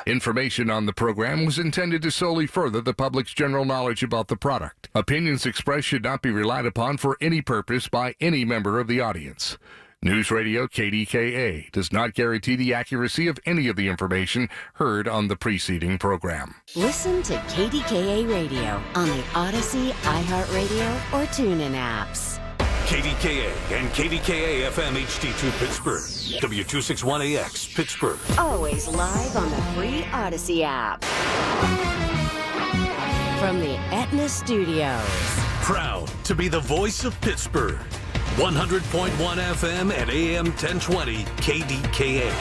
Information on the program was intended to solely further the public's general knowledge about the product. Opinions expressed should not be relied upon for any purpose by any member of the audience. News Radio KDKA does not guarantee the accuracy of any of the information heard on the preceding program. Listen to KDKA Radio on the Odyssey, iHeartRadio, or TuneIn apps. KDKA and KDKA-FM HD2 Pittsburgh. W261AX Pittsburgh. Always live on the free Odyssey app. From the Aetna Studios. Proud to be the voice of Pittsburgh. 100.1 FM and AM 1020 KDKA.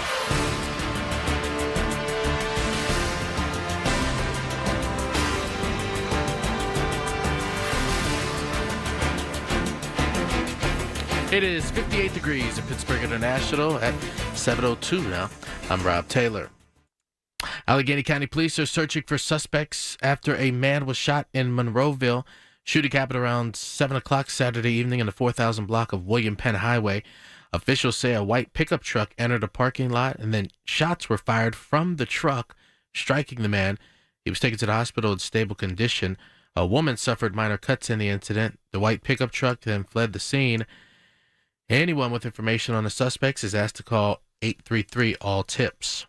It is 58 degrees at Pittsburgh International at 7:02 now. I'm Rob Taylor. Allegheny County Police are searching for suspects after a man was shot in Monroeville. Shooting happened around 7 o'clock Saturday evening in the 4,000 block of William Penn Highway. Officials say a white pickup truck entered a parking lot and then shots were fired from the truck, striking the man. He was taken to the hospital in stable condition. A woman suffered minor cuts in the incident. The white pickup truck then fled the scene. Anyone with information on the suspects is asked to call 833-ALL-TIPS.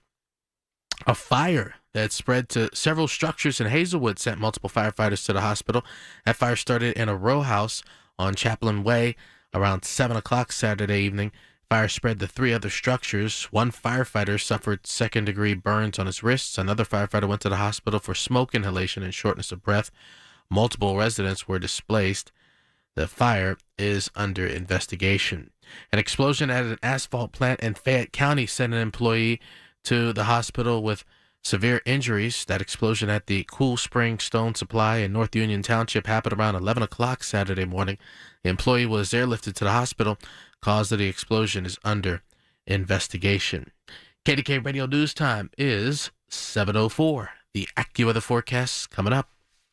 A fire that spread to several structures in Hazelwood sent multiple firefighters to the hospital. That fire started in a row house on Chaplain Way around 7 o'clock Saturday evening. Fire spread to 3 other structures. One firefighter suffered second-degree burns on his wrists. Another firefighter went to the hospital for smoke inhalation and shortness of breath. Multiple residents were displaced. The fire is under investigation. An explosion at an asphalt plant in Fayette County sent an employee to the hospital with severe injuries. That explosion at the Cool Spring Stone Supply in North Union Township happened around 11 o'clock Saturday morning. The employee was airlifted to the hospital. Cause of the explosion is under investigation. KDK Radio News Time is 7:04. The AccuWeather forecast coming up.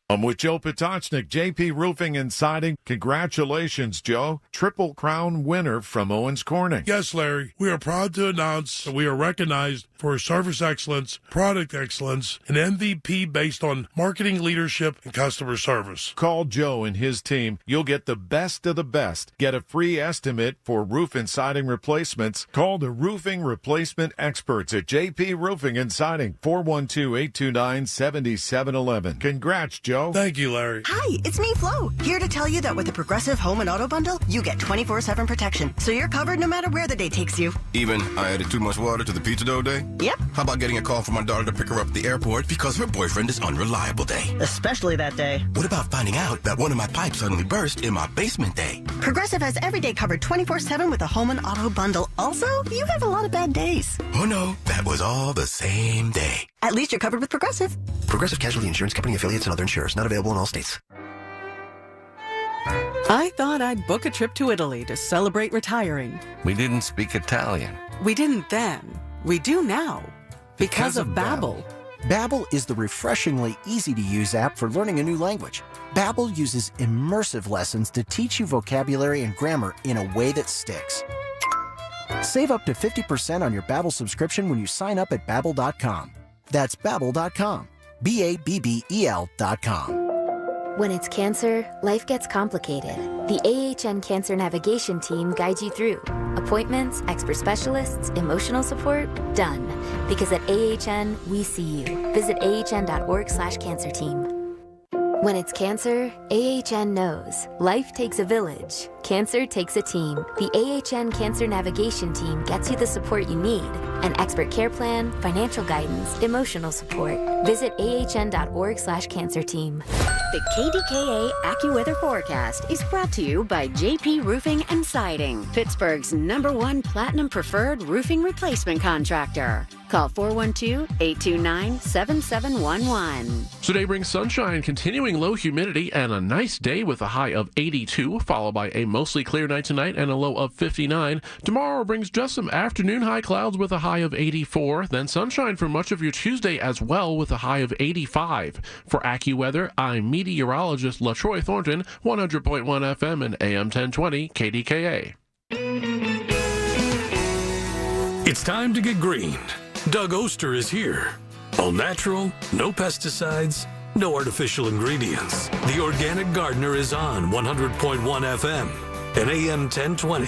I'm with Joe Potocznik, JP Roofing and Siding. Congratulations, Joe. Triple Crown winner from Owens Corning. Yes, Larry. We are proud to announce that we are recognized for service excellence, product excellence, and MVP based on marketing leadership and customer service. Call Joe and his team. You'll get the best of the best. Get a free estimate for roof and siding replacements. Call the roofing replacement experts at JP Roofing and Siding, 412-829-7711. Congrats, Joe. Thank you, Larry. Hi, it's me, Flo, here to tell you that with the Progressive Home and Auto Bundle, you get 24/7 protection, so you're covered no matter where the day takes you. Even I added too much water to the pizza dough day? Yep. How about getting a call from my daughter to pick her up at the airport because her boyfriend is unreliable day? Especially that day. What about finding out that one of my pipes suddenly burst in my basement day? Progressive has every day covered 24/7 with the Home and Auto Bundle. Also, you have a lot of bad days. Oh no, that was all the same day. At least you're covered with Progressive. Progressive Casualty Insurance Company affiliates and other insurers. Not available in all states. I thought I'd book a trip to Italy to celebrate retiring. We didn't speak Italian. We didn't then. We do now. Because of Babbel. Babbel is the refreshingly easy-to-use app for learning a new language. Babbel uses immersive lessons to teach you vocabulary and grammar in a way that sticks. Save up to 50% on your Babbel subscription when you sign up at Babbel.com. That's Babbel.com. Babbel.com. When it's cancer, life gets complicated. The AHN Cancer Navigation Team guides you through. Appointments, expert specialists, emotional support, done. Because at AHN, we see you. Visit ahn.org/cancerteam. When it's cancer, AHN knows. Life takes a village. Cancer takes a team. The AHN Cancer Navigation Team gets you the support you need. An expert care plan, financial guidance, emotional support. Visit ahn.org/cancerteam. The KDKA AccuWeather forecast is brought to you by JP Roofing and Siding, Pittsburgh's #1 Platinum Preferred Roofing Replacement Contractor. Call 412-829-7711. Today brings sunshine, continuing low humidity, and a nice day with a high of 82, followed by a mostly clear night tonight and a low of 59. Tomorrow brings just some afternoon high clouds with a high of 84, then sunshine for much of your Tuesday as well with a high of 85. For AccuWeather, I'm meteorologist LaTroy Thornton, 100.1 FM and AM 1020 KDKA. It's time to get greened. Doug Oster is here. All natural, no pesticides, no artificial ingredients. The Organic Gardener is on 100.1 FM and AM 1020.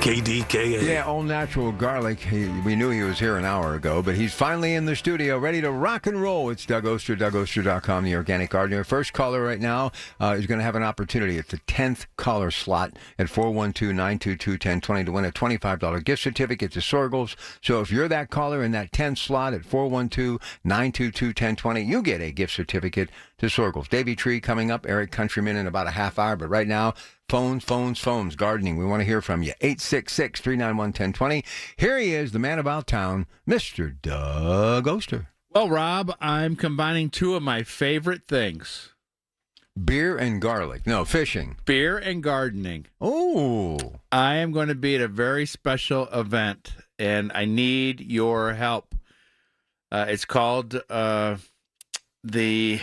KDKA. Yeah, all natural garlic. We knew he was here an hour ago, but he's finally in the studio, ready to rock and roll. It's Doug Oster, DougOster.com, the Organic Gardener. First caller right now is going to have an opportunity. It's the 10th caller slot at 412-922-1020 to win a $25 gift certificate to Sorgles. So if you're that caller in that 10th slot at 412-922-1020, you get a gift certificate to Sorgles. Davy Tree coming up, Eric Countryman in about a half hour, but right now, phones, gardening. We want to hear from you. 866-391-1020. Here he is, the man about town, Mr. Doug Oster. Well, Rob, I'm combining two of my favorite things. Beer and garlic. No, fishing. Beer and gardening. Oh. I am going to be at a very special event, and I need your help. It's called the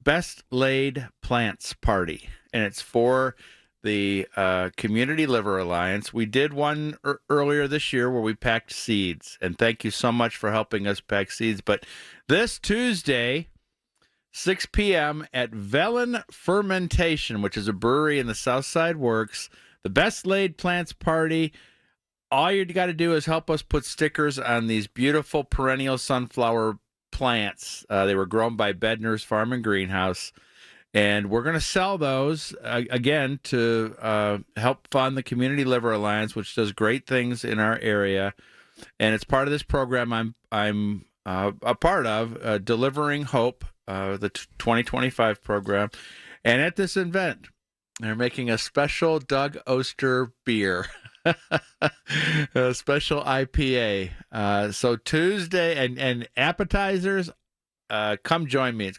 Best Laid Plants Party, and it's for the Community Liver Alliance. We did one earlier this year where we packed seeds, and thank you so much for helping us pack seeds. But this Tuesday, 6 p.m. at Velen Fermentation, which is a brewery in the Southside Works, the Best Laid Plants Party. All you got to do is help us put stickers on these beautiful perennial sunflower plants. They were grown by Bedner's Farm and Greenhouse, and we're going to sell those again to help fund the Community Liver Alliance, which does great things in our area. And it's part of this program I'm a part of, Delivering Hope, the 2025 program. And at this event, they're making a special Doug Oster beer. A special IPA. So Tuesday and appetizers, come join me.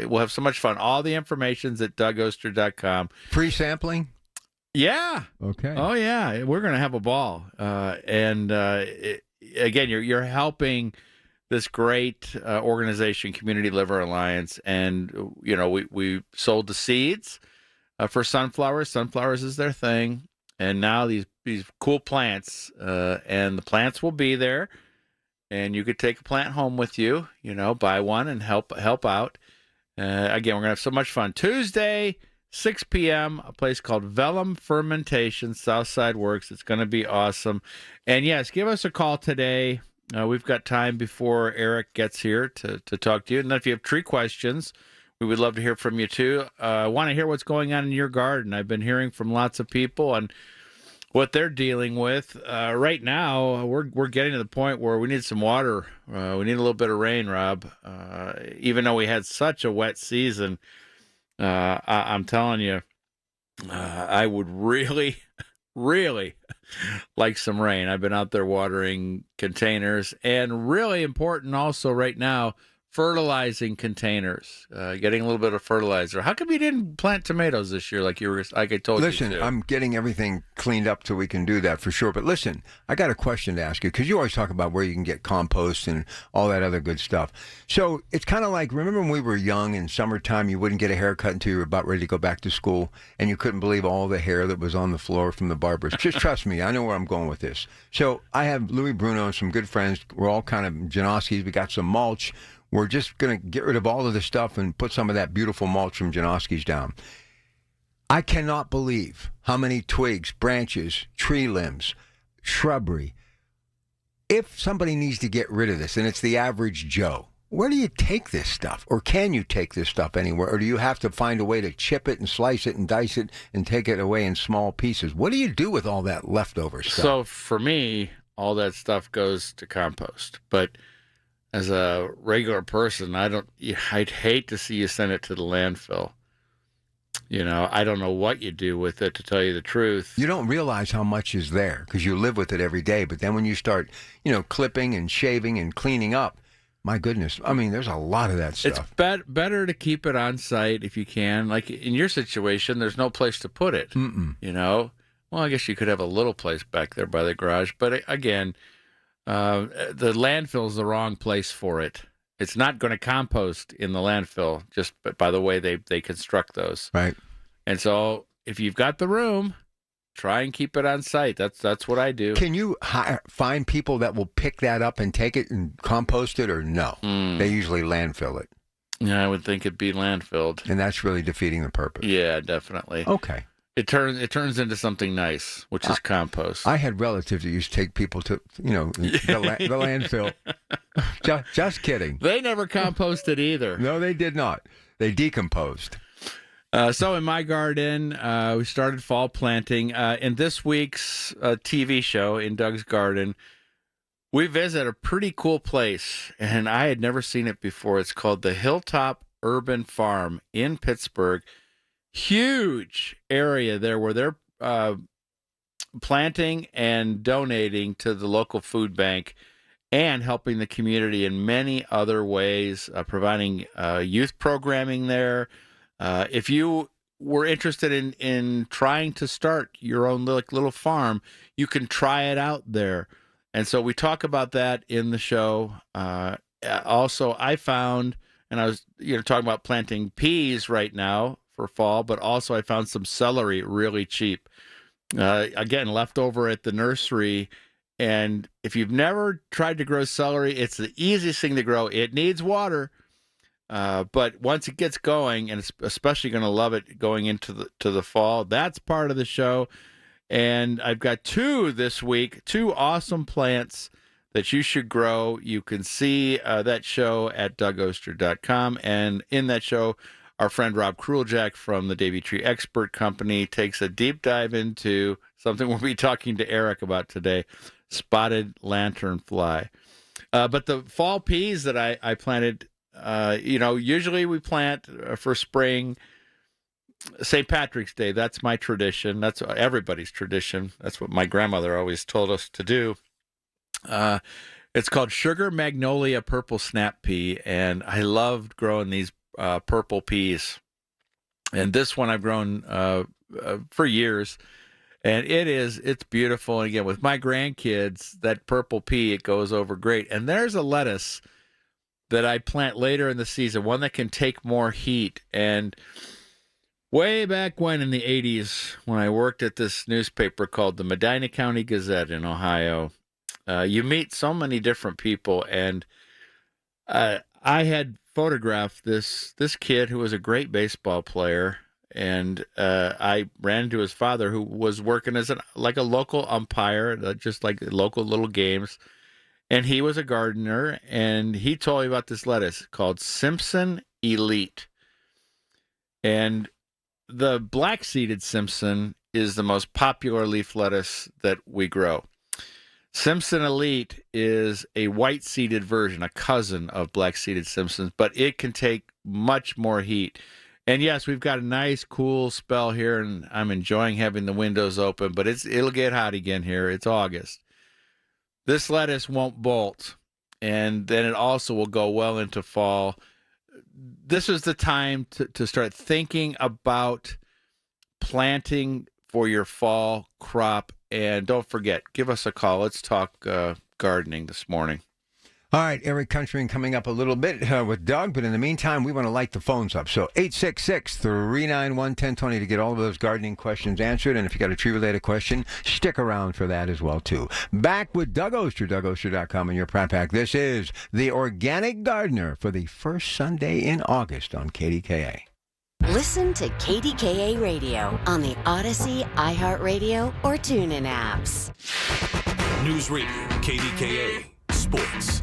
We'll have so much fun. All the information's at DougOster.com. Free sampling? Yeah. Okay. Oh yeah, we're gonna have a ball. Again, you're helping this great organization, Community Liver Alliance, and we sold the seeds for sunflowers. Sunflowers is their thing. And now these cool plants, and the plants will be there, and you could take a plant home with you, buy one and help out. Again, we're going to have so much fun. Tuesday, 6 p.m., a place called Velen Fermentation, Southside Works. It's going to be awesome. And yes, give us a call today. We've got time before Eric gets here to talk to you. And then if you have tree questions, we would love to hear from you, too. I want to hear what's going on in your garden. I've been hearing from lots of people on what they're dealing with. Right now, we're getting to the point where we need some water. We need a little bit of rain, Rob. Even though we had such a wet season, I'm telling you, I would really, really like some rain. I've been out there watering containers, and really important also right now, fertilizing containers, getting a little bit of fertilizer. How come you didn't plant tomatoes this year like I told you to? Listen, I'm getting everything cleaned up so we can do that for sure. But listen, I got a question to ask you, because you always talk about where you can get compost and all that other good stuff. So it's kind of like, remember when we were young in summertime, you wouldn't get a haircut until you were about ready to go back to school, and you couldn't believe all the hair that was on the floor from the barbers. Just trust me, I know where I'm going with this. So I have Louis Bruno and some good friends. We're all kind of Janoskis. We got some mulch. We're just going to get rid of all of the stuff and put some of that beautiful mulch from Janoski's down. I cannot believe how many twigs, branches, tree limbs, shrubbery. If somebody needs to get rid of this, and it's the average Joe, where do you take this stuff? Or can you take this stuff anywhere? Or do you have to find a way to chip it and slice it and dice it and take it away in small pieces? What do you do with all that leftover stuff? So for me, all that stuff goes to compost. But as a regular person, I'd hate to see you send it to the landfill. I don't know what you do with it, to tell you the truth. You don't realize how much is there because you live with it every day. But then when you start, clipping and shaving and cleaning up, my goodness, I mean, there's a lot of that stuff. It's better to keep it on site if you can. Like in your situation, there's no place to put it. Well, I guess you could have a little place back there by the garage. But again, the landfill is the wrong place for it. It's not going to compost in the landfill, just by the way they construct those. Right. And so if you've got the room, try and keep it on site. That's what I do. Can you find people that will pick that up and take it and compost it, or no? They usually landfill it. Yeah, I would think it'd be landfilled. And that's really defeating the purpose. Yeah, definitely. Okay. It turns into something nice, which is compost. I had relatives that used to take people to, the landfill. Just kidding. They never composted either. No, they did not. They decomposed. So in my garden, we started fall planting. In this week's TV show, In Doug's Garden, we visit a pretty cool place, and I had never seen it before. It's called the Hilltop Urban Farm in Pittsburgh. Huge area there where they're planting and donating to the local food bank and helping the community in many other ways, providing youth programming there. If you were interested in trying to start your own little farm, you can try it out there. And so we talk about that in the show. Also, I found, and I was talking about planting peas right now for fall, but also I found some celery really cheap. Again, left over at the nursery. And if you've never tried to grow celery, it's the easiest thing to grow. It needs water. But once it gets going, and it's especially going to love it going into the fall, that's part of the show. And I've got two this week, two awesome plants that you should grow. You can see that show at DougOster.com. And in that show, our friend Rob Kruljak from the Davy Tree Expert Company takes a deep dive into something we'll be talking to Eric about today, spotted lanternfly. But the fall peas that I planted, usually we plant for spring, St. Patrick's Day. That's my tradition. That's everybody's tradition. That's what my grandmother always told us to do. It's called Sugar Magnolia Purple Snap Pea, and I loved growing these purple peas. And this one I've grown for years, and it's beautiful. And again, with my grandkids, that purple pea, it goes over great. And there's a lettuce that I plant later in the season, one that can take more heat. And way back when in the 80s, when I worked at this newspaper called the Medina County Gazette in Ohio, you meet so many different people. And I had photographed this kid who was a great baseball player. And I ran into his father, who was working as a local umpire, just like local little games. And he was a gardener, and he told me about this lettuce called Simpson Elite. And the black-seeded Simpson is the most popular leaf lettuce that we grow. Simpson Elite is a white-seeded version, a cousin of black-seeded Simpsons, but it can take much more heat. And yes, we've got a nice, cool spell here, and I'm enjoying having the windows open, but it'll get hot again here. It's August. This lettuce won't bolt, and then it also will go well into fall. This is the time to start thinking about planting for your fall crop. And don't forget, give us a call. Let's talk gardening this morning. All right, Eric Countryman coming up a little bit with Doug, but in the meantime, we want to light the phones up. So 866-391-1020 to get all of those gardening questions answered. And if you got a tree-related question, stick around for that as well, too. Back with Doug Oster, DougOster.com and your Prep Pack. This is The Organic Gardener for the first Sunday in August on KDKA. Listen to KDKA Radio on the Odyssey, iHeartRadio, or TuneIn apps. News Radio, KDKA, Sports.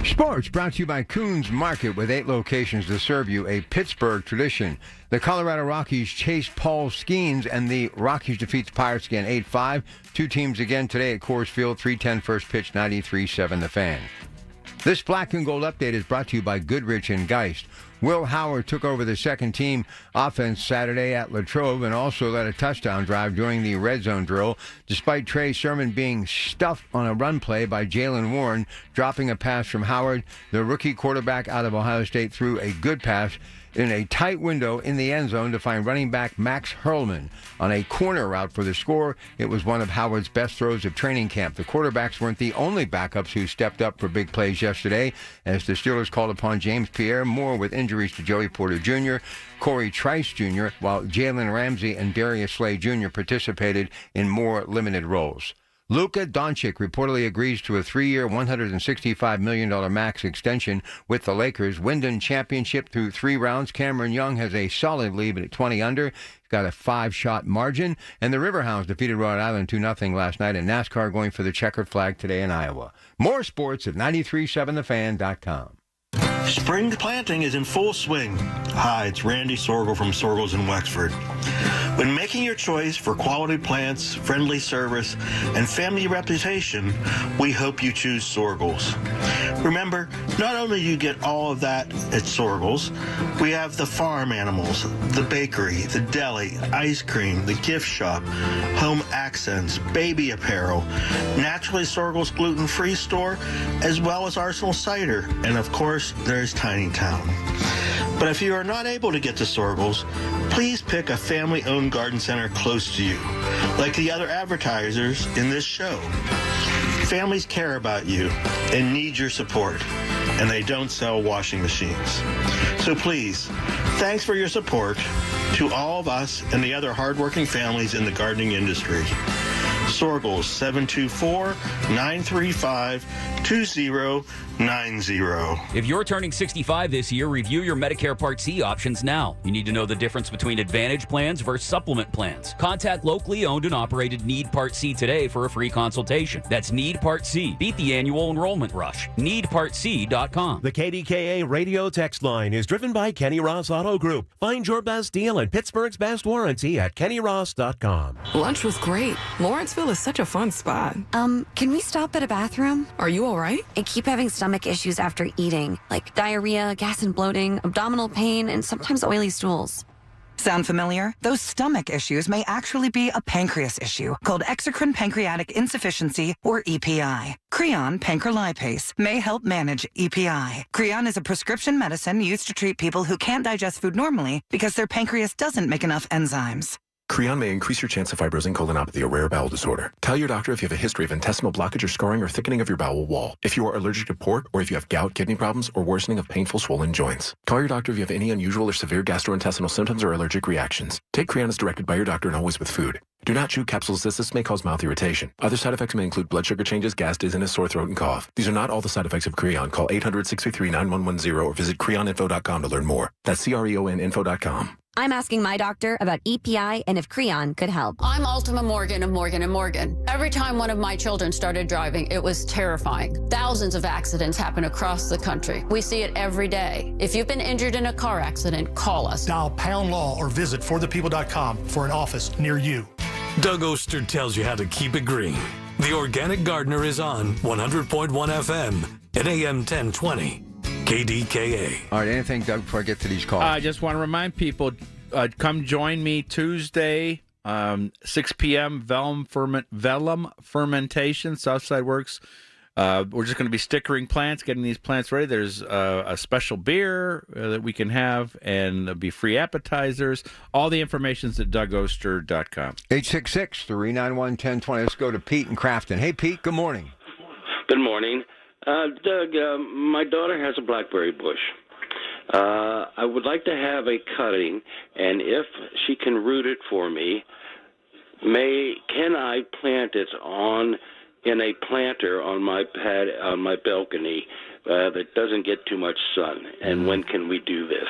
Sports brought to you by Coons Market with 8 locations to serve you, a Pittsburgh tradition. The Colorado Rockies chase Paul Skeens, and the Rockies defeats Pirates again 8-5. Two teams again today at Coors Field, 3:10 first pitch, 93-7 the Fan. This Black and Gold update is brought to you by Goodrich and Geist. Will Howard took over the second team offense Saturday at Latrobe and also led a touchdown drive during the red zone drill, despite Trey Sermon being stuffed on a run play by Jalen Warren, dropping a pass from Howard. The rookie quarterback out of Ohio State threw a good pass in a tight window in the end zone to find running back Max Hurlman on a corner route for the score. It was one of Howard's best throws of training camp. The quarterbacks weren't the only backups who stepped up for big plays yesterday, as the Steelers called upon James Pierre Moore with injury injuries to Joey Porter Jr., Corey Trice Jr., while Jalen Ramsey and Darius Slay Jr. participated in more limited roles. Luka Doncic reportedly agrees to a 3-year, $165 million max extension with the Lakers. Wyndham Championship through 3 rounds. Cameron Young has a solid lead at 20 under. He's got a 5-shot margin. And the Riverhounds defeated Rhode Island 2-0 last night. And NASCAR going for the checkered flag today in Iowa. More sports at 937thefan.com. Spring planting is in full swing. Hi, it's Randy Sorgel from Sorgels in Wexford. When making your choice for quality plants, friendly service, and family reputation, we hope you choose Sorgels. Remember, not only do you get all of that at Sorgels, we have the farm animals, the bakery, the deli, ice cream, the gift shop, home accents, baby apparel, Naturally Sorgels gluten-free store, as well as Arsenal cider, and of course, there's Tiny Town. But if you are not able to get to Sorgels, please pick a family-owned garden center close to you, like the other advertisers in this show. Families care about you and need your support, and they don't sell washing machines. So please, thanks for your support to all of us and the other hardworking families in the gardening industry. Sorgels, 724-935-2090. If you're turning 65 this year, review your Medicare Part C options now. You need to know the difference between Advantage plans versus supplement plans. Contact locally owned and operated Need Part C today for a free consultation. That's Need Part C. Beat the annual enrollment rush. NeedPartC.com. The KDKA radio text line is driven by Kenny Ross Auto Group. Find your best deal and Pittsburgh's best warranty at KennyRoss.com. Lunch was great. Lawrenceville is such a fun spot. Can we stop at a bathroom? Are you all right? I keep having stomach issues after eating, like diarrhea, gas and bloating, abdominal pain, and sometimes oily stools. Sound familiar? Those stomach issues may actually be a pancreas issue called exocrine pancreatic insufficiency, or EPI. Creon pancrelipase may help manage EPI. Creon is a prescription medicine used to treat people who can't digest food normally because their pancreas doesn't make enough enzymes. Creon may increase your chance of fibrosing colonopathy, a rare bowel disorder. Tell your doctor if you have a history of intestinal blockage or scarring or thickening of your bowel wall. If you are allergic to pork, or if you have gout, kidney problems, or worsening of painful swollen joints. Call your doctor if you have any unusual or severe gastrointestinal symptoms or allergic reactions. Take Creon as directed by your doctor and always with food. Do not chew capsules as this may cause mouth irritation. Other side effects may include blood sugar changes, gas, dizziness, sore throat, and cough. These are not all the side effects of Creon. Call 800-633-9110 or visit creoninfo.com to learn more. That's CREONinfo.com. I'm asking my doctor about EPI and if Creon could help. I'm Ultima Morgan of Morgan & Morgan. Every time one of my children started driving, it was terrifying. Thousands of accidents happen across the country. We see it every day. If you've been injured in a car accident, call us. Dial pound law or visit forthepeople.com for an office near you. Doug Oster tells you how to keep it green. The Organic Gardener is on 100.1 FM at AM 1020. KDKA. All right, anything, Doug, before I get to these calls? I just want to remind people, come join me Tuesday, 6 p.m., Vellum Fermentation, Southside Works. We're just going to be stickering plants, getting these plants ready. There's a special beer that we can have, and there'll be free appetizers. All the information's at DougOster.com. 866-391-1020. Let's go to Pete in Crafton. Hey, Pete, good morning. Good morning. Doug, my daughter has a blackberry bush. I would like to have a cutting, and if she can root it for me, can I plant it in a planter on my my balcony that doesn't get too much sun? And when can we do this?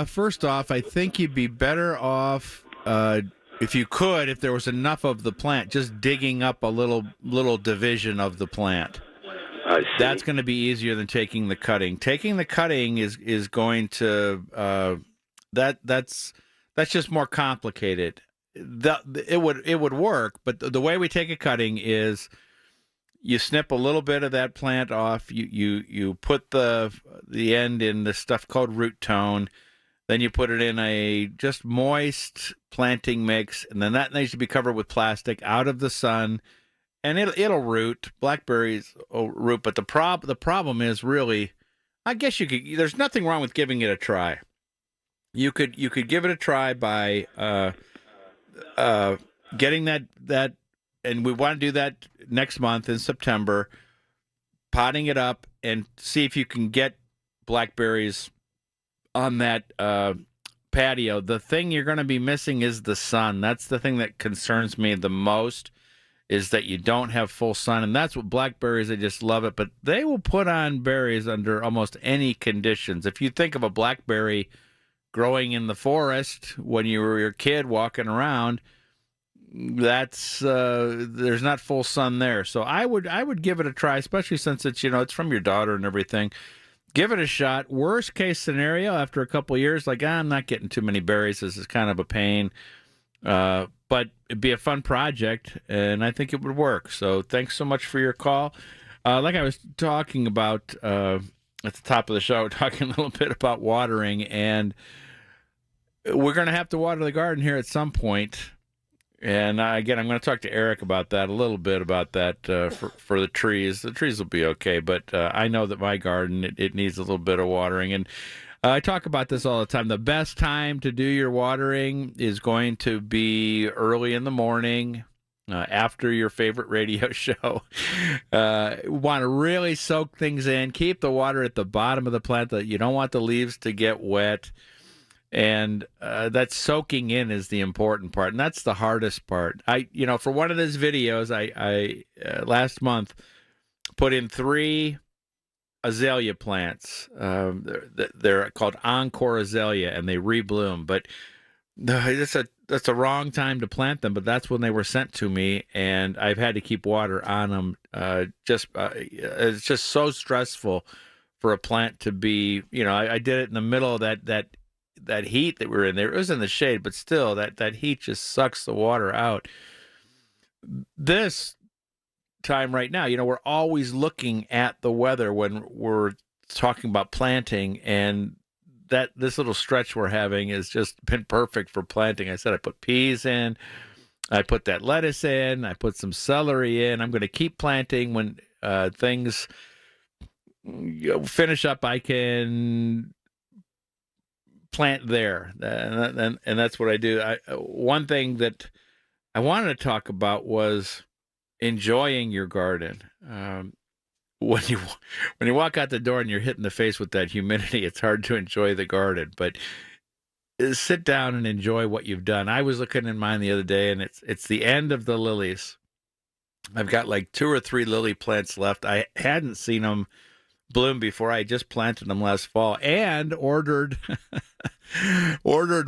First off, I think you'd be better off if you could, if there was enough of the plant, just digging up a little division of the plant. I see. That's going to be easier than taking the cutting. Taking the cutting is going to that's just more complicated. It would work, but the way we take a cutting is you snip a little bit of that plant off. You put the end in the stuff called root tone. Then you put it in a just moist planting mix, and then that needs to be covered with plastic out of the sun, and it'll root. Blackberries will root, but the problem is really, I guess you could. There's nothing wrong with giving it a try. You could give it a try by getting that, and we want to do that next month in September. Potting it up and see if you can get blackberries on that patio. The thing you're going to be missing is the sun. That's the thing that concerns me the most, is that you don't have full sun. And that's what blackberries, I just love it. But they will put on berries under almost any conditions. If you think of a blackberry growing in the forest when you were a kid walking around, that's there's not full sun there. So I would give it a try, especially since it's, it's from your daughter and everything. Give it a shot. Worst case scenario, after a couple of years, like, I'm not getting too many berries. This is kind of a pain. But it'd be a fun project, and I think it would work. So thanks so much for your call. Like I was talking about at the top of the show, talking a little bit about watering, and we're going to have to water the garden here at some point. And again, I'm going to talk to Eric about that, a little bit about that for the trees. The trees will be okay, but I know that my garden, it needs a little bit of watering. And I talk about this all the time. The best time to do your watering is going to be early in the morning, after your favorite radio show. Want to really soak things in. Keep the water at the bottom of the plant. You don't want the leaves to get wet. And that soaking in is the important part, and that's the hardest part. For one of those videos, I last month put in 3 azalea plants. They're called Encore Azalea, and they rebloom. But that's a wrong time to plant them. But that's when they were sent to me, and I've had to keep water on them. It's just so stressful for a plant to be. I did it in the middle of that heat that we're in there. It was in the shade, but still, that heat just sucks the water out. This time right now, we're always looking at the weather when we're talking about planting, and this little stretch we're having has just been perfect for planting. I said I put peas in, I put that lettuce in, I put some celery in. I'm going to keep planting when things finish up. I can plant there, and that's what I do. One thing that I wanted to talk about was enjoying your garden. When you walk out the door and you're hit in the face with that humidity, it's hard to enjoy the garden. But sit down and enjoy what you've done. I was looking in mine the other day, and it's the end of the lilies. I've got like 2 or 3 lily plants left. I hadn't seen them bloom before. I just planted them last fall and ordered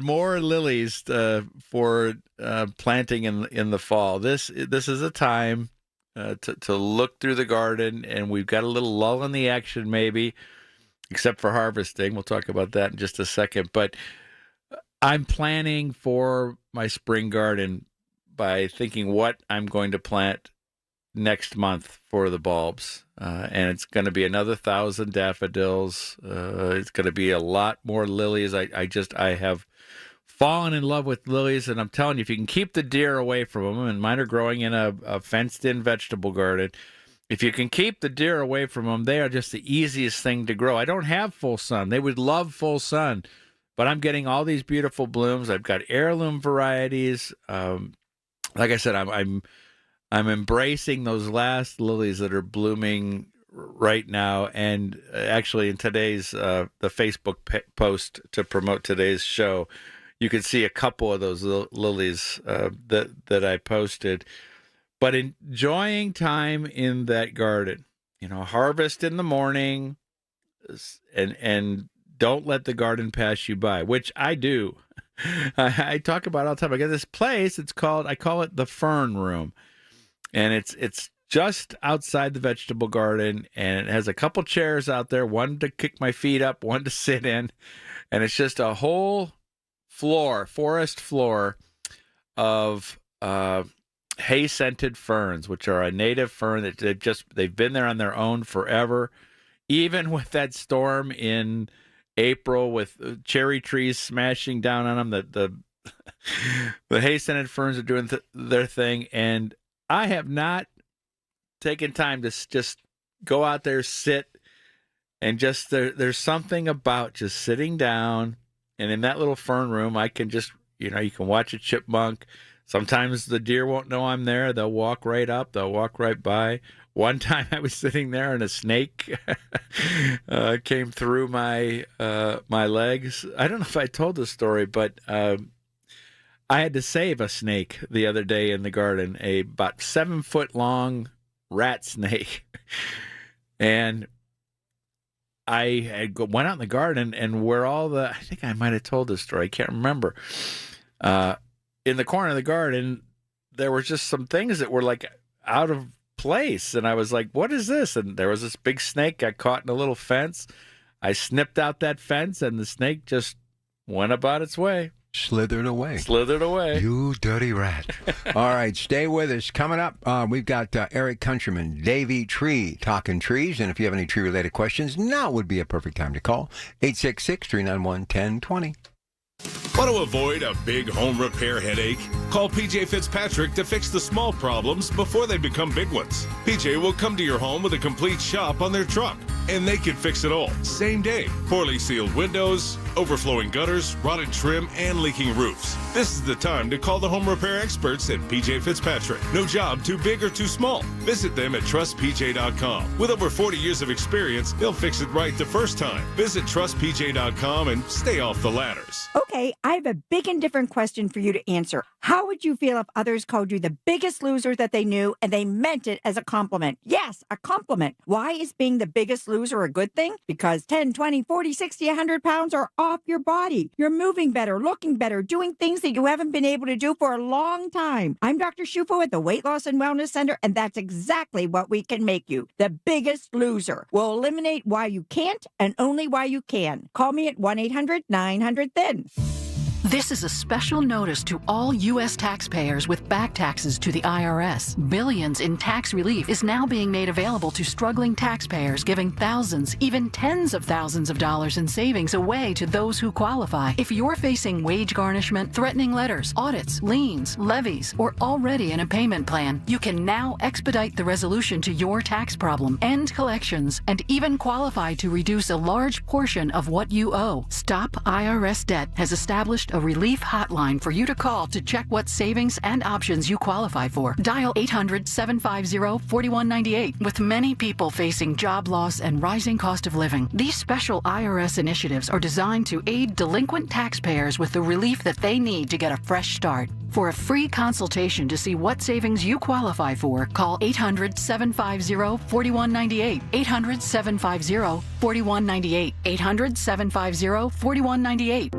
more lilies for planting in the fall. This is a time to look through the garden, and we've got a little lull in the action, maybe, except for harvesting. We'll talk about that in just a second. But I'm planning for my spring garden by thinking what I'm going to plant next month for the bulbs, and it's going to be another 1,000 daffodils. It's going to be a lot more lilies. I have fallen in love with lilies, and I'm telling you, if you can keep the deer away from them, and mine are growing in a fenced-in vegetable garden, if you can keep the deer away from them, they are just the easiest thing to grow. I don't have full sun. They would love full sun, but I'm getting all these beautiful blooms. I've got heirloom varieties. Like I said, I'm embracing those last lilies that are blooming right now. And actually, in today's the Facebook post to promote today's show, you can see a couple of those lilies that I posted. But enjoying time in that garden, harvest in the morning, and don't let the garden pass you by, which I do. I talk about all the time. I got this place. I call it the Fern Room. And it's just outside the vegetable garden, and it has a couple chairs out there, one to kick my feet up, one to sit in, and it's just a whole forest floor of hay-scented ferns, which are a native fern that they've been there on their own forever. Even with that storm in April with cherry trees smashing down on them, the hay-scented ferns are doing their thing, and I have not taken time to just go out there, sit, and just there's something about just sitting down, and in that little fern room, I can just, you can watch a chipmunk Sometimes the deer won't know I'm there. They'll walk right up. They'll walk right by. One time I was sitting there and a snake came through my legs. I don't know if I told the story, but I had to save a snake the other day in the garden, a about 7-foot long rat snake. And I went out in the garden, and where I think I might have told this story. I can't remember. In the corner of the garden, there were just some things that were like out of place. And I was like, what is this? And there was this big snake got caught in a little fence. I snipped out that fence, and the snake just went about its way. Slithered away. You dirty rat. All right, stay with us. Coming up, we've got Eric Countryman, Davey Tree, talking trees. And if you have any tree-related questions, now would be a perfect time to call. 866-391-1020. Want to avoid a big home repair headache? Call PJ Fitzpatrick to fix the small problems before they become big ones. PJ will come to your home with a complete shop on their truck, and they can fix it all same day. Poorly sealed windows, overflowing gutters, rotted trim, and leaking roofs. This is the time to call the home repair experts at PJ Fitzpatrick. No job too big or too small. Visit them at trustpj.com. With over 40 years of experience, they'll fix it right the first time. Visit trustpj.com and stay off the ladders. Okay, I have a big and different question for you to answer. How would you feel if others called you the biggest loser that they knew and they meant it as a compliment? Yes, a compliment. Why is being the biggest loser a good thing? Because 10, 20, 40, 60, 100 pounds are off your body. You're moving better, looking better, doing things that you haven't been able to do for a long time. I'm Dr. Shufo at the Weight Loss and Wellness Center, and that's exactly what we can make you. The biggest loser. We'll eliminate why you can't and only why you can. Call me at 1-800-900-THIN. This is a special notice to all U.S. taxpayers with back taxes to the IRS. Billions in tax relief is now being made available to struggling taxpayers, giving thousands, even tens of thousands of dollars in savings away to those who qualify. If you're facing wage garnishment, threatening letters, audits, liens, levies, or already in a payment plan, you can now expedite the resolution to your tax problem, end collections, and even qualify to reduce a large portion of what you owe. Stop IRS Debt has established a relief hotline for you to call to check what savings and options you qualify for. Dial 800-750-4198. With many people facing job loss and rising cost of living, these special IRS initiatives are designed to aid delinquent taxpayers with the relief that they need to get a fresh start. For a free consultation to see what savings you qualify for, call 800-750-4198. 800-750-4198. 800-750-4198.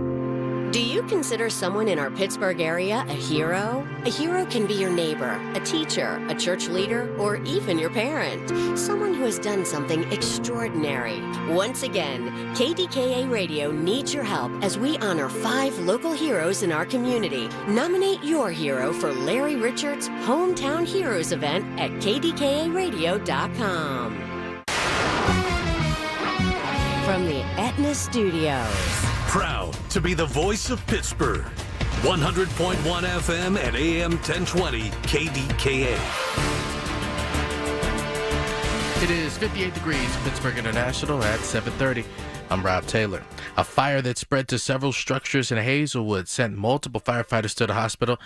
Do you consider someone in our Pittsburgh area a hero? A hero can be your neighbor, a teacher, a church leader, or even your parent. Someone who has done something extraordinary. Once again, KDKA Radio needs your help as we honor 5 local heroes in our community. Nominate your hero for Larry Richards' Hometown Heroes event at KDKARadio.com. From the Aetna Studios. Proud to be the voice of Pittsburgh. 100.1 FM and AM 1020 KDKA. It is 58 degrees Pittsburgh International at 7:30. I'm Rob Taylor. A fire that spread to several structures in Hazelwood sent multiple firefighters to the hospital.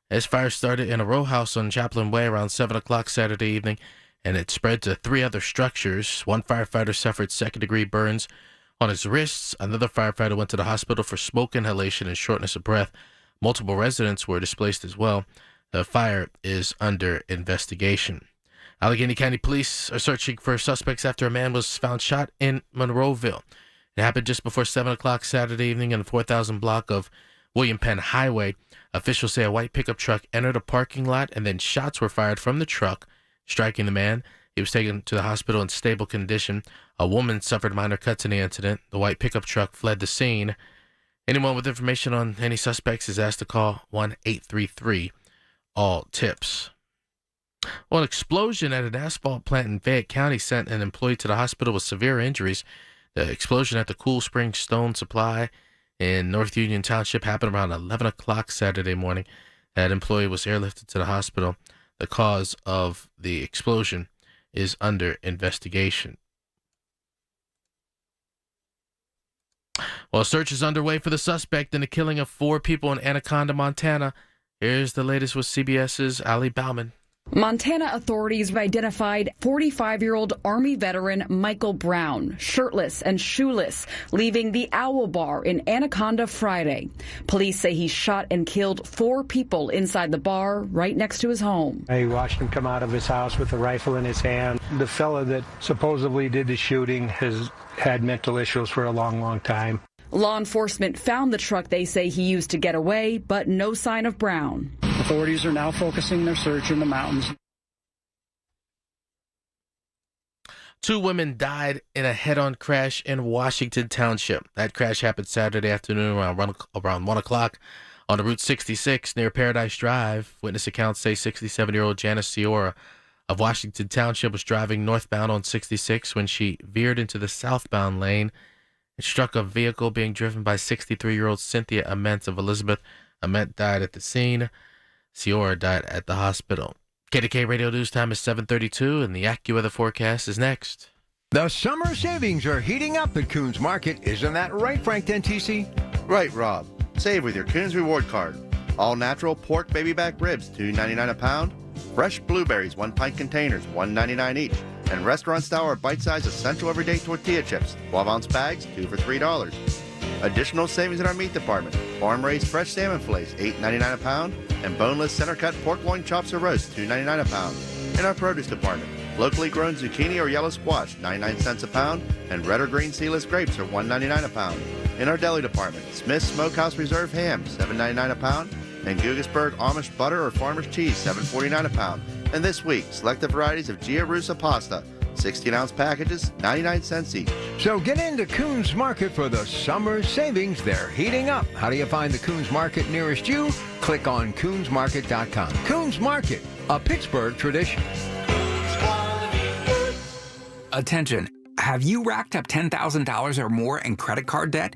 This fire started in a row house on Chaplain Way around 7 o'clock Saturday evening, and it spread to 3 other structures. One firefighter suffered second-degree burns on his wrists. Another firefighter went to the hospital for smoke inhalation and shortness of breath. Multiple residents were displaced as well. The fire is under investigation. Allegheny County Police are searching for suspects after a man was found shot in Monroeville. It happened just before 7 o'clock Saturday evening in the 4,000 block of William Penn Highway. Officials say a white pickup truck entered a parking lot and then shots were fired from the truck, striking the man. He was taken to the hospital in stable condition. A woman suffered minor cuts in the incident. The white pickup truck fled the scene. Anyone with information on any suspects is asked to call 1-833-ALL-TIPS. Well, an explosion at an asphalt plant in Fayette County sent an employee to the hospital with severe injuries. The explosion at the Cool Spring Stone Supply in North Union Township happened around 11 o'clock Saturday morning. That employee was airlifted to the hospital. The cause of the explosion is under investigation. Well, a search is underway for the suspect in the killing of 4 people in Anaconda, Montana. Here's the latest with CBS's Ali Bauman. Montana authorities have identified 45-year-old Army veteran Michael Brown, shirtless and shoeless, leaving the Owl Bar in Anaconda Friday. Police say he shot and killed 4 people inside the bar right next to his home. I watched him come out of his house with a rifle in his hand. The fella that supposedly did the shooting has had mental issues for a long, long time. Law enforcement found the truck they say he used to get away, but no sign of Brown. Authorities are now focusing their search in the mountains. 2 women died in a head-on crash in Washington Township. That crash happened Saturday afternoon around 1 o'clock on the Route 66 near Paradise Drive. Witness accounts say 67-year-old Janice Ciora of Washington Township was driving northbound on 66 when she veered into the southbound lane. It struck a vehicle being driven by 63-year-old Cynthia Ament of Elizabeth. Ament died at the scene. Ciora died at the hospital. KDKA Radio News Time is 7:32, and the AccuWeather forecast is next. The summer savings are heating up at Coons Market. Isn't that right, Frank Dentisi? Right, Rob. Save with your Coons Reward Card. All natural pork baby back ribs, $2.99 a pound. Fresh blueberries, 1-pint containers, $1.99 each. And restaurant-style or bite-sized essential everyday tortilla chips, 12-ounce bags, 2 for $3. Additional savings in our meat department. Farm-raised fresh salmon fillets, $8.99 a pound. And boneless center-cut pork loin chops or roast, $2.99 a pound. In our produce department, locally grown zucchini or yellow squash, 99 cents a pound. And red or green seedless grapes are $1.99 a pound. In our deli department, Smith's Smokehouse Reserve ham, $7.99 a pound. And Guggisberg Amish butter or farmer's cheese, $7.49 a pound. And this week, selected varieties of Gia Russa pasta, 16-ounce packages, 99 cents each. So get into Coons Market for the summer savings. They're heating up. How do you find the Coons Market nearest you? Click on coonsmarket.com. Coons Market, a Pittsburgh tradition. Attention. Have you racked up $10,000 or more in credit card debt?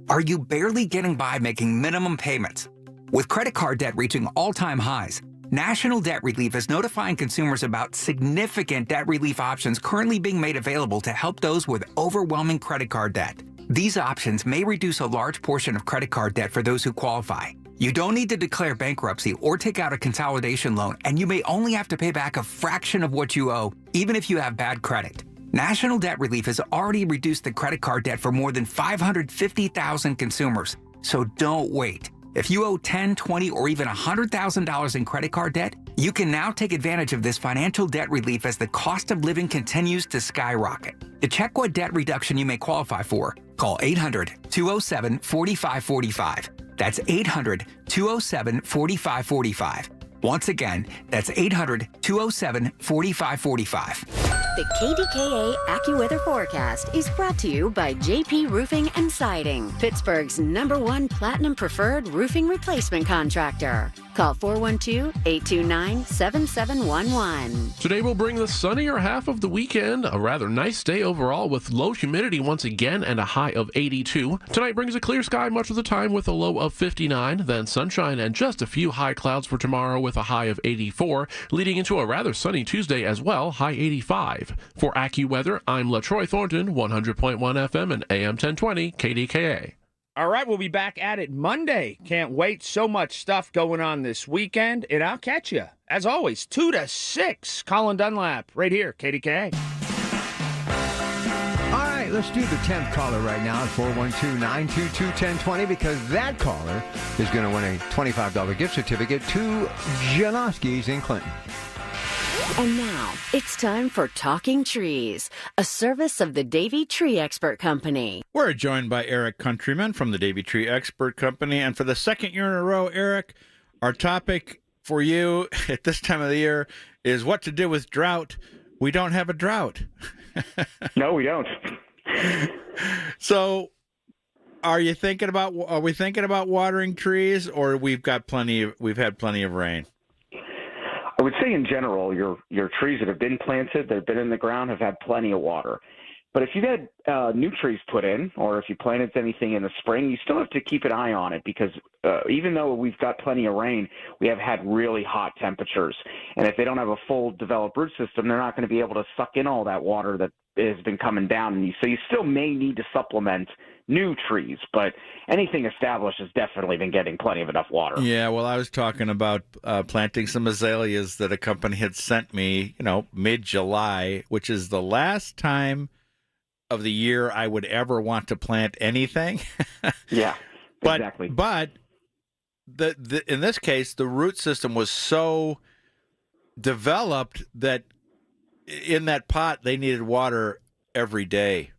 Are you barely getting by making minimum payments? With credit card debt reaching all-time highs, National Debt Relief is notifying consumers about significant debt relief options currently being made available to help those with overwhelming credit card debt. These options may reduce a large portion of credit card debt for those who qualify. You don't need to declare bankruptcy or take out a consolidation loan, and you may only have to pay back a fraction of what you owe, even if you have bad credit. National Debt Relief has already reduced the credit card debt for more than 550,000 consumers, so don't wait. If you owe $10,000, $20,000, or even $100,000 in credit card debt, you can now take advantage of this financial debt relief as the cost of living continues to skyrocket. To check what debt reduction you may qualify for, call 800-207-4545. That's 800-207-4545. Once again, that's 800-207-4545. The KDKA AccuWeather forecast is brought to you by JP Roofing and Siding, Pittsburgh's #1 Platinum Preferred Roofing Replacement Contractor. Call 412-829-7711. Today will bring the sunnier half of the weekend, a rather nice day overall with low humidity once again and a high of 82. Tonight brings a clear sky much of the time with a low of 59, then sunshine and just a few high clouds for tomorrow with a high of 84, leading into a rather sunny Tuesday as well, high 85. For AccuWeather, I'm LaTroy Thornton, 100.1 FM and AM 1020 KDKA. All right, we'll be back at it Monday. Can't wait. So much stuff going on this weekend, and I'll catch you, as always, 2 to 6. Colin Dunlap, right here, KDKA. All right, let's do the 10th caller right now at 412-922-1020 because that caller is going to win a $25 gift certificate to Janoski's in Clinton. And now, it's time for Talking Trees, a service of the Davey Tree Expert Company. We're joined by Eric Countryman from the Davey Tree Expert Company. And for the second year in a row, Eric, our topic for you at this time of the year is what to do with drought. We don't have a drought. No, we don't. So are we thinking about watering trees, or we've had plenty of rain? I would say in general, your trees that have been planted, that have been in the ground, have had plenty of water. But if you've had new trees put in, or if you planted anything in the spring, you still have to keep an eye on it because even though we've got plenty of rain, we have had really hot temperatures. And if they don't have a full developed root system, they're not going to be able to suck in all that water has been coming down, and so you still may need to supplement new trees, but anything established has definitely been getting plenty of enough water. Yeah, well, I was talking about planting some azaleas that a company had sent me, mid-July, which is the last time of the year I would ever want to plant anything. Yeah, exactly. But in this case, the root system was so developed that in that pot they needed water every day,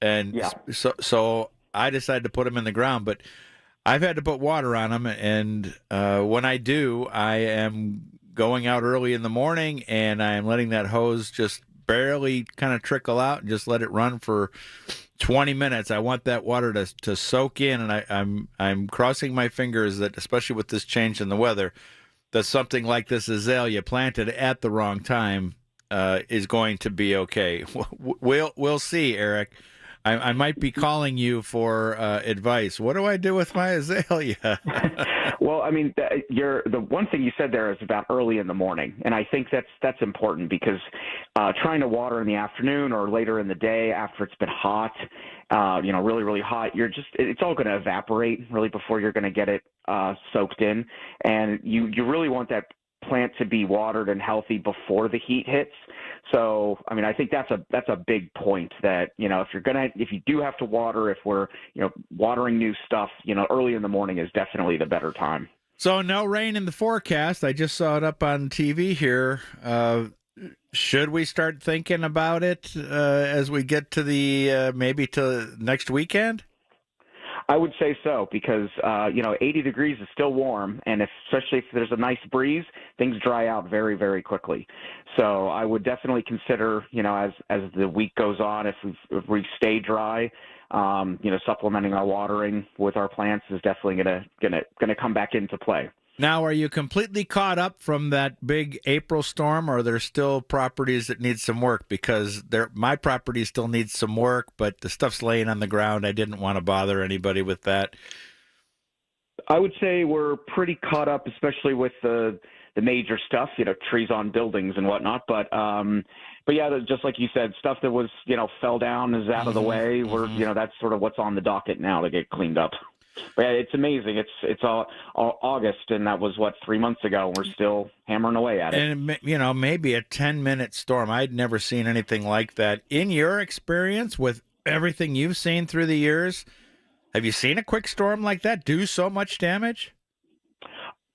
and so I decided to put them in the ground. But I've had to put water on them, and when I do, I am going out early in the morning, and I am letting that hose just barely kind of trickle out and just let it run for 20 minutes. I want that water to soak in, and I'm crossing my fingers that, especially with this change in the weather, that something like this azalea planted at the wrong time is going to be okay. We'll see, Eric. I might be calling you for advice. What do I do with my azalea? Well, I mean, the one thing you said there is about early in the morning, and I think that's important because trying to water in the afternoon or later in the day after it's been hot, really, really hot, it's all going to evaporate really before you're going to get it soaked in, and you really want that plant to be watered and healthy before the heat hits. So, I mean, I think that's a big point that, if you do have to water, if we're, watering new stuff, early in the morning is definitely the better time. So no rain in the forecast. I just saw it up on TV here. Should we start thinking about it as we get to the maybe to next weekend? I would say so because, 80 degrees is still warm, and especially if there's a nice breeze, things dry out very, very quickly. So I would definitely consider, as the week goes on, if we stay dry, supplementing our watering with our plants is definitely gonna come back into play. Now, are you completely caught up from that big April storm, or are there still properties that need some work? Because my property still needs some work, but the stuff's laying on the ground. I didn't want to bother anybody with that. I would say we're pretty caught up, especially with the major stuff, trees on buildings and whatnot. But yeah, just like you said, stuff that was, fell down is out of the way. That's sort of what's on the docket now to get cleaned up. But yeah, it's amazing. It's all August, and that was 3 months ago, and we're still hammering away at it. And maybe a 10-minute storm. I'd never seen anything like that. In your experience, with everything you've seen through the years, have you seen a quick storm like that do so much damage?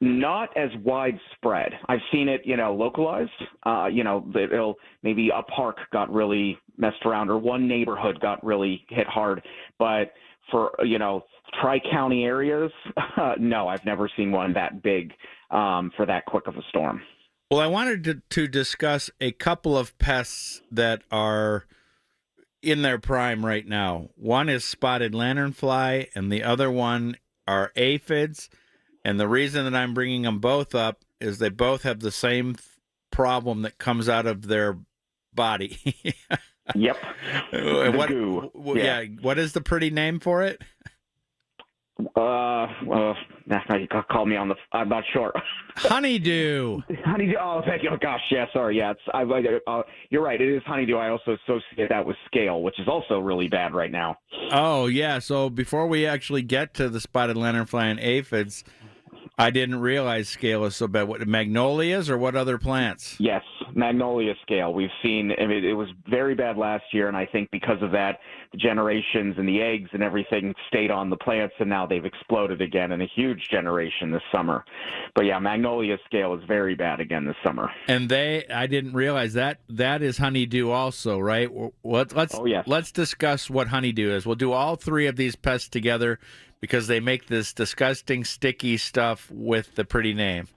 Not as widespread. I've seen it, localized. Maybe a park got really messed around, or one neighborhood got really hit hard, but for tri-county areas, no, I've never seen one that big for that quick of a storm. Well, I wanted to discuss a couple of pests that are in their prime right now. One is spotted lanternfly, and the other one are aphids. And the reason that I'm bringing them both up is they both have the same problem that comes out of their body. Yep. Goo. Yeah. What is the pretty name for it? Well, you called me on the. I'm not sure. Honeydew. Honeydew. Oh, thank you. Oh, gosh, yeah. Sorry. Yeah, you're right. It is honeydew. I also associate that with scale, which is also really bad right now. Oh, yeah. So before we actually get to the spotted lanternfly and aphids, I didn't realize scale is so bad. What, magnolias or what other plants? Yes, magnolia scale. We've seen, it was very bad last year, and I think because of that, the generations and the eggs and everything stayed on the plants, and now they've exploded again in a huge generation this summer. But yeah, magnolia scale is very bad again this summer. And I didn't realize that is honeydew also, right? Let's discuss what honeydew is. We'll do all three of these pests together, because they make this disgusting, sticky stuff with the pretty name.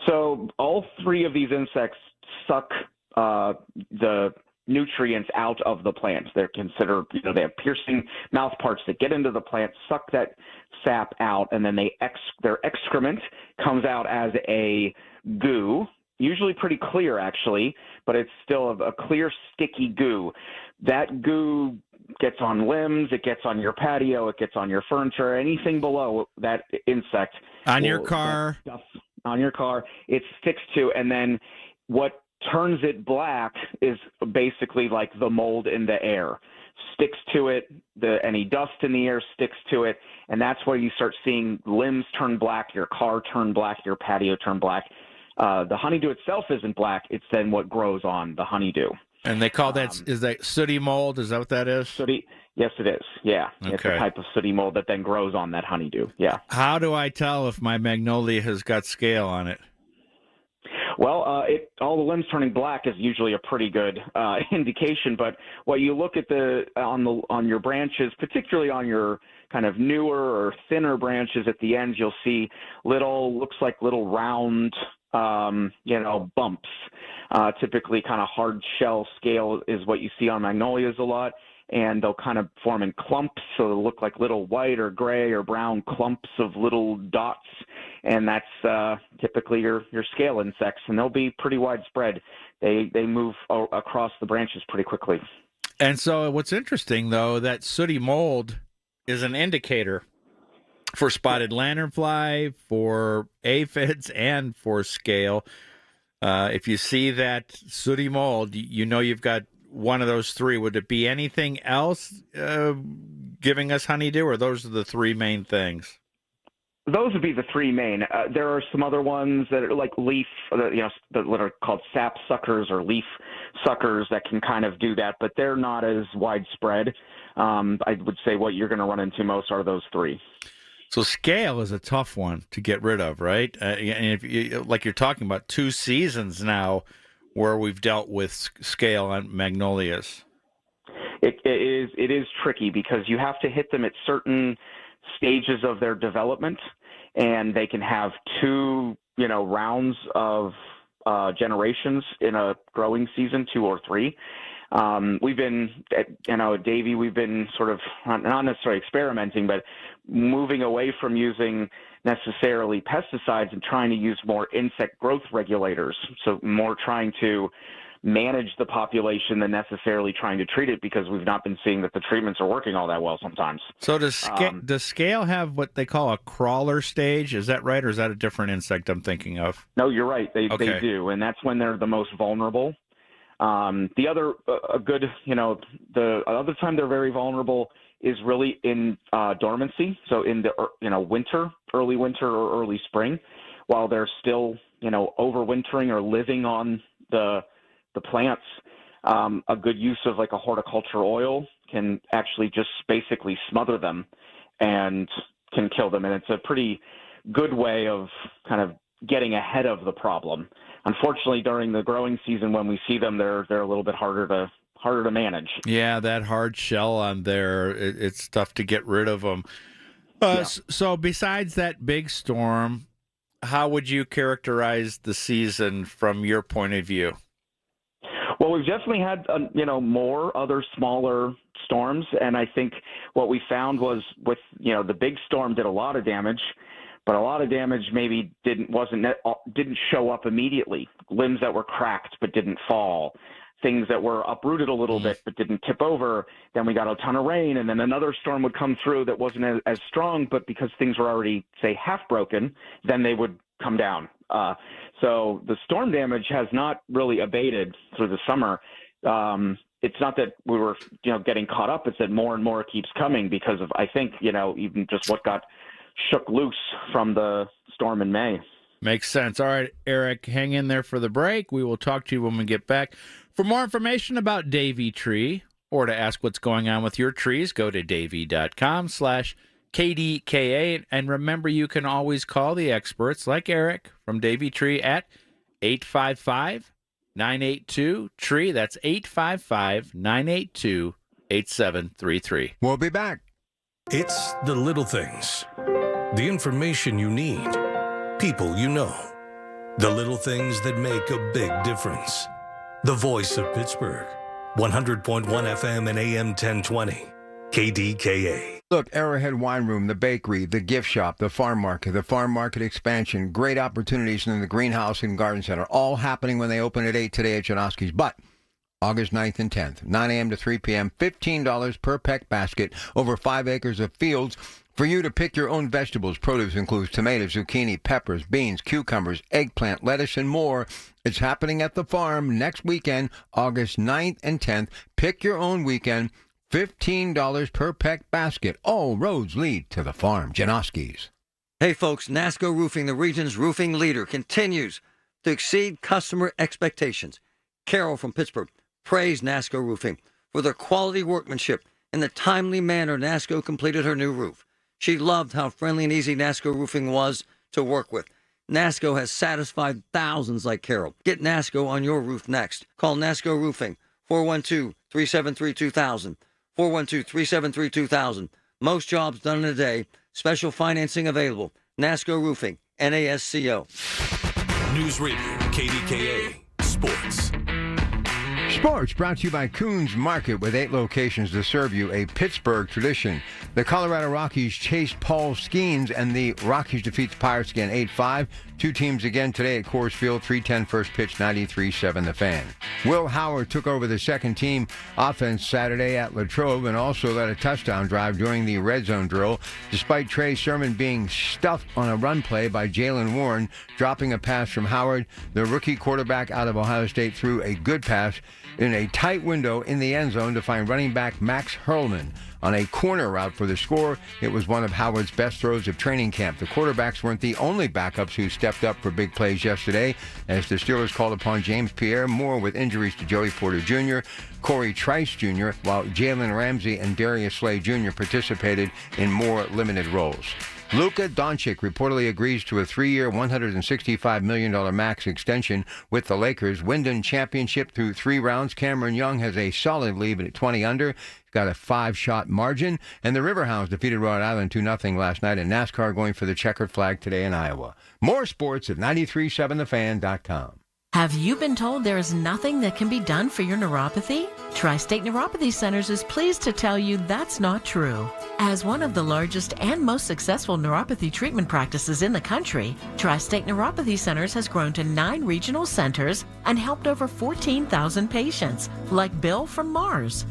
So all three of these insects suck the nutrients out of the plant. They're considered, they have piercing mouth parts that get into the plant, suck that sap out, and then their excrement comes out as a goo, usually pretty clear, actually, but it's still a clear, sticky goo. That goo gets on limbs, it gets on your patio, it gets on your furniture, anything below that insect. On your car. On your car, it sticks to. And then what turns it black is basically like the mold in the air. Sticks to it, any dust in the air sticks to it, and that's where you start seeing limbs turn black, your car turn black, your patio turn black. The honeydew itself isn't black, it's then what grows on the honeydew. And they call that, is that sooty mold? Is that what that is? Sooty, yes it is, yeah. Okay. It's a type of sooty mold that then grows on that honeydew, yeah. How do I tell if my magnolia has got scale on it? Well, all the limbs turning black is usually a pretty good indication. But what you look at on your branches, particularly on your kind of newer or thinner branches at the ends, you'll see looks like little round, bumps. Typically, kind of hard shell scale is what you see on magnolias a lot. And they'll kind of form in clumps, so they'll look like little white or gray or brown clumps of little dots, and that's typically your scale insects, and they'll be pretty widespread. They move across the branches pretty quickly. And so what's interesting, though, that sooty mold is an indicator for spotted lanternfly, for aphids, and for scale. If you see that sooty mold, you know you've got one of those three. Would it be anything else giving us honeydew, or those are the three main things? Those would be the three main. There are some other ones that are like leaf, that are called sap suckers or leaf suckers that can kind of do that, but they're not as widespread. I would say what you're going to run into most are those three. So scale is a tough one to get rid of, right? And if like you're talking about 2 seasons now where we've dealt with scale on magnolias. It is tricky because you have to hit them at certain stages of their development, and they can have 2, rounds of generations in a growing season, 2 or 3. We've been, at Davy, we've been sort of not necessarily experimenting, but moving away from using necessarily pesticides and trying to use more insect growth regulators. So more trying to manage the population than necessarily trying to treat it, because we've not been seeing that the treatments are working all that well sometimes. So does scale have what they call a crawler stage? Is that right, or is that a different insect I'm thinking of? No, you're right. They do, and that's when they're the most vulnerable. The other the other time they're very vulnerable is really in dormancy. So in the winter, early winter or early spring, while they're still overwintering or living on the plants. A good use of like a horticulture oil can actually just basically smother them and can kill them, and it's a pretty good way of kind of getting ahead of the problem. Unfortunately, during the growing season, when we see them, they're a little bit harder to manage. Yeah, that hard shell on there, it's tough to get rid of them. So besides that big storm, how would you characterize the season from your point of view? Well, we've definitely had, more other smaller storms, and I think what we found was with, the big storm did a lot of damage, but a lot of damage maybe didn't show up immediately. Limbs that were cracked but didn't fall, things that were uprooted a little bit but didn't tip over. Then we got a ton of rain, and then another storm would come through that wasn't as strong, but because things were already, say, half broken, then they would come down. So the storm damage has not really abated through the summer. It's not that we were, getting caught up. It's that more and more keeps coming because of, I think, even just what got shook loose from the storm in May. Makes sense. All right, Eric, hang in there for the break. We will talk to you when we get back. For more information about Davy Tree or to ask what's going on with your trees, go to davy.com/KDKA. And remember, you can always call the experts like Eric from Davy Tree at 855-982-TREE. That's 855-982-8733. We'll be back. It's the little things. The information you need. People you know. The little things that make a big difference. The voice of Pittsburgh. 100.1 FM and AM 1020. KDKA. Look, Arrowhead Wine Room, the bakery, the gift shop, the farm market expansion, great opportunities in the greenhouse and garden center, all happening when they open at 8 today at Janoski's. But August 9th and 10th, 9 a.m. to 3 p.m., $15 per peck basket, over 5 acres of fields, For you to pick your own vegetables, produce includes tomatoes, zucchini, peppers, beans, cucumbers, eggplant, lettuce, and more. It's happening at the farm next weekend, August 9th and 10th. Pick your own weekend, $15 per peck basket. All roads lead to the farm. Janoski's. Hey folks, NASCO Roofing, the region's roofing leader, continues to exceed customer expectations. Carol from Pittsburgh praised NASCO Roofing for their quality workmanship and the timely manner NASCO completed her new roof. She loved how friendly and easy NASCO Roofing was to work with. NASCO has satisfied thousands like Carol. Get NASCO on your roof next. Call NASCO Roofing, 412-373-2000, 412-373-2000. Most jobs done in a day. Special financing available. NASCO Roofing, NASCO. News Radio, KDKA, Sports. Sports brought to you by Coons Market with 8 locations to serve you, a Pittsburgh tradition. The Colorado Rockies chased Paul Skeens, and the Rockies defeats Pirates again 8-5. Two teams again today at Coors Field, 3:10 first pitch, 93-7 the Fan. Will Howard took over the second team offense Saturday at Latrobe and also led a touchdown drive during the red zone drill, despite Trey Sermon being stuffed on a run play by Jalen Warren, dropping a pass from Howard. The rookie quarterback out of Ohio State threw a good pass in a tight window in the end zone to find running back Max Hurlman on a corner route for the score. It was one of Howard's best throws of training camp. The quarterbacks weren't the only backups who stepped up for big plays yesterday, as the Steelers called upon James Pierre-Moore with injuries to Joey Porter Jr., Corey Trice Jr., while Jalen Ramsey and Darius Slay Jr. participated in more limited roles. Luka Doncic reportedly agrees to a 3-year, $165 million max extension with the Lakers. Wyndham Championship through 3 rounds. Cameron Young has a solid lead at 20 under. He's got a 5-shot margin. And the Riverhounds defeated Rhode Island 2-0 last night. And NASCAR going for the checkered flag today in Iowa. More sports at 937thefan.com. Have you been told there is nothing that can be done for your neuropathy? Tri-State Neuropathy Centers is pleased to tell you that's not true. As one of the largest and most successful neuropathy treatment practices in the country, Tri-State Neuropathy Centers has grown to 9 regional centers and helped over 14,000 patients, like Bill from Mars.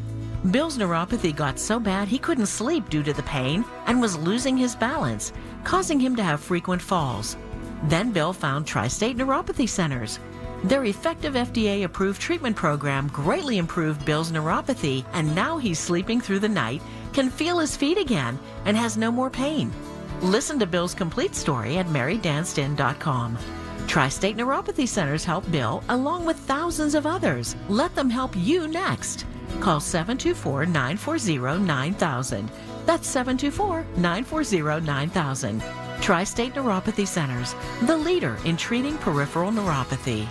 Bill's neuropathy got so bad he couldn't sleep due to the pain and was losing his balance, causing him to have frequent falls. Then Bill found Tri-State Neuropathy Centers. Their effective FDA-approved treatment program greatly improved Bill's neuropathy, and now he's sleeping through the night, can feel his feet again, and has no more pain. Listen to Bill's complete story at marydanston.com. Tri-State Neuropathy Centers help Bill along with thousands of others. Let them help you next. Call 724-940-9000. That's 724-940-9000. Tri-State Neuropathy Centers, the leader in treating peripheral neuropathy.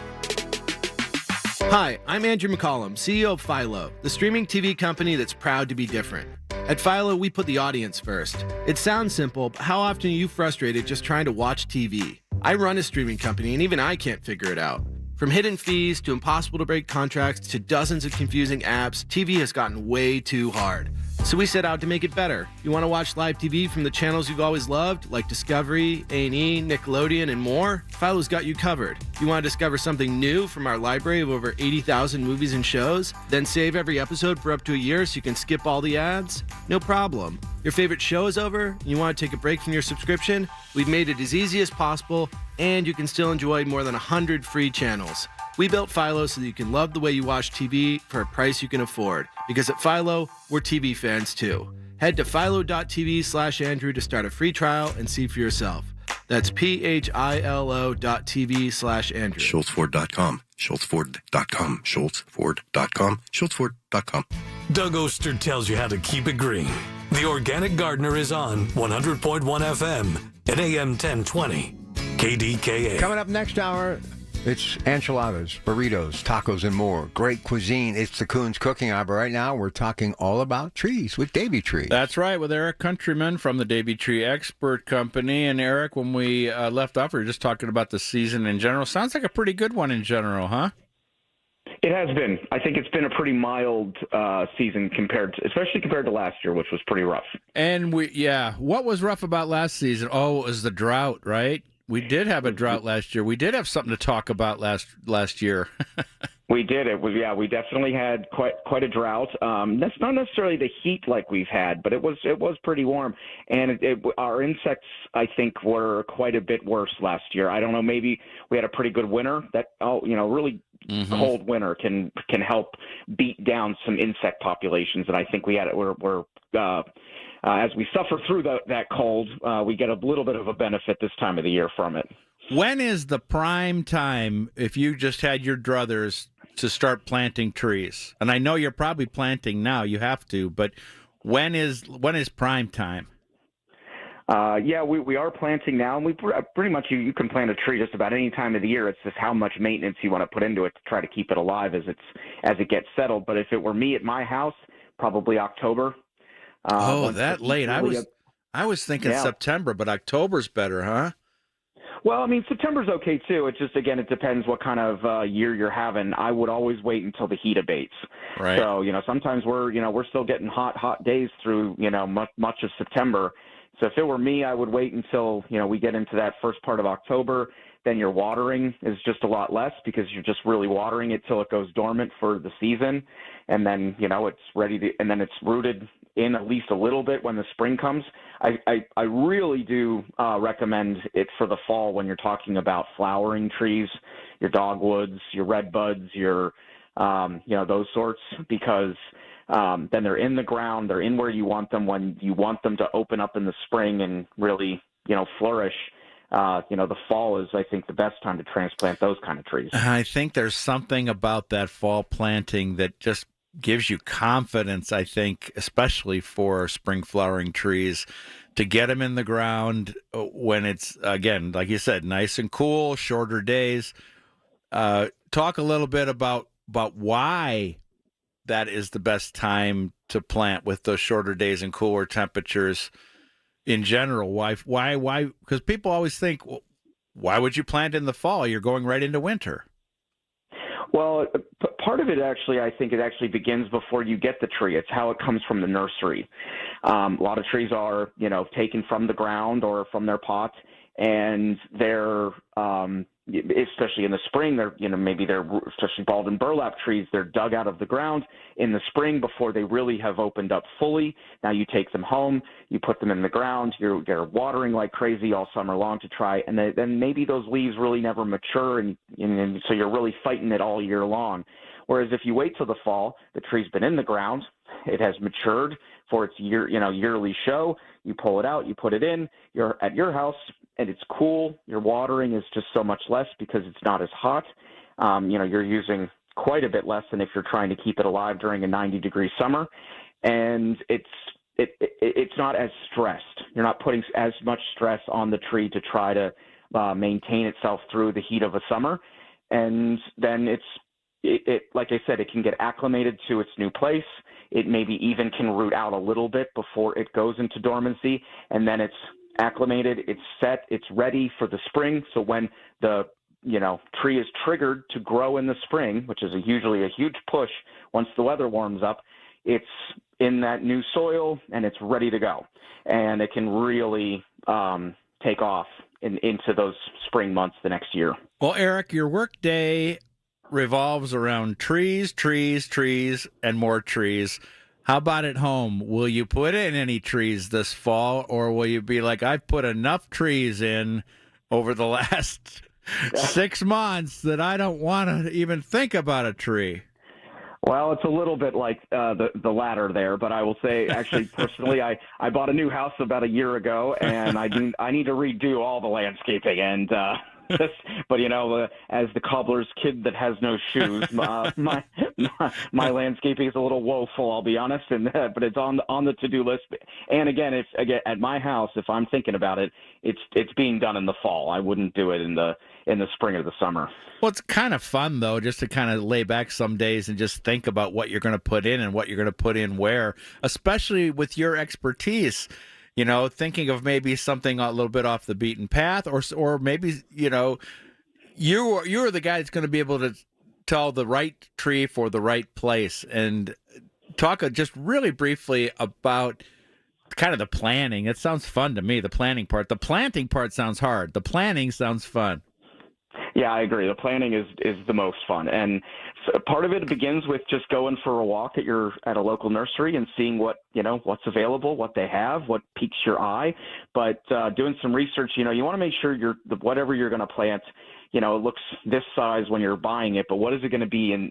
Hi, I'm Andrew McCollum, CEO of Philo, the streaming TV company that's proud to be different. At Philo, we put the audience first. It sounds simple, but how often are you frustrated just trying to watch TV? I run a streaming company, and even I can't figure it out. From hidden fees to impossible to break contracts to dozens of confusing apps, TV has gotten way too hard. So we set out to make it better. You want to watch live TV from the channels you've always loved, like Discovery, A&E, Nickelodeon, and more? Philo's got you covered. You want to discover something new from our library of over 80,000 movies and shows? Then save every episode for up to a year so you can skip all the ads? No problem. Your favorite show is over and you want to take a break from your subscription? We've made it as easy as possible, and you can still enjoy more than 100 free channels. We built Philo so that you can love the way you watch TV for a price you can afford. Because at Philo, we're TV fans too. Head to philo.tv/Andrew to start a free trial and see for yourself. That's philo.tv/Andrew. SchultzFord.com. SchultzFord.com. SchultzFord.com. SchultzFord.com. Doug Oster tells you how to keep it green. The Organic Gardener is on 100.1 FM at AM 1020. KDKA. Coming up next hour, it's enchiladas, burritos, tacos, and more. Great cuisine. It's the Coons Cooking Hour. But right now, we're talking all about trees with Davy Tree. That's right, with Eric Countryman from the Davy Tree Expert Company. And Eric, when we left off, we were just talking about the season in general. Sounds like a pretty good one in general, huh? It has been. I think it's been a pretty mild season especially compared to last year, which was pretty rough. And what was rough about last season? Oh, it was the drought, right? We did have a drought last year. We did have something to talk about last year. We did. It was, yeah, we definitely had quite a drought. That's not necessarily the heat like we've had, but it was pretty warm, and our insects, I think, were quite a bit worse last year. I don't know, maybe we had a pretty good winter. That really cold winter can help beat down some insect populations, and I think we had it. We're as we suffer through that cold, we get a little bit of a benefit this time of the year from it. When is the prime time if you just had your druthers to start planting trees? And I know you're probably planting now, you have to, but when is prime time? Yeah, we are planting now, and we pretty much you can plant a tree just about any time of the year. It's just how much maintenance you want to put into it to try to keep it alive as it gets settled. But if it were me at my house, probably October. That late. I was thinking September, but October's better, huh? Well, I mean, September's okay too. It just, again, it depends what kind of year you're having. I would always wait until the heat abates. Right. So, sometimes we're still getting hot days through, much of September. So if it were me, I would wait until, we get into that first part of October. Then your watering is just a lot less because you're just really watering it till it goes dormant for the season. And then, it's ready to, and then it's rooted in at least a little bit when the spring comes. I really do recommend it for the fall when you're talking about flowering trees, your dogwoods, your redbuds, your, those sorts, because then they're in the ground, they're in where you want them when you want them to open up in the spring and really, flourish. The fall is, I think, the best time to transplant those kind of trees. I think there's something about that fall planting that just gives you confidence, I think, especially for spring flowering trees, to get them in the ground when it's, again, like you said, nice and cool, shorter days. Talk a little bit about why that is the best time to plant with those shorter days and cooler temperatures in general. Why? Because people always think, well, why would you plant in the fall? You're going right into winter. Well, part of it actually, I think it actually begins before you get the tree. It's how it comes from the nursery. A lot of trees are, taken from the ground or from their pot, and they're, especially in the spring, they're, maybe they're, especially balled and burlap trees, they're dug out of the ground in the spring before they really have opened up fully. Now you take them home, you put them in the ground, they're watering like crazy all summer long to try, and then maybe those leaves really never mature, and so you're really fighting it all year long. Whereas if you wait till the fall, the tree's been in the ground, it has matured for its yearly show, you pull it out, you put it in, you're at your house, and it's cool. Your watering is just so much less because it's not as hot. You're using quite a bit less than if you're trying to keep it alive during a 90-degree summer, and it's not as stressed. You're not putting as much stress on the tree to try to maintain itself through the heat of a summer, and then it like I said, it can get acclimated to its new place. It maybe even can root out a little bit before it goes into dormancy, and then it's acclimated, it's set, it's ready for the spring. So when the tree is triggered to grow in the spring, which is usually a huge push once the weather warms up, it's in that new soil and it's ready to go, and it can really take off into those spring months the next year. Well, Eric, your work day revolves around trees, and more trees. How about at home? Will you put in any trees this fall, or will you be like, I've put enough trees in over the last 6 months that I don't want to even think about a tree? Well, it's a little bit like the latter there, but I will say, actually, personally, I bought a new house about a year ago, and I need to redo all the landscaping, and but as the cobbler's kid that has no shoes, my landscaping is a little woeful, I'll be honest, but it's on the to-do list. And again, at my house, if I'm thinking about it, it's being done in the fall. I wouldn't do it in the spring or the summer. Well, it's kind of fun though, just to kind of lay back some days and just think about what you're going to put in and what you're going to put in where, especially with your expertise. Thinking of maybe something a little bit off the beaten path, or maybe, you're the guy that's going to be able to tell the right tree for the right place. And talk just really briefly about kind of the planning. It sounds fun to me, the planning part. The planting part sounds hard. The planning sounds fun. Yeah, I agree. The planning is the most fun. And part of it begins with just going for a walk at a local nursery and seeing what's available, what they have, what piques your eye. But doing some research, you want to make sure whatever you're going to plant, it looks this size when you're buying it, but what is it going to be in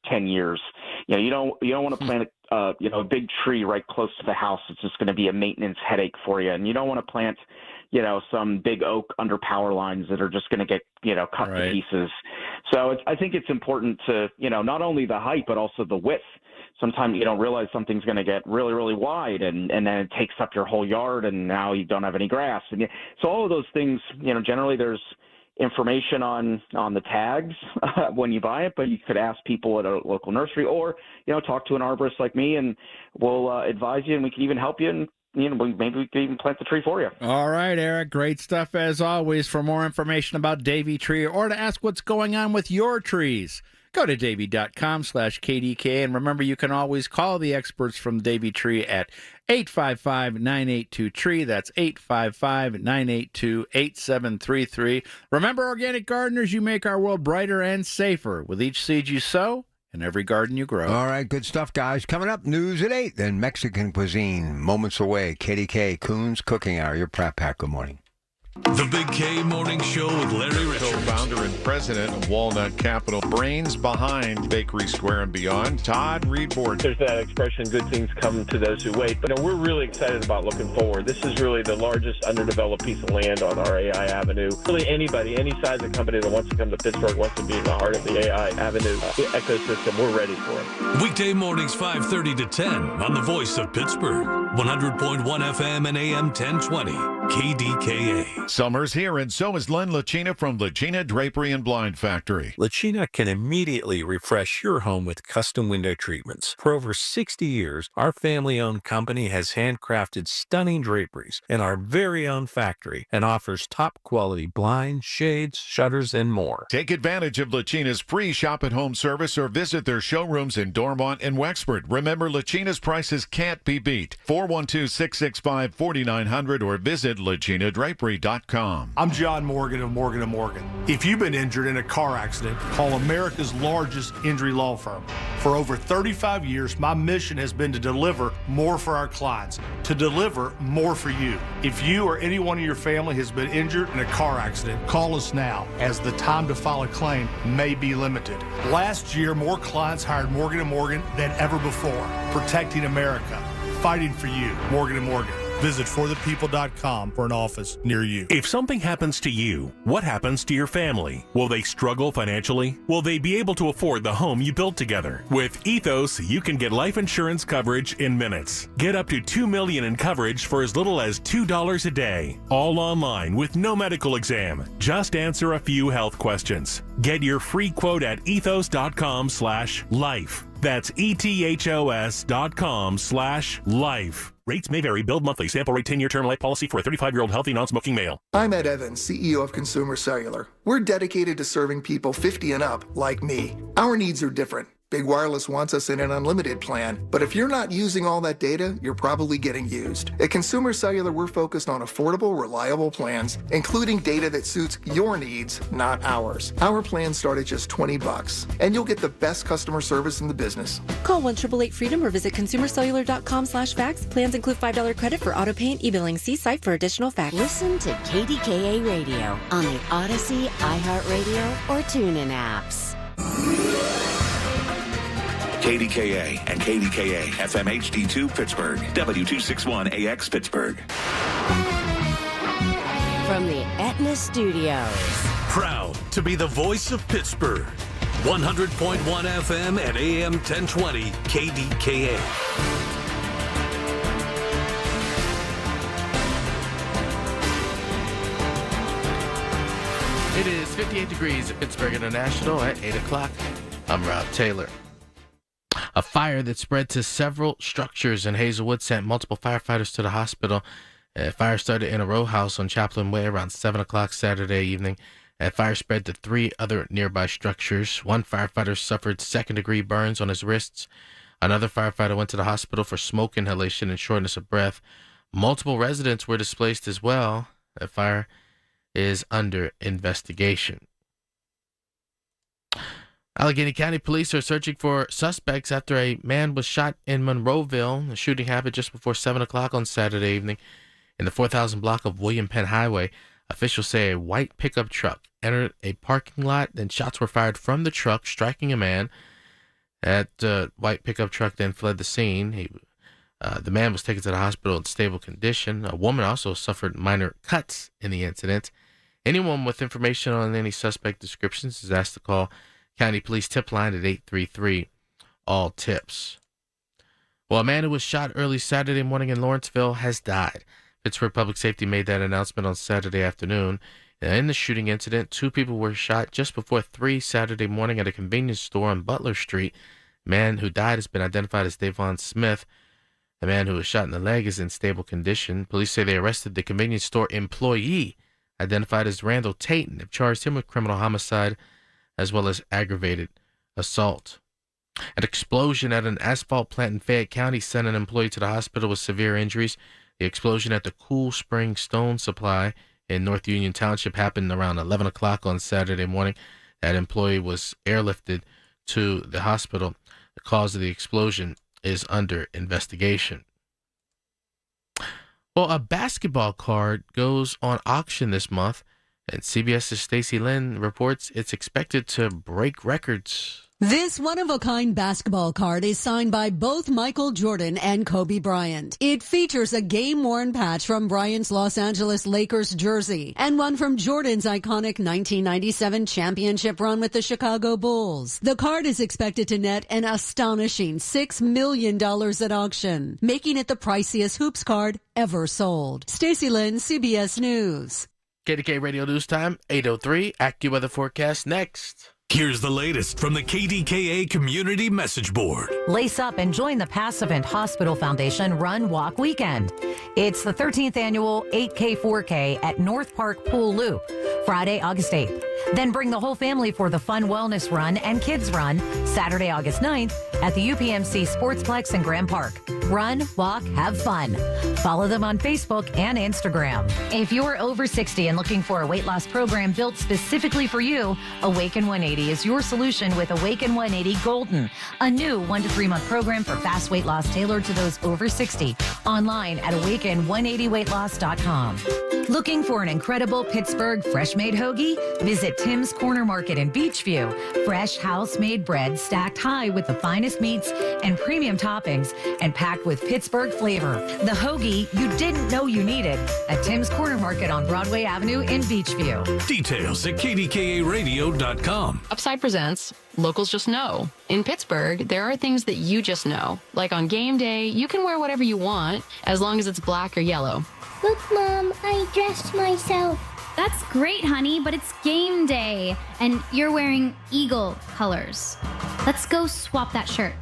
10 years? You don't want to plant a big tree right close to the house. It's just going to be a maintenance headache for you, and you don't want to plant some big oak under power lines that are just going to get, cut to pieces. So I think it's important to, not only the height, but also the width. Sometimes you don't realize something's going to get really, really wide, and then it takes up your whole yard, and now you don't have any grass. And so all of those things, generally there's information on the tags when you buy it, but you could ask people at a local nursery or, talk to an arborist like me, and we'll advise you, and we can even help you, and maybe we can even plant the tree for you. All right, Eric. Great stuff as always. For more information about Davy Tree or to ask what's going on with your trees, go to davy.com/KDKA. And remember, you can always call the experts from Davy Tree at 855-982-TREE. That's 855-982-8733. Remember, organic gardeners, you make our world brighter and safer with each seed you sow in every garden you grow. All right, good stuff, guys. Coming up, news at 8, then Mexican cuisine. Moments away, KDK, Coons Cooking Hour. Your Pratt Pack, good morning. The Big K Morning Show with Larry Richards. Co-founder and president of Walnut Capital. Brains behind Bakery Square and Beyond. Todd Reedboard. There's that expression, good things come to those who wait. But we're really excited about looking forward. This is really the largest underdeveloped piece of land on our AI Avenue. Really anybody, any size of company that wants to come to Pittsburgh, wants to be in the heart of the AI Avenue ecosystem, we're ready for it. Weekday mornings 5:30 to 10 on the Voice of Pittsburgh. 100.1 FM and AM 1020. KDKA. Summer's here, and so is Len Lacina from Lacina Drapery and Blind Factory. Lacina can immediately refresh your home with custom window treatments. For over 60 years, our family-owned company has handcrafted stunning draperies in our very own factory and offers top-quality blinds, shades, shutters, and more. Take advantage of Lacina's free shop-at-home service or visit their showrooms in Dormont and Wexford. Remember, Lacina's prices can't be beat. 412-665-4900 or visit LacinaDrapery.com. I'm John Morgan of Morgan & Morgan. If you've been injured in a car accident, call America's largest injury law firm. For over 35 years, my mission has been to deliver more for our clients, to deliver more for you. If you or anyone in your family has been injured in a car accident, call us now, as the time to file a claim may be limited. Last year, more clients hired Morgan & Morgan than ever before, protecting America, fighting for you. Morgan & Morgan. Visit forthepeople.com for an office near you. If something happens to you, what happens to your family? Will they struggle financially? Will they be able to afford the home you built together? With Ethos, you can get life insurance coverage in minutes. Get up to $2 million in coverage for as little as $2 a day. All online with no medical exam. Just answer a few health questions. Get your free quote at ethos.com/life. That's ethos.com/life. Rates may vary. Billed monthly. Sample rate 10-year term life policy for a 35-year-old healthy non-smoking male. I'm Ed Evans, CEO of Consumer Cellular. We're dedicated to serving people 50 and up like me. Our needs are different. Big Wireless wants us in an unlimited plan, but if you're not using all that data, you're probably getting used. At Consumer Cellular, we're focused on affordable, reliable plans, including data that suits your needs, not ours. Our plans start at just $20, and you'll get the best customer service in the business. Call 1-888-FREEDOM or visit consumercellular.com/facts. Plans include $5 credit for auto pay and e-billing. See site for additional facts. Listen to KDKA Radio on the Odyssey, iHeartRadio, or TuneIn apps. KDKA and KDKA FM HD2 Pittsburgh, W261AX Pittsburgh. From the Aetna Studios. Proud to be the voice of Pittsburgh. 100.1 FM and AM 1020 KDKA. It is 58 degrees at Pittsburgh International at 8 o'clock. I'm Rob Taylor. A fire that spread to several structures in Hazelwood sent multiple firefighters to the hospital. A fire started in a row house on Chaplain Way around 7 o'clock Saturday evening. A fire spread to 3 other nearby structures. One firefighter suffered second-degree burns on his wrists. Another firefighter went to the hospital for smoke inhalation and shortness of breath. Multiple residents were displaced as well. The fire is under investigation. Allegheny County police are searching for suspects after a man was shot in Monroeville. The shooting happened just before 7 o'clock on Saturday evening in the 4,000 block of William Penn Highway. Officials say a white pickup truck entered a parking lot, then shots were fired from the truck, striking a man. That white pickup truck then fled the scene. The man was taken to the hospital in stable condition. A woman also suffered minor cuts in the incident. Anyone with information on any suspect descriptions is asked to call County Police tip line at 833-ALL-TIPS. Well, a man who was shot early Saturday morning in Lawrenceville has died. Pittsburgh Public Safety made that announcement on Saturday afternoon. In the shooting incident, 2 people were shot just before 3 Saturday morning at a convenience store on Butler Street. The man who died has been identified as Davon Smith. The man who was shot in the leg is in stable condition. Police say they arrested the convenience store employee, identified as Randall Tate, and have charged him with criminal homicide as well as aggravated assault. An explosion at an asphalt plant in Fayette County sent an employee to the hospital with severe injuries. The explosion at the Cool Spring Stone Supply in North Union Township happened around 11 o'clock on Saturday morning. That employee was airlifted to the hospital. The cause of the explosion is under investigation. Well, a basketball card goes on auction this month, and CBS's Stacey Lynn reports it's expected to break records. This one-of-a-kind basketball card is signed by both Michael Jordan and Kobe Bryant. It features a game-worn patch from Bryant's Los Angeles Lakers jersey and one from Jordan's iconic 1997 championship run with the Chicago Bulls. The card is expected to net an astonishing $6 million at auction, making it the priciest hoops card ever sold. Stacey Lynn, CBS News. KDKA Radio News Time, 8:03. AccuWeather forecast next. Here's the latest from the KDKA Community Message Board. Lace up and join the Passivant Hospital Foundation Run Walk Weekend. It's the 13th annual 8K4K at North Park Pool Loop, Friday, August 8th. Then bring the whole family for the Fun Wellness Run and Kids Run, Saturday, August 9th at the UPMC Sportsplex in Graham Park. Run, walk, have fun. Follow them on Facebook and Instagram. If you're over 60 and looking for a weight loss program built specifically for you, Awaken 180 is your solution with Awaken 180 Golden, a new 1 to 3 month program for fast weight loss tailored to those over 60. Online at awaken180weightloss.com. Looking for an incredible Pittsburgh fresh-made hoagie? Visit Tim's Corner Market in Beachview. Fresh house-made bread stacked high with the finest meats and premium toppings and packed with Pittsburgh flavor. The hoagie you didn't know you needed at Tim's Corner Market on Broadway Avenue in Beachview. Details at KDKARadio.com. Upside presents Locals Just Know. In Pittsburgh, there are things that you just know. Like on game day, you can wear whatever you want as long as it's black or yellow. Look, Mom, I dressed myself. That's great, honey, but it's game day, and you're wearing Eagle colors. Let's go swap that shirt.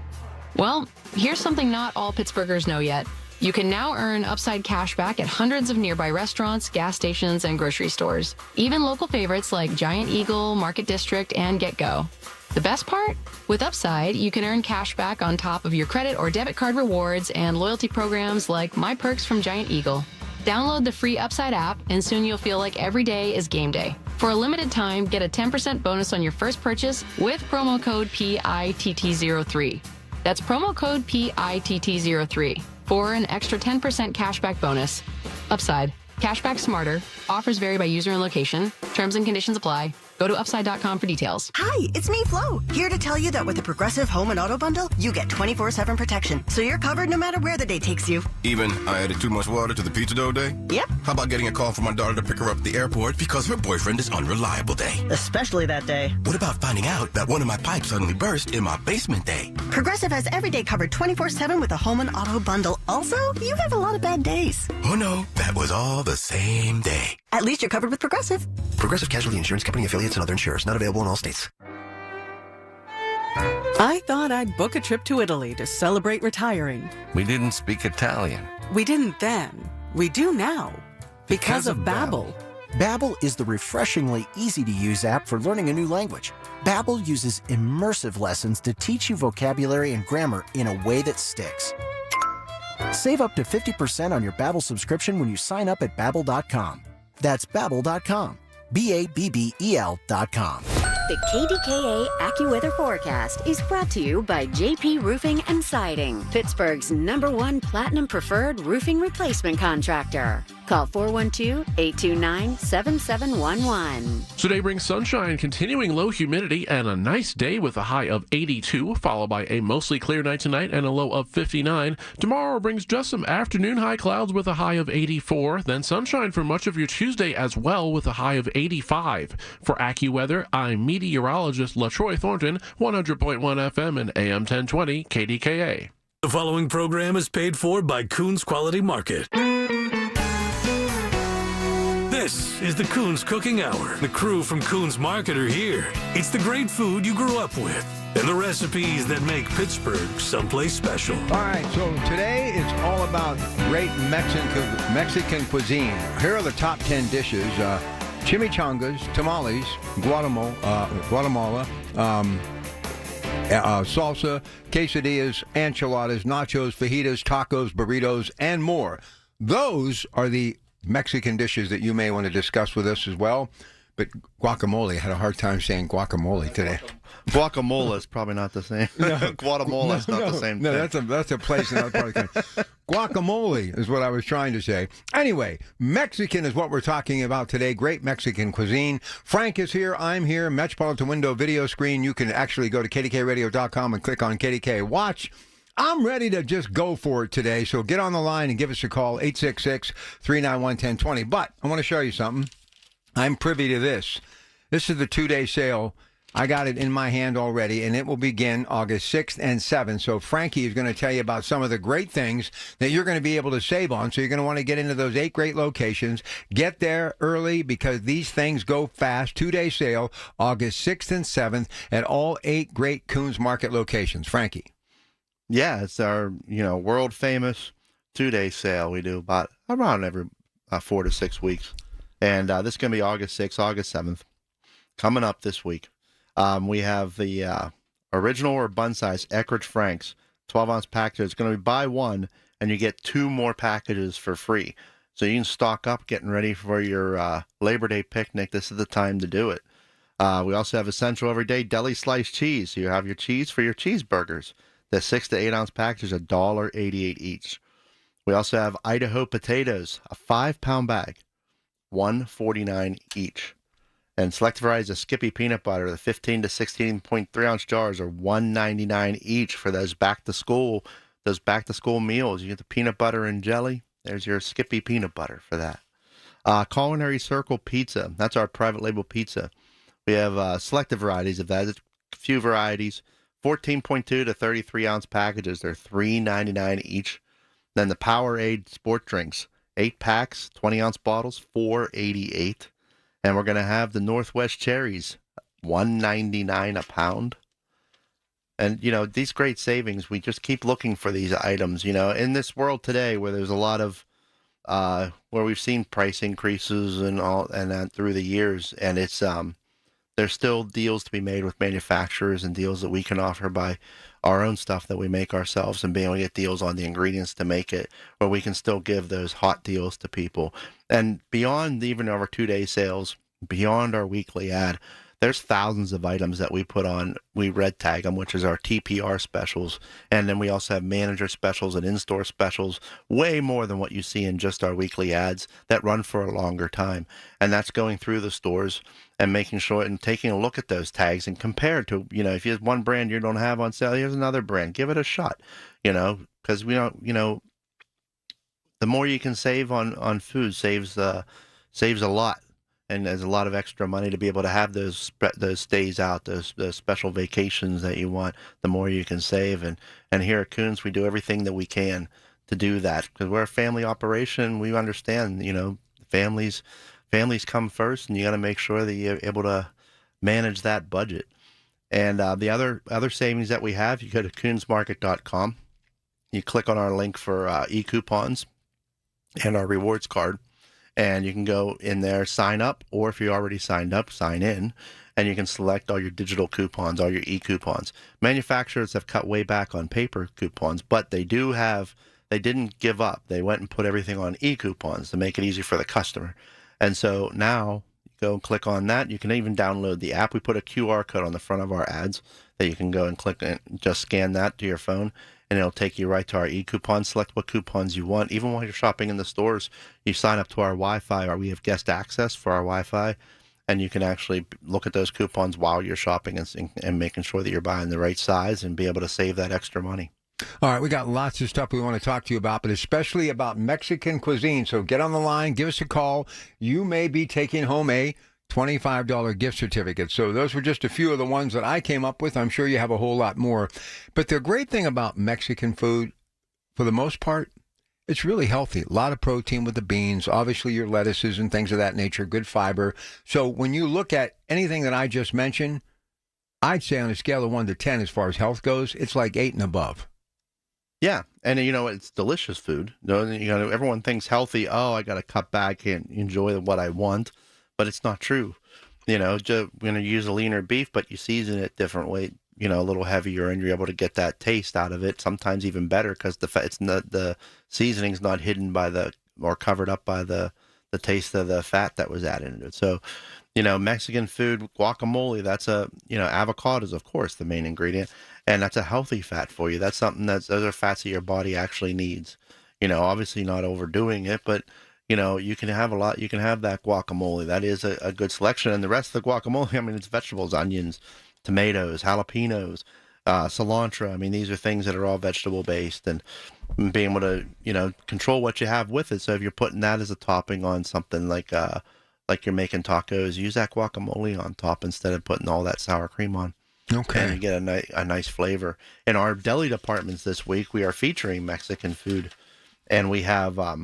Well, here's something not all Pittsburghers know yet. You can now earn Upside cash back at hundreds of nearby restaurants, gas stations, and grocery stores. Even local favorites like Giant Eagle, Market District, and Get Go. The best part? With Upside, you can earn cash back on top of your credit or debit card rewards and loyalty programs like My Perks from Giant Eagle. Download the free Upside app, and soon you'll feel like every day is game day. For a limited time, get a 10% bonus on your first purchase with promo code PITT03. That's promo code PITT03 for an extra 10% cashback bonus. Upside. Cashback smarter. Offers vary by user and location. Terms and conditions apply. Go to upside.com for details. Hi, it's me, Flo, here to tell you that with the Progressive Home and Auto Bundle, you get 24/7 protection, so you're covered no matter where the day takes you. Even I added too much water to the pizza dough day? Yep. How about getting a call from my daughter to pick her up at the airport because her boyfriend is unreliable day? Especially that day. What about finding out that one of my pipes suddenly burst in my basement day? Progressive has every day covered 24/7 with the Home and Auto Bundle. Also, you have a lot of bad days. Oh no, that was all the same day. At least you're covered with Progressive. Progressive Casualty Insurance Company affiliates and other insurers. Not available in all states. I thought I'd book a trip to Italy to celebrate retiring. We didn't speak Italian. We didn't then. We do now. Because of Babbel. Babbel is the refreshingly easy-to-use app for learning a new language. Babbel uses immersive lessons to teach you vocabulary and grammar in a way that sticks. Save up to 50% on your Babbel subscription when you sign up at Babbel.com. That's Babbel.com. Babbel.com. The KDKA AccuWeather forecast is brought to you by JP Roofing and Siding, Pittsburgh's #1 Platinum Preferred Roofing Replacement Contractor. Call 412-829-7711. Today brings sunshine, continuing low humidity, and a nice day with a high of 82, followed by a mostly clear night tonight and a low of 59. Tomorrow brings just some afternoon high clouds with a high of 84, then sunshine for much of your Tuesday as well with a high of 85. For AccuWeather, I'm meteorologist LaTroy Thornton, 100.1 FM and AM 1020 KDKA. The following program is paid for by Coons Quality Market. This is the Coons Cooking Hour. The crew from Coons Market are here. It's the great food you grew up with and the recipes that make Pittsburgh someplace special. All right, so today it's all about great Mexican cuisine. Here are the top 10 dishes. Chimichangas, tamales, Guatemala, salsa, quesadillas, enchiladas, nachos, fajitas, tacos, burritos, and more. Those are the Mexican dishes that you may want to discuss with us as well. But guacamole, I had a hard time saying guacamole today. Guacamole is probably not the same. No, Guatemala is not the same no, thing. that's a place in another part of the country. Guacamole is what I was trying to say. Anyway, Mexican is what we're talking about today. Great Mexican cuisine. Frank is here. I'm here. Metropolitan Window video screen. You can actually go to kdkradio.com and click on KDK Watch. I'm ready to just go for it today, so get on the line and give us a call, 866-391-1020. But I want to show you something. I'm privy to this. This is the 2-day sale. I got it in my hand already, and it will begin August 6th and 7th. So Frankie is going to tell you about some of the great things that you're going to be able to save on. So you're going to want to get into those 8 great locations. Get there early because these things go fast. 2-day sale, August 6th and 7th at all 8 great Coons Market locations. Frankie. Yeah, it's our world famous 2-day sale. We do around every 4 to 6 weeks, and this is going to be August 6th, August 7th, coming up this week. We have the original or bun size Eckrich Franks 12-ounce package. It's going to be buy one and you get 2 more packages for free. So you can stock up, getting ready for your Labor Day picnic. This is the time to do it. We also have Essential Everyday Deli Sliced Cheese. So you have your cheese for your cheeseburgers. The 6 to 8 ounce package is $1.88 each. We also have Idaho potatoes, a 5-pound bag, $1.49 each. And select varieties of Skippy peanut butter, the 15 to 16.3 ounce jars are $1.99 each for those back to school meals. You get the peanut butter and jelly. There's your Skippy peanut butter for that. Culinary Circle pizza. That's our private label pizza. We have selected varieties of that. There's a few varieties. 14.2 to 33 ounce packages. They're $3.99 each. Then the Powerade sport drinks, 8 packs, 20 ounce bottles, $4.88. And we're going to have the Northwest cherries, $1.99 a pound. And, these great savings, we just keep looking for these items, in this world today where there's a lot of, where we've seen price increases and that through the years. And it's, there's still deals to be made with manufacturers and deals that we can offer by our own stuff that we make ourselves and being able to get deals on the ingredients to make it, where we can still give those hot deals to people. And beyond even our 2-day sales, beyond our weekly ad, there's thousands of items that we put on. We red tag them, which is our TPR specials. And then we also have manager specials and in-store specials, way more than what you see in just our weekly ads that run for a longer time. And that's going through the stores and making sure and taking a look at those tags and compare to, if you have one brand you don't have on sale, here's another brand. Give it a shot, because we don't, the more you can save on food saves a lot. And there's a lot of extra money to be able to have those stays out, those special vacations that you want. The more you can save, and here at Coons, we do everything that we can to do that because we're a family operation. We understand, families come first, and you got to make sure that you're able to manage that budget. And the other savings that we have, you go to coonsmarket.com, you click on our link for e-coupons and our rewards card. And you can go in there, sign up, or if you already signed up, sign in, and you can select all your digital coupons, all your e-coupons. Manufacturers have cut way back on paper coupons, but they didn't give up. They went and put everything on e-coupons to make it easy for the customer. And so now go and click on that. You can even download the app. We put a QR code on the front of our ads that you can go and click and just scan that to your phone, and it'll take you right to our e-coupons. Select what coupons you want. Even while you're shopping in the stores, you sign up to our Wi-Fi, or we have guest access for our Wi-Fi, and you can actually look at those coupons while you're shopping and making sure that you're buying the right size and be able to save that extra money. All right, we got lots of stuff we want to talk to you about, but especially about Mexican cuisine. So get on the line, give us a call. You may be taking home a $25 gift certificate. So those were just a few of the ones that I came up with. I'm sure you have a whole lot more. But the great thing about Mexican food, for the most part, it's really healthy. A lot of protein with the beans, obviously your lettuces and things of that nature, good fiber. So when you look at anything that I just mentioned, I'd say on a scale of 1 to 10 as far as health goes, it's like 8 and above. Yeah, and it's delicious food. Everyone thinks healthy. Oh, I got to cut back and enjoy what I want, but it's not true. We're going to use a leaner beef, but you season it different way. A little heavier, and you're able to get that taste out of it. Sometimes even better because the seasoning's not hidden or covered up by the taste of the fat that was added into it. So, Mexican food, guacamole. That's avocado is of course the main ingredient. And that's a healthy fat for you. That's something those are fats that your body actually needs. Obviously not overdoing it, but you can have a lot. You can have that guacamole. That is a good selection. And the rest of the guacamole, it's vegetables, onions, tomatoes, jalapenos, cilantro. These are things that are all vegetable based, and being able to control what you have with it. So if you're putting that as a topping on something like you're making tacos, use that guacamole on top instead of putting all that sour cream on. Okay. And you get a nice flavor. In our deli departments this week, we are featuring Mexican food, and we have a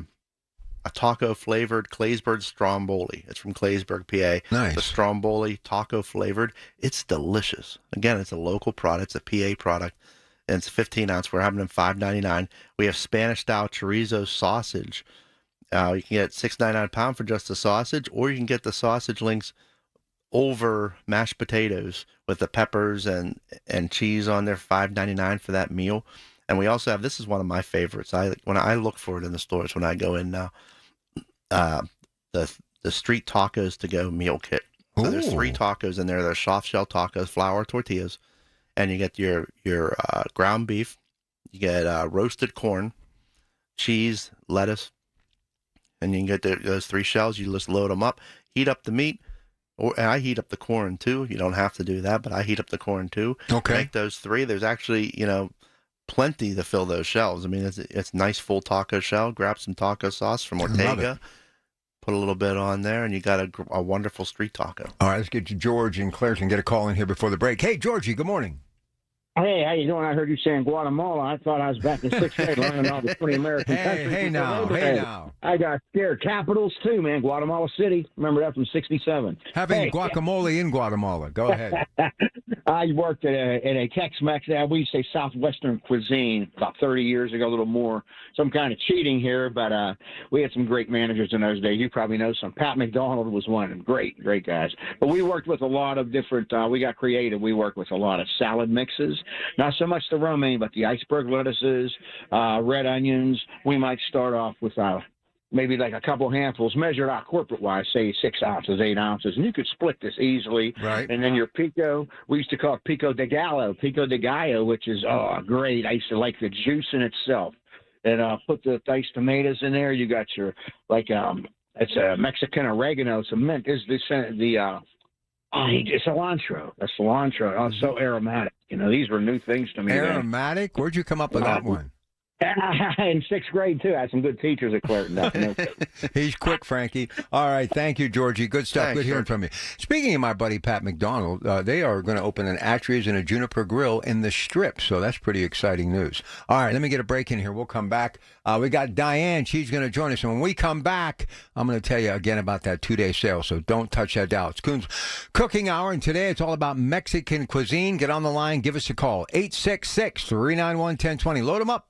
taco-flavored Claysburg Stromboli. It's from Claysburg, PA. Nice. The Stromboli taco-flavored. It's delicious. Again, it's a local product. It's a PA product, and it's 15 ounce. We're having them $5.99. We have Spanish-style chorizo sausage. You can get $6.99 a pound for just the sausage, or you can get the sausage links over mashed potatoes with the peppers and cheese on there, $5.99 for that meal. And we also have, this is one of my favorites. When I look for it in the stores when I go in now, the street tacos to go meal kit. So there's 3 tacos in there. There's soft shell tacos, flour tortillas, and you get your ground beef, you get roasted corn, cheese, lettuce, and you can get those 3 shells. You just load them up, heat up the meat. And I heat up the corn too. You don't have to do that, but I heat up the corn too. Okay. Make those 3. There's actually, plenty to fill those shells. It's a nice full taco shell. Grab some taco sauce from Ortega, put a little bit on there, and you got a wonderful street taco. All right, let's get to George in Clairton. Get a call in here before the break. Hey, Georgie, good morning. Hey, how you doing? I heard you saying Guatemala. I thought I was back in 6th grade learning all the 20 American countries. Hey now. I got scared. Capitals, too, man. Guatemala City. Remember that from 67. Having guacamole in Guatemala. Go ahead. I worked at a Tex-Mex, we used to say Southwestern cuisine about 30 years ago, a little more. Some kind of cheating here, but we had some great managers in those days. You probably know some. Pat McDonald was one of them. Great guys. But we worked with a lot of different, we got creative. We worked with a lot of salad mixes. Not so much the romaine, but the iceberg lettuces, red onions. We might start off with maybe like a couple handfuls, measured out corporate-wise, say 6 ounces, 8 ounces, and you could split this easily. Right. And then your pico, we used to call it pico de gallo, which is great. I used to like the juice in itself. And put the diced tomatoes in there. You got your it's a Mexican oregano, some mint. Is the cilantro. That's cilantro. Oh, so aromatic. These were new things to me. Aromatic? Where'd you come up with that one? In 6th grade, too. I had some good teachers at Clairton. He's quick, Frankie. All right. Thank you, Georgie. Good stuff. Thanks, Good hearing from you. Speaking of my buddy Pat McDonald, they are going to open an Atria's and a Juniper Grill in the Strip, so that's pretty exciting news. All right. Let me get a break in here. We'll come back. We got Diane. She's going to join us. And when we come back, I'm going to tell you again about that 2-day sale, so don't touch that dial. It's Coon's Cooking Hour, and today it's all about Mexican cuisine. Get on the line. Give us a call. 866-391-1020. Load them up.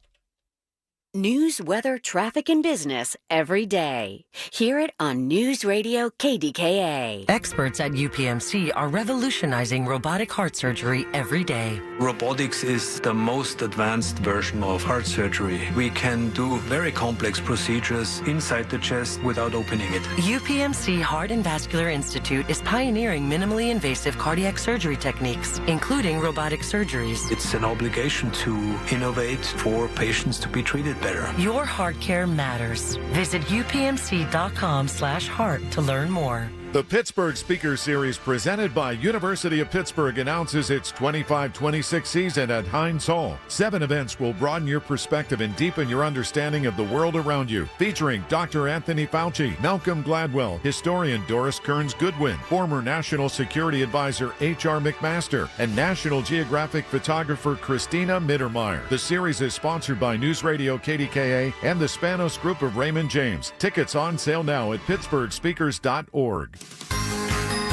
News, weather, traffic, and business every day. Hear it on News Radio KDKA. Experts at UPMC are revolutionizing robotic heart surgery every day. Robotics is the most advanced version of heart surgery. We can do very complex procedures inside the chest without opening it. UPMC Heart and Vascular Institute is pioneering minimally invasive cardiac surgery techniques, including robotic surgeries. It's an obligation to innovate for patients to be treated better. Your heart care matters. Visit upmc.com/heart to learn more. The Pittsburgh Speaker Series presented by University of Pittsburgh announces its 25-26 season at Heinz Hall. 7 events will broaden your perspective and deepen your understanding of the world around you. Featuring Dr. Anthony Fauci, Malcolm Gladwell, historian Doris Kearns Goodwin, former National Security Advisor H.R. McMaster, and National Geographic photographer Christina Mittermeier. The series is sponsored by News Radio KDKA and the Spanos Group of Raymond James. Tickets on sale now at pittsburghspeakers.org.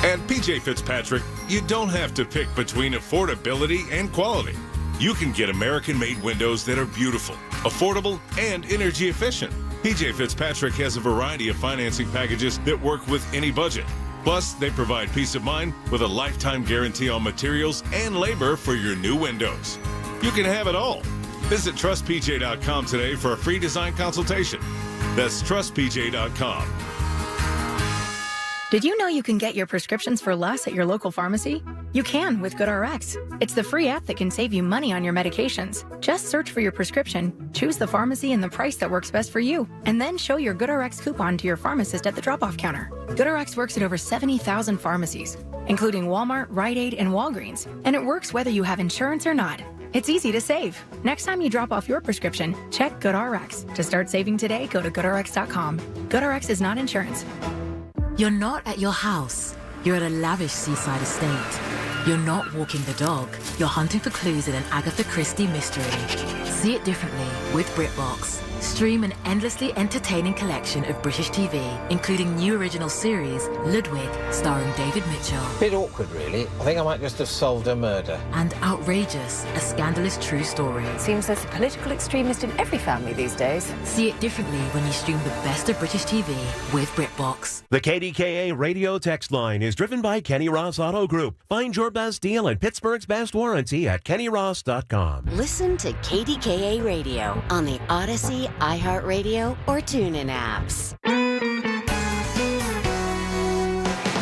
At PJ Fitzpatrick, you don't have to pick between affordability and quality. You can get American-made windows that are beautiful, affordable, and energy efficient. PJ Fitzpatrick has a variety of financing packages that work with any budget. Plus, they provide peace of mind with a lifetime guarantee on materials and labor for your new windows. You can have it all. Visit TrustPJ.com today for a free design consultation. That's TrustPJ.com. Did you know you can get your prescriptions for less at your local pharmacy? You can with GoodRx. It's the free app that can save you money on your medications. Just search for your prescription, choose the pharmacy and the price that works best for you, and then show your GoodRx coupon to your pharmacist at the drop-off counter. GoodRx works at over 70,000 pharmacies, including Walmart, Rite Aid, and Walgreens, and it works whether you have insurance or not. It's easy to save. Next time you drop off your prescription, check GoodRx. To start saving today, go to GoodRx.com. GoodRx is not insurance. You're not at your house. You're at a lavish seaside estate. You're not walking the dog. You're hunting for clues in an Agatha Christie mystery. See it differently with BritBox. Stream an endlessly entertaining collection of British TV, including new original series, Ludwig, starring David Mitchell. Bit awkward, really. I think I might just have solved a murder. And Outrageous, a scandalous true story. Seems there's a political extremist in every family these days. See it differently when you stream the best of British TV with BritBox. The KDKA radio text line is driven by Kenny Ross Auto Group. Find your best deal and Pittsburgh's best warranty at kennyross.com. Listen to KDKA Radio on the Odyssey, iHeartRadio, or TuneIn apps.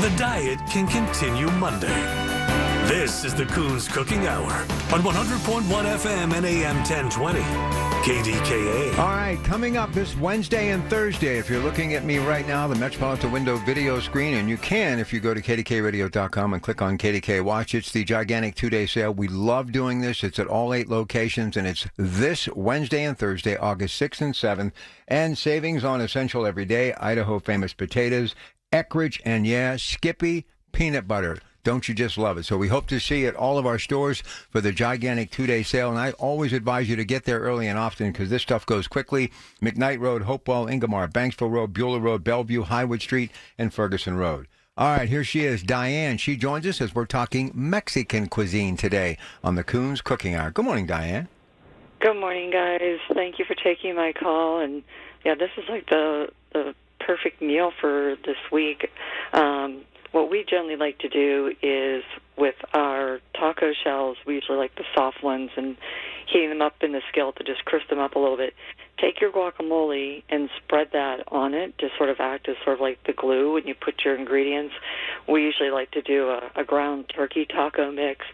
The diet can continue Monday. This is the Coons Cooking Hour on 100.1 FM and AM 1020. KDKA. All right, coming up this Wednesday and Thursday, if you're looking at me right now, the Metropolitan Window video screen, and you can if you go to kdkradio.com and click on KDK Watch. It's the gigantic 2-day sale. We love doing this. It's at all 8 locations, and it's this Wednesday and Thursday, August 6th and 7th, and savings on essential everyday Idaho famous potatoes, Eckrich, and Skippy peanut butter. Don't you just love it? So we hope to see you at all of our stores for the gigantic 2-day sale. And I always advise you to get there early and often because this stuff goes quickly. McKnight Road, Hopewell, Ingomar, Banksville Road, Beulah Road, Bellevue, Highwood Street, and Ferguson Road. All right, here she is, Diane. She joins us as we're talking Mexican cuisine today on the Coons Cooking Hour. Good morning, Diane. Good morning, guys. Thank you for taking my call. And yeah, this is like the perfect meal for this week. What we generally like to do is with our taco shells, we usually like the soft ones, and heating them up in the skillet to just crisp them up a little bit. Take your guacamole and spread that on it to sort of act as sort of like the glue when you put your ingredients. We usually like to do a ground turkey taco mix,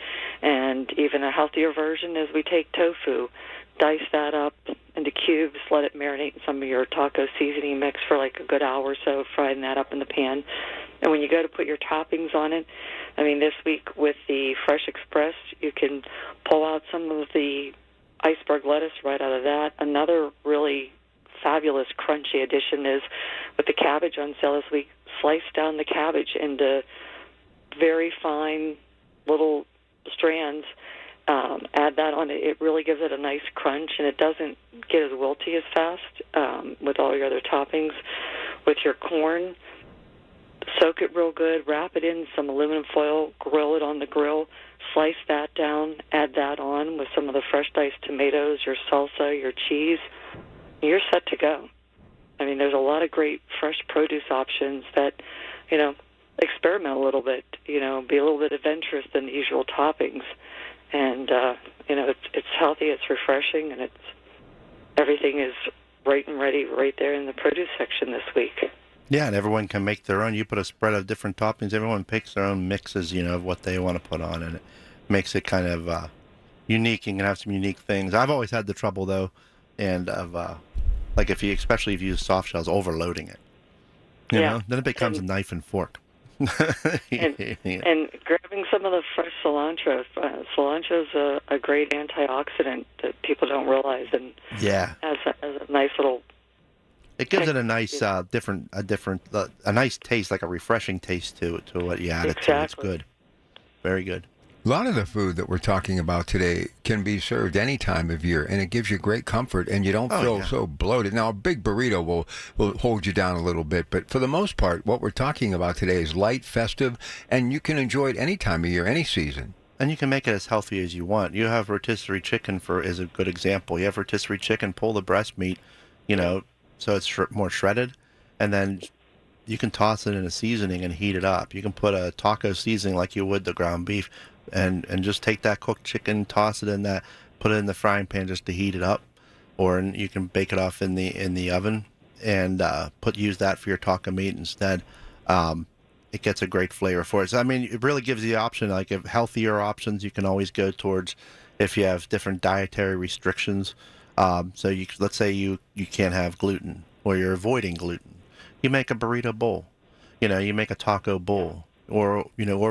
and even a healthier version is we take tofu, dice that up into cubes, let it marinate in some of your taco seasoning mix for like a good hour or so, frying that up in the pan. And when you go to put your toppings on it, I mean, this week with the Fresh Express, you can pull out some of the iceberg lettuce right out of that. Another really fabulous crunchy addition is with the cabbage on sale this week, slice down the cabbage into very fine little strands. Add that on. It really gives it a nice crunch, and it doesn't get as wilty as fast with all your other toppings. With your corn, soak it real good, wrap it in some aluminum foil, grill it on the grill, slice that down, add that on with some of the fresh diced tomatoes, your salsa, your cheese. you're set to go. I mean, there's a lot of great fresh produce options that, experiment a little bit, be a little bit adventurous than the usual toppings. And, it's healthy, it's refreshing, and everything is right and ready right there in the produce section this week. Yeah, and everyone can make their own. You put a spread of different toppings. Everyone picks their own mixes, of what they want to put on, and it makes it kind of unique. You can have some unique things. I've always had the trouble, though, and of especially if you use soft shells, overloading it. You know, then it becomes a knife and fork. and grabbing some of the fresh cilantro. Cilantro's a great antioxidant that people don't realize, and has a nice little. It gives it a nice, a nice taste, like a refreshing taste to what you add it to. It's good, very good. A lot of the food that we're talking about today can be served any time of year, and it gives you great comfort, and you don't feel so bloated. Now, a big burrito will hold you down a little bit, but for the most part, what we're talking about today is light, festive, and you can enjoy it any time of year, any season. And you can make it as healthy as you want. You have rotisserie chicken is a good example. You have rotisserie chicken, pull the breast meat, so it's more shredded, and then you can toss it in a seasoning and heat it up. You can put a taco seasoning like you would the ground beef, and just take that cooked chicken, toss it in that, put it in the frying pan just to heat it up, or you can bake it off in the oven and use that for your taco meat instead. It gets a great flavor for it. So I mean, it really gives you the option. Like, if healthier options, you can always go towards if you have different dietary restrictions. So let's say you can't have gluten, or you're avoiding gluten. You make a burrito bowl. You make a taco bowl. Or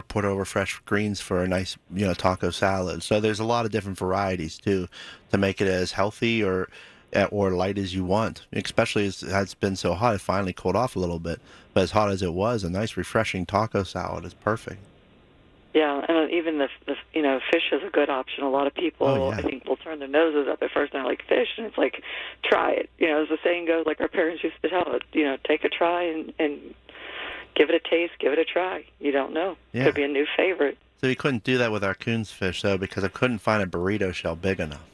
put over fresh greens for a nice, taco salad. So there's a lot of different varieties too, to make it as healthy or light as you want. Especially as it's been so hot, it finally cooled off a little bit. But as hot as it was, a nice refreshing taco salad is perfect. Yeah, and even the fish is a good option. A lot of people, I think, will turn their noses up at first, and they're like, fish, and it's like, try it. As the saying goes, like our parents used to tell us, take a try and give it a taste, give it a try. You don't know. Yeah. Could be a new favorite. So we couldn't do that with our Coons fish, though, because I couldn't find a burrito shell big enough.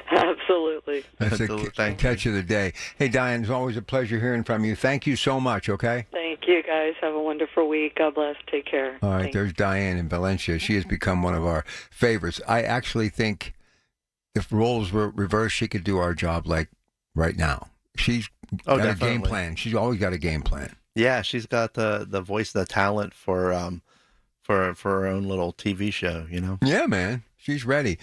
Absolutely. That's a catch of the day. Hey, Diane, it's always a pleasure hearing from you. Thank you so much, okay? Thank you, guys. Have a wonderful week. God bless. Take care. All right, there's Diane in Valencia. She has become one of our favorites. I actually think if roles were reversed, she could do our job like right now. She's got a game plan. She's always got a game plan. Yeah, she's got the voice, the talent for her own little TV show, Yeah, man. She's ready.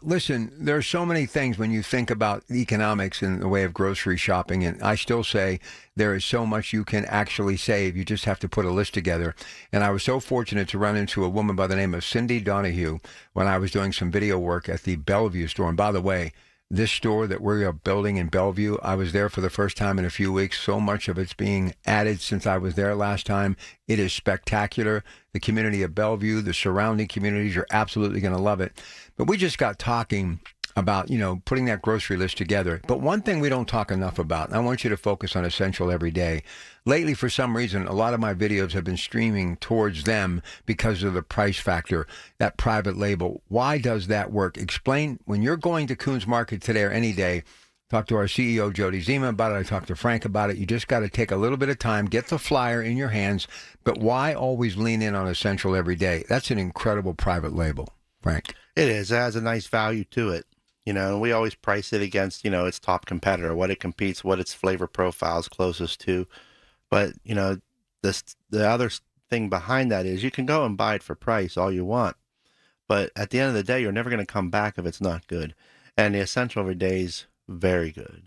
Listen, there's so many things when you think about economics in the way of grocery shopping, and I still say there is so much you can actually save. You just have to put a list together. And I was so fortunate to run into a woman by the name of Cindy Donahue when I was doing some video work at the Bellevue store. And by the way, this store that we're building in Bellevue, I was there for the first time in a few weeks. So much of it's being added since I was there last time. It is spectacular. The community of Bellevue, the surrounding communities, you're absolutely going to love it. But we just got talking about, putting that grocery list together. But one thing we don't talk enough about, and I want you to focus on Essential every day. Lately, for some reason, a lot of my videos have been streaming towards them because of the price factor, that private label. Why does that work? Explain, when you're going to Coons Market today or any day, talk to our CEO, Jody Zima, about it. I talked to Frank about it. You just got to take a little bit of time, get the flyer in your hands. But why always lean in on Essential every day? That's an incredible private label, Frank. It is. It has a nice value to it. And we always price it against, its top competitor, what it competes, what its flavor profile is closest to. But, the other thing behind that is you can go and buy it for price all you want. But at the end of the day, you're never going to come back if it's not good. And the Essential every day is very good.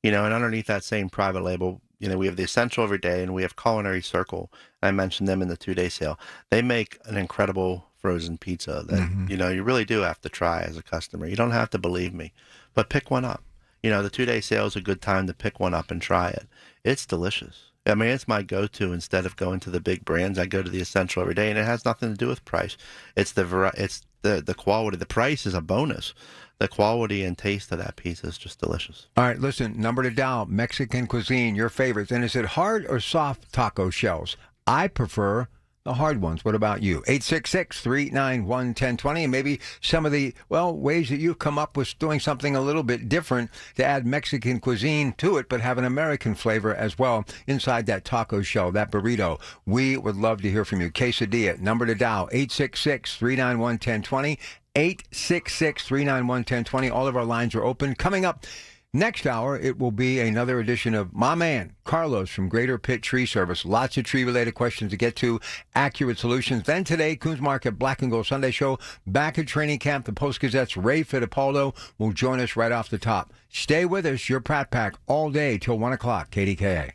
And underneath that same private label, we have the Essential every day, and we have Culinary Circle. I mentioned them in the 2-day sale. They make an incredible frozen pizza that, you really do have to try as a customer. You don't have to believe me, but pick one up. The 2-day sale is a good time to pick one up and try it. It's delicious. I mean, it's my go-to. Instead of going to the big brands, I go to the Essential every day, and it has nothing to do with price. It's the quality. The price is a bonus. The quality and taste of that pizza is just delicious. All right, listen, number to dial, Mexican cuisine, your favorites. And is it hard or soft taco shells? I prefer the hard ones. What about you? 866-391-1020. And maybe some of the, ways that you've come up with doing something a little bit different to add Mexican cuisine to it, but have an American flavor as well inside that taco shell, that burrito. We would love to hear from you. Quesadilla, number to dial, 866-391-1020. 866-391-1020. All of our lines are open. Coming up next hour, it will be another edition of my man, Carlos from Greater Pitt Tree Service. Lots of tree-related questions to get to, accurate solutions. Then today, Coons Market Black and Gold Sunday Show. Back at training camp, the Post-Gazette's Ray Fittipaldo will join us right off the top. Stay with us, your Pratt Pack, all day till 1 o'clock, KDKA.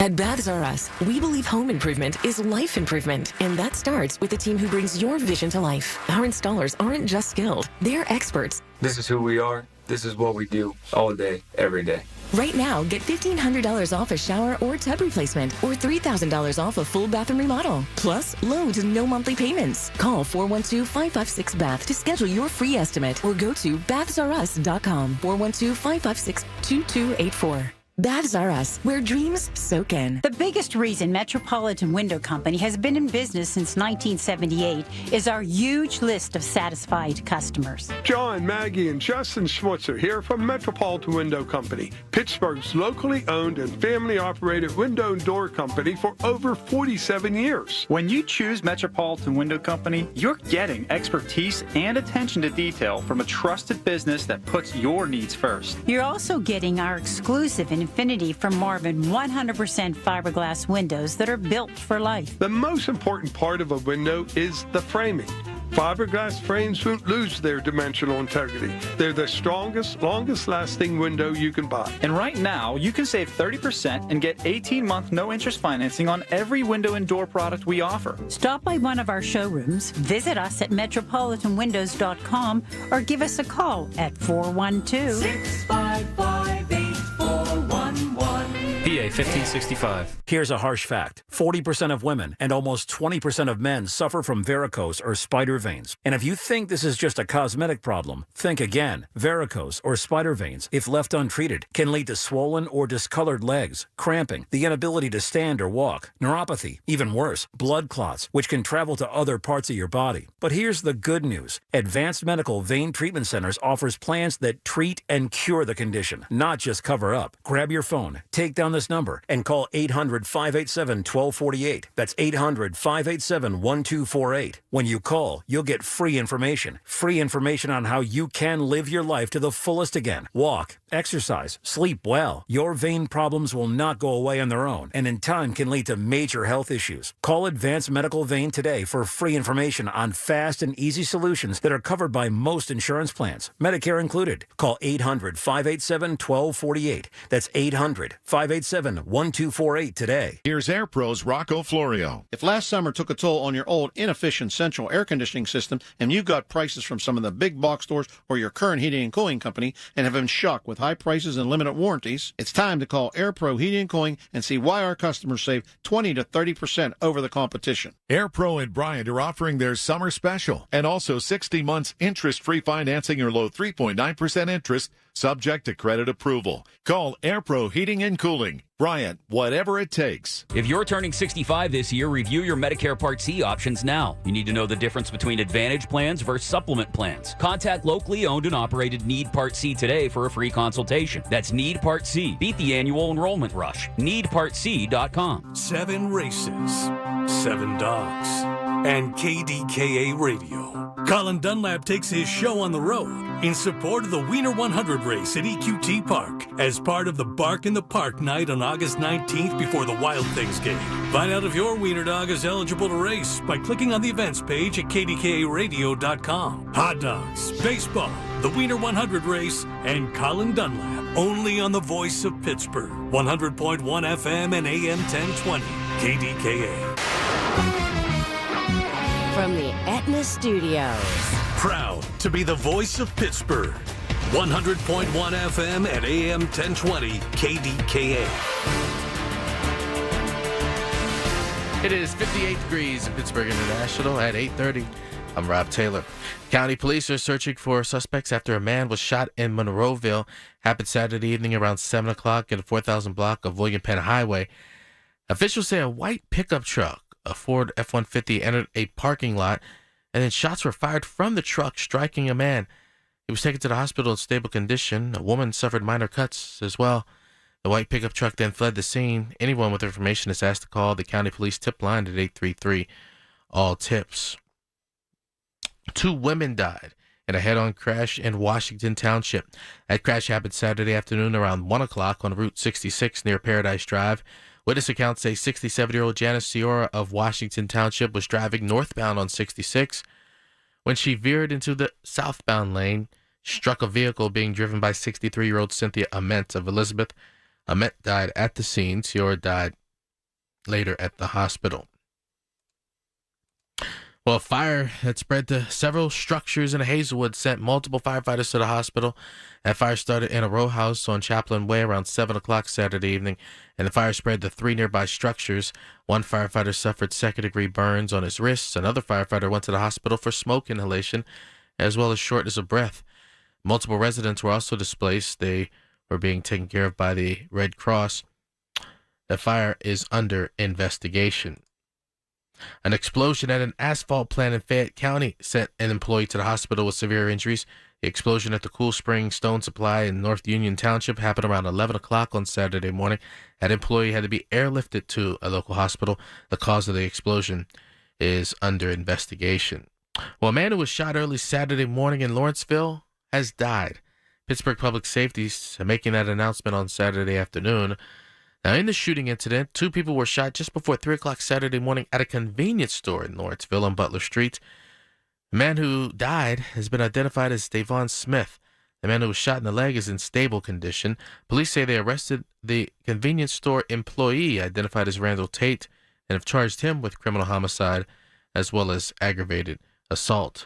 At Baths R Us, we believe home improvement is life improvement, and that starts with the team who brings your vision to life. Our installers aren't just skilled, they're experts. This is who we are. This is what we do all day, every day. Right now, get $1,500 off a shower or tub replacement, or $3,000 off a full bathroom remodel. Plus, low to no monthly payments. Call 412-556-BATH to schedule your free estimate, or go to bathsrus.com, 412-556-2284. Baths R Us, where dreams soak in. The biggest reason Metropolitan Window Company has been in business since 1978 is our huge list of satisfied customers. John, Maggie, and Justin Schmutzer here from Metropolitan Window Company, Pittsburgh's locally owned and family-operated window and door company for over 47 years. When you choose Metropolitan Window Company, you're getting expertise and attention to detail from a trusted business that puts your needs first. You're also getting our exclusive Infinity from Marvin 100% fiberglass windows that are built for life. The most important part of a window is the framing. Fiberglass frames won't lose their dimensional integrity. They're the strongest, longest-lasting window you can buy. And right now, you can save 30% and get 18-month no-interest financing on every window and door product we offer. Stop by one of our showrooms, visit us at metropolitanwindows.com, or give us a call at 412-655-8411. PA 1565. Here's a harsh fact. 40% of women and almost 20% of men suffer from varicose or spider veins. And if you think this is just a cosmetic problem, think again. Varicose or spider veins, if left untreated, can lead to swollen or discolored legs, cramping, the inability to stand or walk, neuropathy, even worse, blood clots, which can travel to other parts of your body. But here's the good news. Advanced Medical Vein Treatment Centers offers plans that treat and cure the condition, not just cover up. Grab your phone, take down this number, and call 800-587-1248. That's 800-587-1248. When you call, you'll get free information on how you can live your life to the fullest again. Walk, exercise, sleep well. Your vein problems will not go away on their own, and in time can lead to major health issues. Call Advanced Medical Vein today for free information on fast and easy solutions that are covered by most insurance plans, Medicare included. Call 800-587-1248. That's 800-587-1248 today. Here's AirPro's Rocco Florio. If last summer took a toll on your old inefficient central air conditioning system and you got prices from some of the big box stores or your current heating and cooling company and have been shocked with high prices and limited warranties, it's time to call AirPro Heating and Cooling and see why our customers save 20 to 30% over the competition. AirPro and Bryant are offering their summer special and also 60 months interest-free financing or low 3.9% interest subject to credit approval. Call AirPro Heating and Cooling. Bryant, whatever it takes. If you're turning 65 this year, review your Medicare Part C options now. You need to know the difference between Advantage plans versus supplement plans. Contact locally owned and operated Need Part C today for a free consultation. That's Need Part C. Beat the annual enrollment rush. NeedPartC.com. 7 races, 7 dogs, and KDKA Radio. Colin Dunlap takes his show on the road in support of the Wiener 100 race at EQT Park as part of the Bark in the Park night on August 19th before the Wild Things game. Find out if your wiener dog is eligible to race by clicking on the events page at KDKARadio.com. Hot dogs, baseball, the Wiener 100 race, and Colin Dunlap, only on the voice of Pittsburgh, 100.1 FM and AM 1020, KDKA. From the Aetna Studios. Proud to be the voice of Pittsburgh, 100.1 FM and AM 1020, KDKA. It is 58 degrees in Pittsburgh International at 8:30. I'm Rob Taylor. County police are searching for suspects after a man was shot in Monroeville. Happened Saturday evening around 7 o'clock at a 4,000 block of William Penn Highway. Officials say a white pickup truck a Ford F-150 entered a parking lot, and then shots were fired from the truck, striking a man. He was taken to the hospital in stable condition. A woman suffered minor cuts as well. The white pickup truck then fled the scene. Anyone with information is asked to call the county police tip line at 833 all tips. 2 women died in a head-on crash in Washington Township. That crash happened Saturday afternoon around 1 o'clock on Route 66 near Paradise Drive. Witness accounts say 67-year-old Janice Ciora of Washington Township was driving northbound on 66 when she veered into the southbound lane, struck a vehicle being driven by 63-year-old Cynthia Ament of Elizabeth. Ament died at the scene. Ciora died later at the hospital. Well, a fire that spread to several structures in Hazelwood sent multiple firefighters to the hospital. That fire started in a row house on Chaplain Way around 7 o'clock Saturday evening, and the fire spread to 3 nearby structures. One firefighter suffered second-degree burns on his wrists. Another firefighter went to the hospital for smoke inhalation, as well as shortness of breath. Multiple residents were also displaced. They were being taken care of by the Red Cross. The fire is under investigation. An explosion at an asphalt plant in Fayette County sent an employee to the hospital with severe injuries. The explosion at the Cool Spring Stone Supply in North Union Township happened around 11 o'clock on Saturday morning. That employee had to be airlifted to a local hospital. The cause of the explosion is under investigation. Well, a man who was shot early Saturday morning in Lawrenceville has died. Pittsburgh Public Safety is making that announcement on Saturday afternoon. Now, in the shooting incident, 2 people were shot just before 3 o'clock Saturday morning at a convenience store in Lawrenceville on Butler Street. The man who died has been identified as Davon Smith. The man who was shot in the leg is in stable condition. Police say they arrested the convenience store employee, identified as Randall Tate, and have charged him with criminal homicide as well as aggravated assault.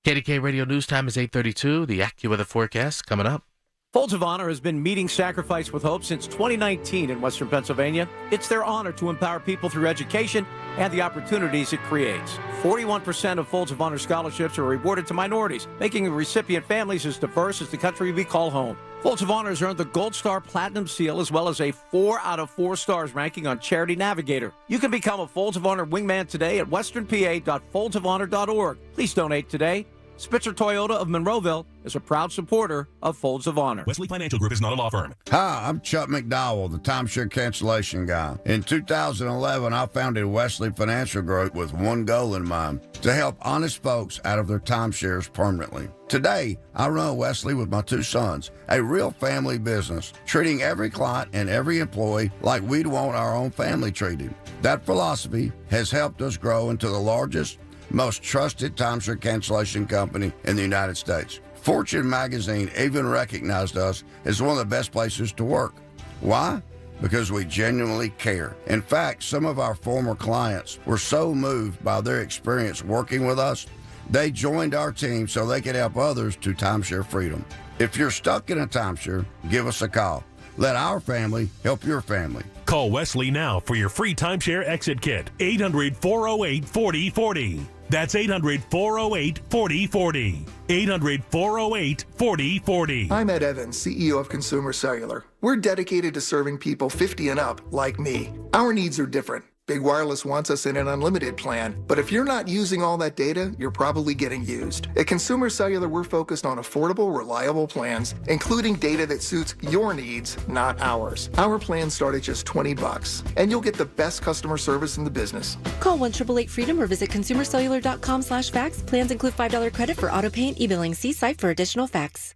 KDKA Radio News Time is 8:32. The AccuWeather forecast coming up. Folds of Honor has been meeting Sacrifice with Hope since 2019 in Western Pennsylvania. It's their honor to empower people through education and the opportunities it creates. 41% of Folds of Honor scholarships are awarded to minorities, making the recipient families as diverse as the country we call home. Folds of Honor has earned the Gold Star Platinum Seal as well as a 4 out of 4 stars ranking on Charity Navigator. You can become a Folds of Honor wingman today at westernpa.foldsofhonor.org. Please donate today. Spitzer Toyota of Monroeville is a proud supporter of Folds of Honor. Wesley Financial Group is not a law firm. Hi, I'm Chuck McDowell, the timeshare cancellation guy. In 2011, I founded Wesley Financial Group with one goal in mind, to help honest folks out of their timeshares permanently. Today, I run Wesley with my 2 sons, a real family business, treating every client and every employee like we'd want our own family treated. That philosophy has helped us grow into the largest, most trusted timeshare cancellation company in the United States. Fortune magazine even recognized us as one of the best places to work. Why? Because we genuinely care. In fact, some of our former clients were so moved by their experience working with us, they joined our team so they could help others to timeshare freedom. If you're stuck in a timeshare, give us a call. Let our family help your family. Call Wesley now for your free timeshare exit kit. 800-408-4040. That's 800-408-4040. 800-408-4040. I'm Ed Evans, CEO of Consumer Cellular. We're dedicated to serving people 50 and up, like me. Our needs are different. Big Wireless wants us in an unlimited plan, but if you're not using all that data, you're probably getting used. At Consumer Cellular, we're focused on affordable, reliable plans, including data that suits your needs, not ours. Our plans start at just $20, and you'll get the best customer service in the business. Call 1-888-FREEDOM or visit consumercellular.com/facts. Plans include $5 credit for auto pay and e-billing. See site for additional facts.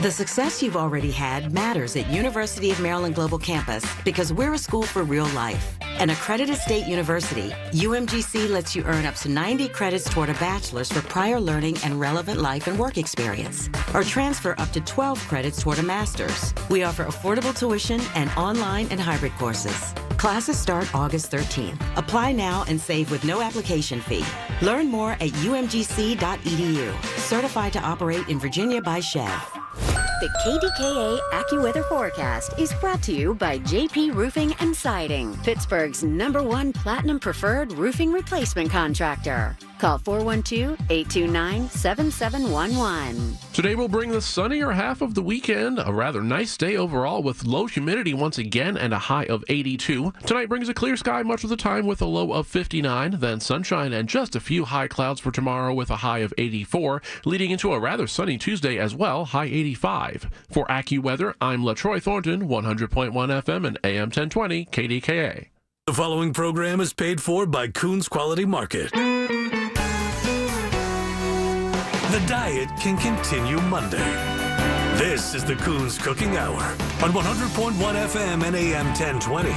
The success you've already had matters at University of Maryland Global Campus because we're a school for real life. An accredited state university, UMGC lets you earn up to 90 credits toward a bachelor's for prior learning and relevant life and work experience, or transfer up to 12 credits toward a master's. We offer affordable tuition and online and hybrid courses. Classes start August 13th. Apply now and save with no application fee. Learn more at umgc.edu. Certified to operate in Virginia by Chev. The KDKA AccuWeather forecast is brought to you by JP Roofing and Siding, Pittsburgh's #1 Platinum Preferred Roofing Replacement Contractor. Call 412-829-7711. Today will bring the sunnier half of the weekend, a rather nice day overall with low humidity once again and a high of 82. Tonight brings a clear sky much of the time with a low of 59, then sunshine and just a few high clouds for tomorrow with a high of 84, leading into a rather sunny Tuesday as well, high 85. For AccuWeather, I'm LaTroy Thornton, 100.1 FM and AM 1020 KDKA. The following program is paid for by Coons Quality Market. The diet can continue Monday. This is the Coons Cooking Hour on 100.1 FM and AM 1020.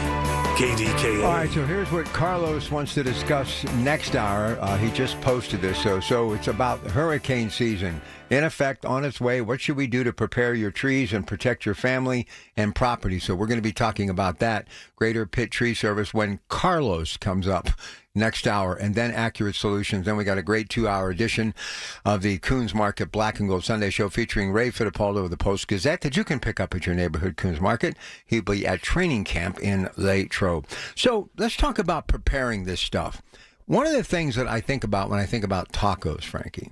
KDKA. All right, so here's what Carlos wants to discuss next hour. He just posted this. So it's about hurricane season. In effect, on its way, what should we do to prepare your trees and protect your family and property? So we're going to be talking about that. Greater Pitt Tree Service when Carlos comes up next hour, and then Accurate Solutions. Then we got a great 2-hour edition of the Coons Market Black and Gold Sunday Show featuring Ray Fittipaldo of the Post-Gazette that you can pick up at your neighborhood Coons Market. He'll be at training camp in Latrobe. So let's talk about preparing this stuff. One of the things that I think about when I think about tacos, Frankie,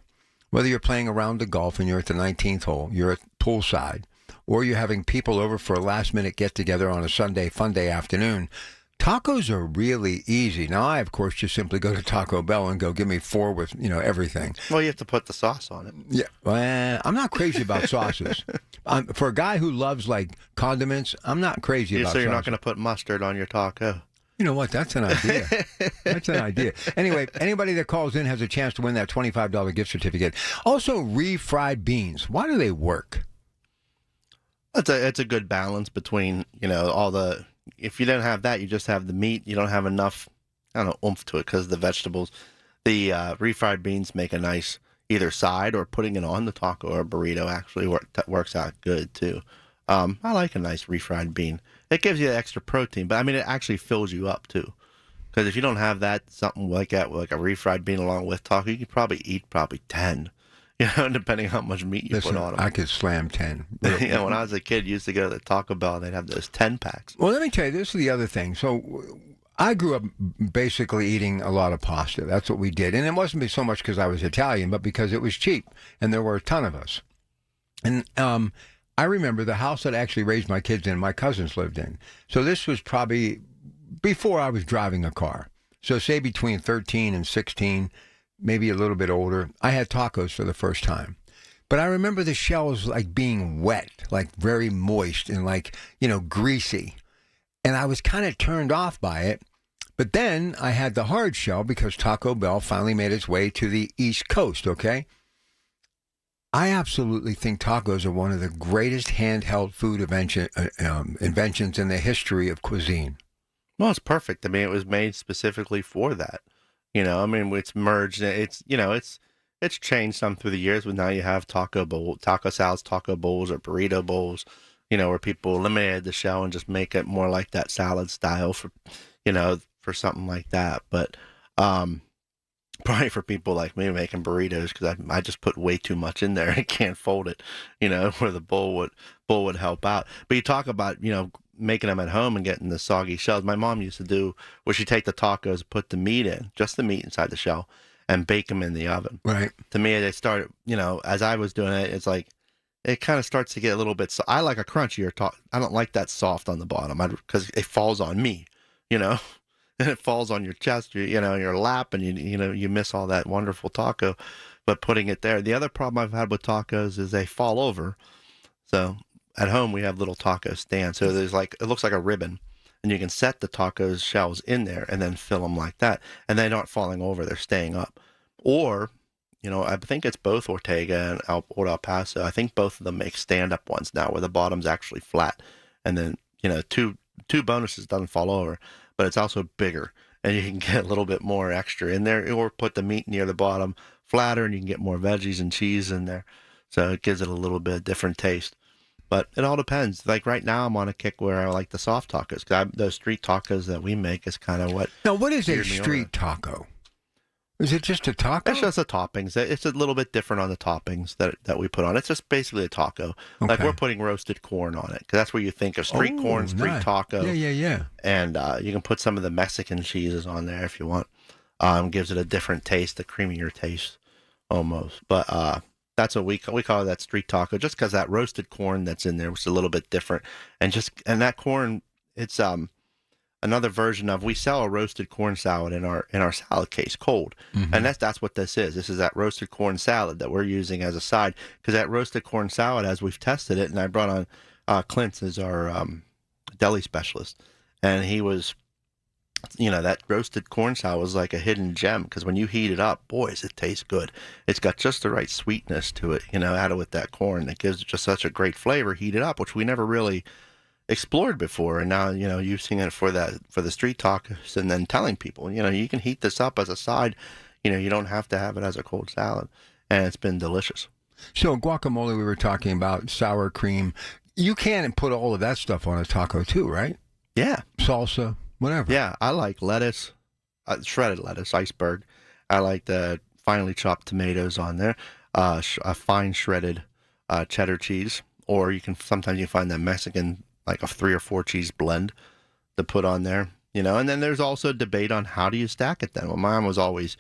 whether you're playing a round of golf and you're at the 19th hole, you're at poolside, or you're having people over for a last-minute get-together on a Sunday fun day afternoon, tacos are really easy. Now, I, of course, just simply go to Taco Bell and go, give me 4 with, everything. Well, you have to put the sauce on it. Yeah, well, I'm not crazy about sauces. For a guy who loves, condiments, I'm not crazy about sauces. So you're not going to put mustard on your taco? You know what? That's an idea. That's an idea. Anyway, anybody that calls in has a chance to win that $25 gift certificate. Also, refried beans. Why do they work? It's a good balance between, all the... If you don't have that, you just have the meat. You don't have enough, oomph to it because the vegetables. The refried beans make a nice either side, or putting it on the taco or burrito actually works out good too. I like a nice refried bean. It gives you extra protein, but it actually fills you up too. Because if you don't have that, something like that, like a refried bean along with taco, you could probably eat 10. Depending on how much meat you put on them. I could slam 10. Yeah, when I was a kid, used to go to the Taco Bell, and they'd have those 10 packs. Well, let me tell you, this is the other thing. So I grew up basically eating a lot of pasta. That's what we did. And it wasn't so much because I was Italian, but because it was cheap, and there were a ton of us. And I remember the house that I actually raised my kids in, my cousins lived in. So this was probably before I was driving a car. So say between 13 and 16, maybe a little bit older, I had tacos for the first time. But I remember the shells being wet, very moist and greasy. And I was kind of turned off by it. But then I had the hard shell because Taco Bell finally made its way to the East Coast, okay? I absolutely think tacos are one of the greatest handheld food inventions in the history of cuisine. Well, it's perfect. It was made specifically for that. It's merged. It's changed some through the years, but now you have taco salads, taco bowls, or burrito bowls, where people eliminated the shell and just make it more like that salad style for something like that. But probably for people like me making burritos, because I just put way too much in there. I can't fold it, where the bowl would help out. But you talk about, making them at home and getting the soggy shells. My mom used to do where she'd take the tacos, put the meat in, just the meat inside the shell, and bake them in the oven. Right. To me, they started, as I was doing it, it's it kind of starts to get a little bit, I like a crunchier I don't like that soft on the bottom because it falls on me, and it falls on your chest, your lap, and you miss all that wonderful taco. But putting it there, the other problem I've had with tacos is they fall over. So at home, we have little taco stands. So there's it looks like a ribbon, and you can set the tacos shells in there and then fill them like that. And they aren't falling over, they're staying up. Or, I think it's both Ortega and El Paso. I think both of them make stand-up ones now where the bottom's actually flat. And then, two bonuses doesn't fall over, but it's also bigger. And you can get a little bit more extra in there, or put the meat near the bottom flatter, and you can get more veggies and cheese in there. So it gives it a little bit different taste. But it all depends. Right now, I'm on a kick where I like the soft tacos. Those street tacos that we make is kind of what... Now, what is a street taco? Is it just a taco? It's just the toppings. It's a little bit different on the toppings that we put on. It's just basically a taco. Okay. We're putting roasted corn on it, because that's where you think of street corn, street taco. Yeah. And you can put some of the Mexican cheeses on there if you want. Gives it a different taste, a creamier taste almost. But that's what we call that street taco, just because that roasted corn that's in there was a little bit different, and that corn, it's another version of, we sell a roasted corn salad in our salad case cold, and that's what this is. This is that roasted corn salad that we're using as a side, because that roasted corn salad, as we've tested it, and I brought on Clint as our deli specialist, and he was, that roasted corn salad was like a hidden gem, because when you heat it up, boys, it tastes good. It's got just the right sweetness to it, added with that corn. It gives it just such a great flavor heated up, which we never really explored before. And now, using it for the street tacos, and then telling people, you can heat this up as a side. You don't have to have it as a cold salad, and it's been delicious. So guacamole, we were talking about, sour cream. You can put all of that stuff on a taco too, right? Yeah. Salsa, whatever. Yeah, I like lettuce, shredded lettuce, iceberg. I like the finely chopped tomatoes on there, a fine shredded cheddar cheese, or sometimes you find that Mexican, like a 3 or 4 cheese blend to put on there, and then there's also debate on how do you stack it then. Well, mine was always,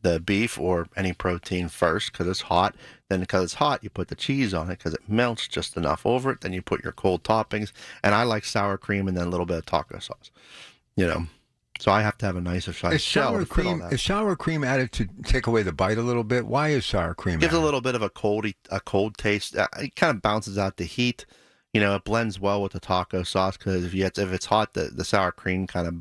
the beef or any protein first, because it's hot. Then because it's hot, you put the cheese on it because it melts just enough over it. Then you put your cold toppings, and I like sour cream and then a little bit of taco sauce, So I have to have a nicer size shell to fit all that. Is sour cream added to take away the bite a little bit? Why is sour cream Gives added? a little bit of a cold taste. It kind of bounces out the heat. It blends well with the taco sauce, because if it's hot, the sour cream kind of,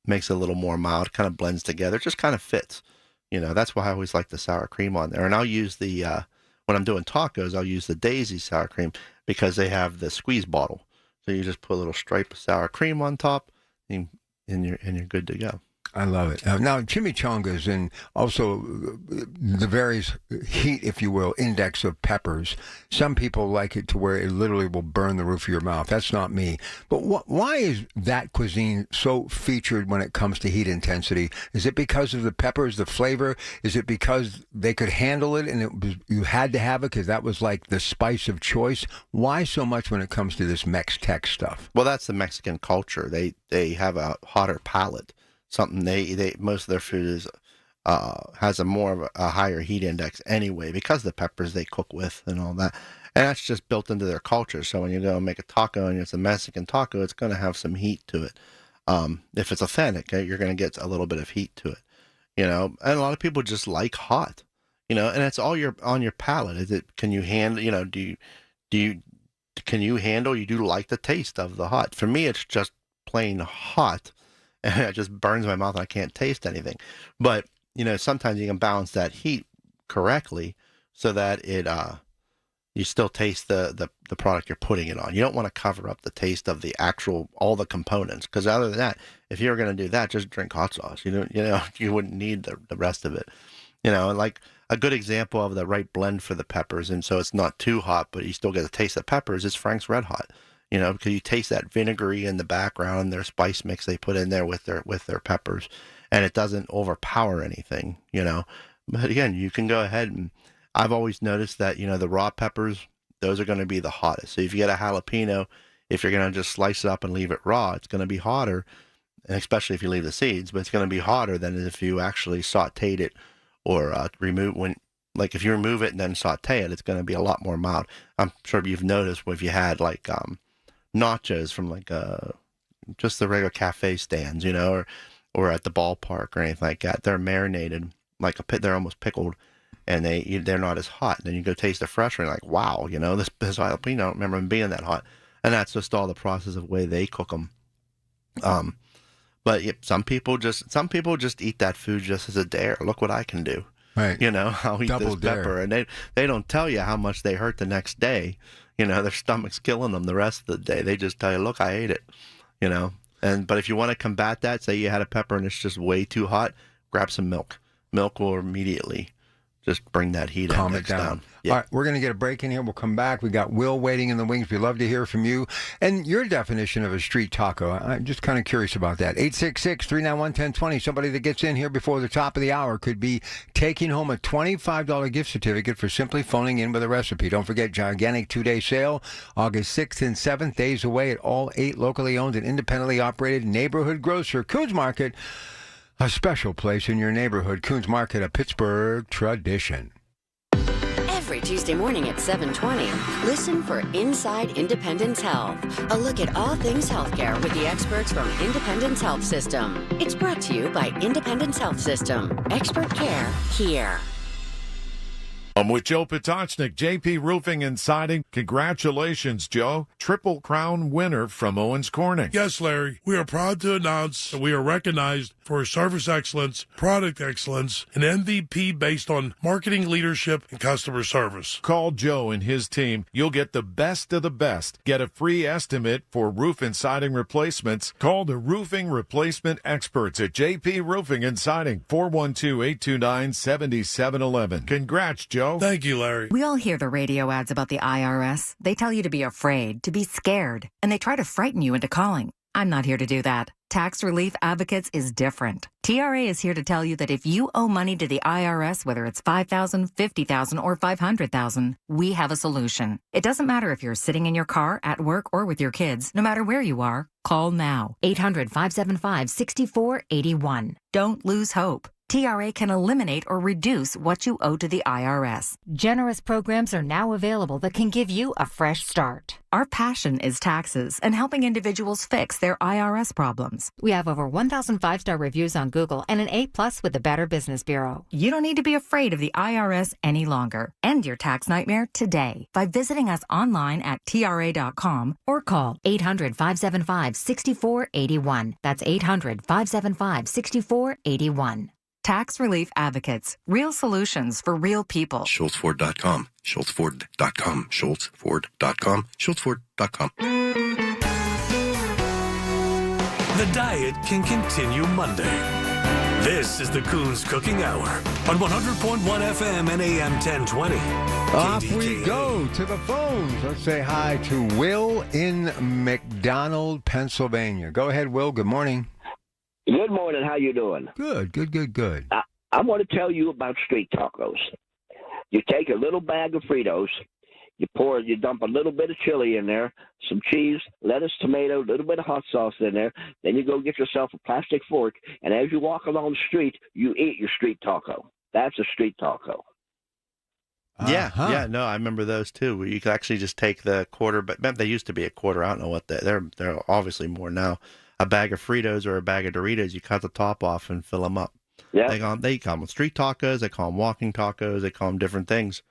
makes it a little more mild, kind of blends together. It just kind of fits. That's why I always like the sour cream on there. And I'll use when I'm doing tacos, I'll use the Daisy sour cream, because they have the squeeze bottle. So you just put a little stripe of sour cream on top, and you're good to go. I love it. Now, chimichangas and also the various heat, if you will, index of peppers. Some people like it to where it literally will burn the roof of your mouth. That's not me. But why is that cuisine so featured when it comes to heat intensity? Is it because of the peppers, the flavor? Is it because they could handle it and you had to have it because that was like the spice of choice? Why so much when it comes to this Mex-Tex stuff? Well, that's the Mexican culture. They have a hotter palate. Something they most of their food is has a more of a higher heat index anyway, because the peppers they cook with and all that, and that's just built into their culture. So when you go and make a taco and it's a Mexican taco, it's going to have some heat to it. If it's authentic, you're going to get a little bit of heat to it, and a lot of people just like hot, and it's all on your palate. Is it, can you handle, can you handle, you do like the taste of the hot? For me, it's just plain hot. And it just burns my mouth and I can't taste anything. But, sometimes you can balance that heat correctly so that it you still taste the product you're putting it on. You don't want to cover up the taste of all the components, because other than that, if you're going to do that, just drink hot sauce. You wouldn't need the rest of it. Like a good example of the right blend for the peppers, and so it's not too hot, but you still get the taste of peppers, is Frank's Red Hot. Because you taste that vinegary in the background, their spice mix they put in there with their peppers, and it doesn't overpower anything, But again, you can go ahead, and I've always noticed that, the raw peppers, those are going to be the hottest. So if you get a jalapeno, if you're going to just slice it up and leave it raw, it's going to be hotter, and especially if you leave the seeds, but it's going to be hotter than if you actually sauteed it or if you remove it and then saute it, it's going to be a lot more mild. I'm sure you've noticed if you had nachos from just the regular cafe stands, or at the ballpark or anything like that. They're marinated they're almost pickled, and they're not as hot. And then you go taste the fresh one, like, wow, this jalapeno, I don't remember them being that hot. And that's just all the process of the way they cook them. But some people just eat that food just as a dare. Look what I can do. Right. I'll eat Double this pepper, dare. and they don't tell you how much they hurt the next day. Their stomach's killing them the rest of the day. They just tell you, look, I ate it, but if you want to combat that, say you had a pepper and it's just way too hot, grab some milk. Milk will immediately just bring that heat Calm index it down. Yeah. All right, we're going to get a break in here. We'll come back. We got Will waiting in the wings. We'd love to hear from you and your definition of a street taco. I'm just kind of curious about that. 866-391-1020. Somebody that gets in here before the top of the hour could be taking home a $25 gift certificate for simply phoning in with a recipe. Don't forget, gigantic 2-day sale, August 6th and 7th, days away at all 8 locally owned and independently operated neighborhood grocer. Coons Market, a special place in your neighborhood. Coons Market, a Pittsburgh tradition. Every Tuesday morning at 7:20, listen for Inside Independence Health, a look at all things healthcare with the experts from Independence Health System. It's brought to you by Independence Health System. Expert care here. I'm with Joe Potocznik, JP Roofing and Siding. Congratulations, Joe. Triple Crown winner from Owens Corning. Yes, Larry. We are proud to announce that we are recognized for service excellence, product excellence, and MVP based on marketing leadership and customer service. Call Joe and his team. You'll get the best of the best. Get a free estimate for roof and siding replacements. Call the roofing replacement experts at JP Roofing and Siding, 412-829-7711. Congrats, Joe. Thank you, Larry. We all hear the radio ads about the IRS. They tell you to be afraid, to be scared, and they try to frighten you into calling. I'm not here to do that. Tax Relief Advocates is different. TRA is here to tell you that if you owe money to the IRS, whether it's $5,000, $50,000, or $500,000, we have a solution. It doesn't matter if you're sitting in your car, at work, or with your kids. No matter where you are, call now. 800-575-6481. Don't lose hope. TRA can eliminate or reduce what you owe to the IRS. Generous programs are now available that can give you a fresh start. Our passion is taxes and helping individuals fix their IRS problems. We have over 1,000 5-star reviews on Google and an A+ with the Better Business Bureau. You don't need to be afraid of the IRS any longer. End your tax nightmare today by visiting us online at TRA.com or call 800-575-6481. That's 800-575-6481. Tax Relief Advocates. Real solutions for real people. SchultzFord.com. SchultzFord.com. SchultzFord.com. SchultzFord.com. The diet can continue Monday. This is the Coons Cooking Hour on 100.1 FM and AM 1020. Off we go to the phones. Let's say hi to Will in McDonald, Pennsylvania. Go ahead, Will. Good morning. Good morning. How you doing? Good. I want to tell you about street tacos. You take a little bag of Fritos, you dump a little bit of chili in there, some cheese, lettuce, tomato, a little bit of hot sauce in there. Then you go get yourself a plastic fork, and as you walk along the street, you eat your street taco. That's a street taco. Yeah, no, I remember those too. Where you could actually just take the quarter, but they used to be a quarter. I don't know what they're obviously more now. A bag of Fritos or a bag of Doritos, you cut the top off and fill them up. Yeah, they call them street tacos. They call them walking tacos. They call them different things.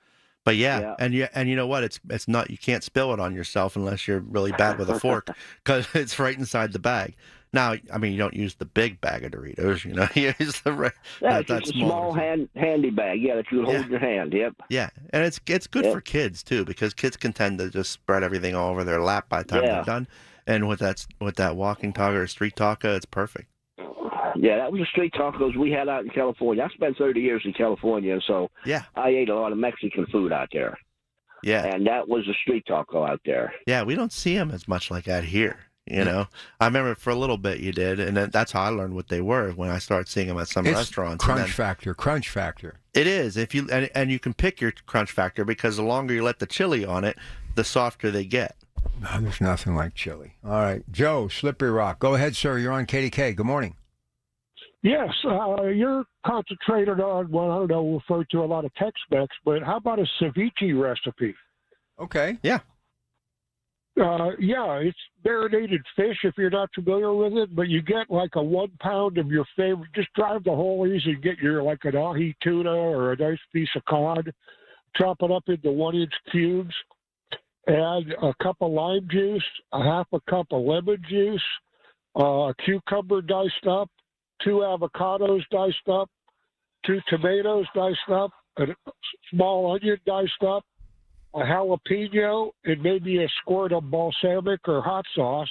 But yeah. And you know what? It's not, you can't spill it on yourself unless you're really bad with a fork because it's right inside the bag. Now, I mean, you don't use the big bag of Doritos. You know, you use the it's a small handy bag. Yeah, that you hold in your hand. Yep. Yeah, and it's good for kids too because kids can tend to just spread everything all over their lap by the time they're done. And with that walking taco or street taco, it's perfect. Yeah, that was the street tacos we had out in California. I spent 30 years in California, so I ate a lot of Mexican food out there. Yeah, and that was a street taco out there. Yeah, we don't see them as much like that here. You know, I remember for a little bit you did, and that's how I learned what they were when I started seeing them at some restaurants. Crunch factor. It is if you and you can pick your crunch factor because the longer you let the chili on it, the softer they get. No, there's nothing like chili. All right, Joe, Slippery Rock. Go ahead, sir. You're on KDK. Good morning. Yes, you're concentrated on what I don't know, referred to a lot of Tex-Mex, but how about a ceviche recipe? Okay. Yeah. It's marinated fish if you're not familiar with it, but you get like a 1 pound of your favorite. Just drive the Wholey's and get your like an ahi tuna or a nice piece of cod. Chop it up into 1-inch cubes. Add a cup of lime juice, a half a cup of lemon juice, a cucumber diced up, 2 avocados diced up, 2 tomatoes diced up, a small onion diced up, a jalapeno, and maybe a squirt of balsamic or hot sauce,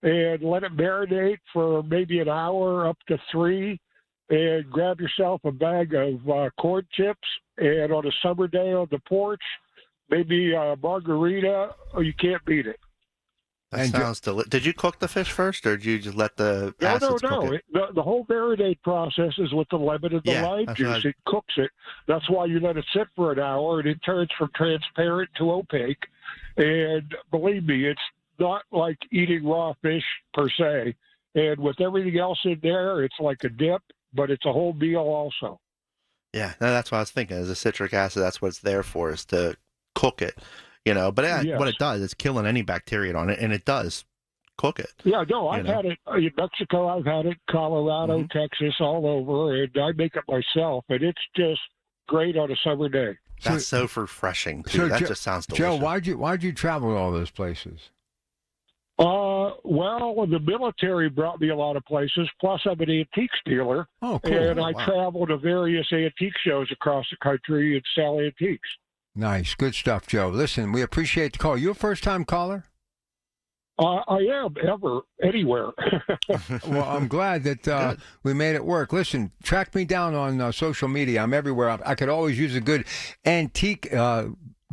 and let it marinate for maybe an hour up to 3. and grab yourself a bag of corn chips, and on a summer day on the porch, maybe a margarita, or you can't beat it. That sounds delicious. Did you cook the fish first, or did you just let the acids cook it? The whole marinade process is with the lemon and the lime juice. It cooks it. That's why you let it sit for an hour, and it turns from transparent to opaque. And believe me, it's not like eating raw fish per se. And with everything else in there, it's like a dip, but it's a whole meal also. Yeah, no, that's what I was thinking. As a citric acid, that's what it's there for, is to cook it. But what it does is killing any bacteria on it, and it does cook it. Yeah, no, I've had it in Mexico. I've had it Colorado, Texas, all over, and I make it myself, and it's just great on a summer day. That's so refreshing too. That just sounds delicious. Joe, why'd you travel to all those places? Well, the military brought me a lot of places. Plus, I'm an antiques dealer. Oh, cool. And I travel to various antique shows across the country and sell antiques. Nice. Good stuff, Joe. Listen, we appreciate the call. You a first-time caller? I am, anywhere. Well, I'm glad that we made it work. Listen, track me down on social media. I'm everywhere. I could always use a good antique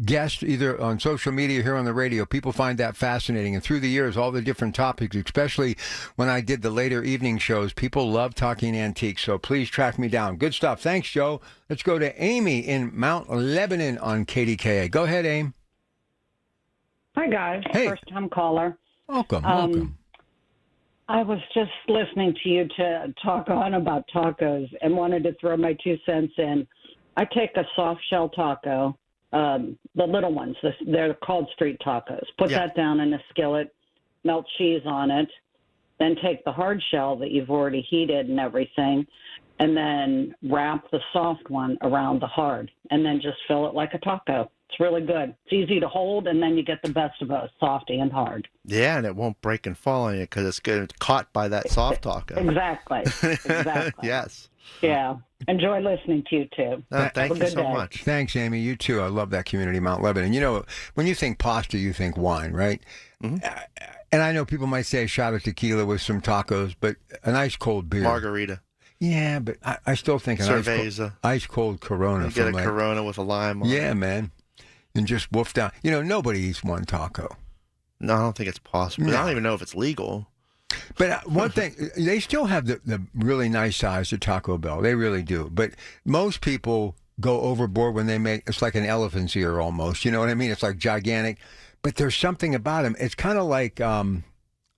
guest, either on social media or here on the radio. People find that fascinating. And through the years, all the different topics, especially when I did the later evening shows, people love talking antiques. So please track me down. Good stuff. Thanks, Joe. Let's go to Amy in Mount Lebanon on KDKA. Go ahead, Aim. Hi, guys. Hey. First-time caller. Welcome. I was just listening to you to talk on about tacos and wanted to throw my 2 cents in. I take a soft shell taco, the little ones, they're called street tacos. Put that down in a skillet, melt cheese on it, then take the hard shell that you've already heated and everything, and then wrap the soft one around the hard, and then just fill it like a taco. It's really good. It's easy to hold, and then you get the best of both, soft and hard. Yeah, and it won't break and fall on you because it's good, caught by that soft taco. Exactly. Yes. Yeah. Enjoy listening to you, too. Thank you so much. Thanks, Amy. You too. I love that community, Mount Lebanon. You know, when you think pasta, you think wine, right? Mm-hmm. And I know people might say a shot of tequila with some tacos, but an ice cold beer. Margarita. Yeah, but I still think an ice cold Corona. You get a Corona with a lime on it. Yeah, man. And just woof down. You know, nobody eats one taco. No, I don't think it's possible. No. I don't even know if it's legal. But one thing, they still have the really nice size of Taco Bell. They really do. But most people go overboard when they make, it's like an elephant's ear almost. You know what I mean? It's like gigantic. But there's something about them. It's kind of like a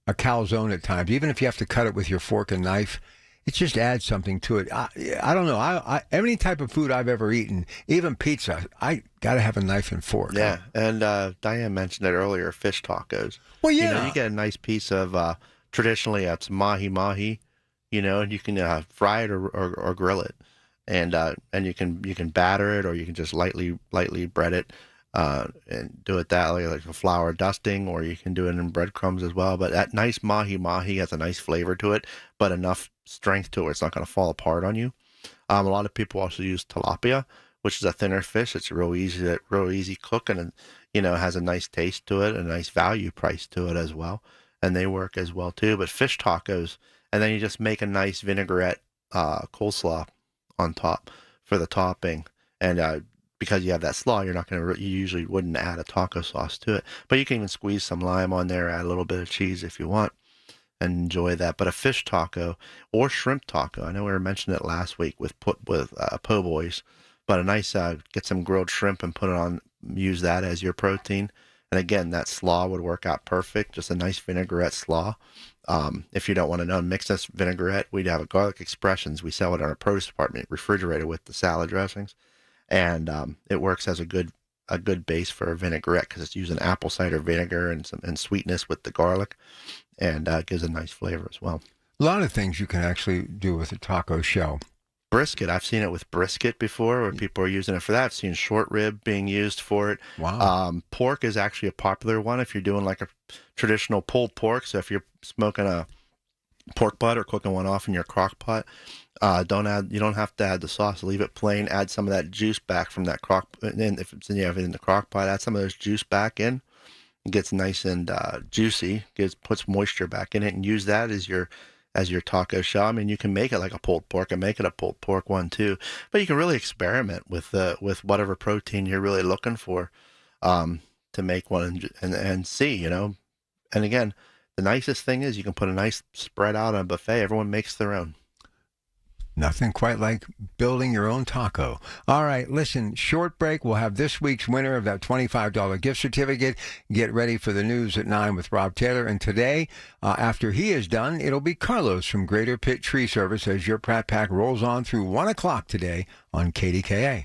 calzone at times. Even if you have to cut it with your fork and knife, it just adds something to it. I don't know. I any type of food I've ever eaten, even pizza, I got to have a knife and fork. Yeah, and Diane mentioned it earlier, fish tacos. Well, yeah. You get a nice piece of, traditionally it's mahi-mahi, and you can fry it or grill it. And you can batter it, or you can just lightly bread it and do it that way, like a flour dusting, or you can do it in breadcrumbs as well. But that nice mahi-mahi has a nice flavor to it, but enough strength to it it's not going to fall apart on you. A lot of people also use tilapia, which is a thinner fish. It's real easy cooking, and has a nice taste to it, and a nice value price to it as well, and they work as well too. But fish tacos, and then you just make a nice vinaigrette coleslaw on top for the topping, and because you have that slaw, you usually wouldn't add a taco sauce to it, but you can even squeeze some lime on there, add a little bit of cheese if you want, and enjoy that. But a fish taco or shrimp taco, I know we were mentioning it last week with po' boys, but a nice get some grilled shrimp and put it on, use that as your protein. And again, that slaw would work out perfect, just a nice vinaigrette slaw. If you don't want to know, mix this vinaigrette, we'd have a garlic expressions. We sell it in our produce department, refrigerated with the salad dressings. And it works as a good base for a vinaigrette because it's using apple cider vinegar and sweetness with the garlic, and gives a nice flavor as well. A lot of things you can actually do with a taco shell. Brisket, I've seen it with brisket before, where people are using it for that. I've seen short rib being used for it. Wow. Pork is actually a popular one if you're doing like a traditional pulled pork. So if you're smoking a pork butt or cooking one off in your crock pot, you don't have to add the sauce. Leave it plain. Add some of that juice back from that crock. And then if it's in the crock pot, add some of those juice back in. It gets nice and juicy. Puts moisture back in it, and use that as as your taco shell. I mean, you can make it like a pulled pork and make it a pulled pork one too, but you can really experiment with whatever protein you're really looking for to make one and see, you know. And again, the nicest thing is you can put a nice spread out on a buffet. Everyone makes their own. Nothing quite like building your own taco. All right, listen, short break. We'll have this week's winner of that $25 gift certificate. Get ready for the news at 9 with Rob Taylor. And today, after he is done, it'll be Carlos from Greater Pitt Tree Service as your Pratt Pack rolls on through 1 o'clock today on KDKA.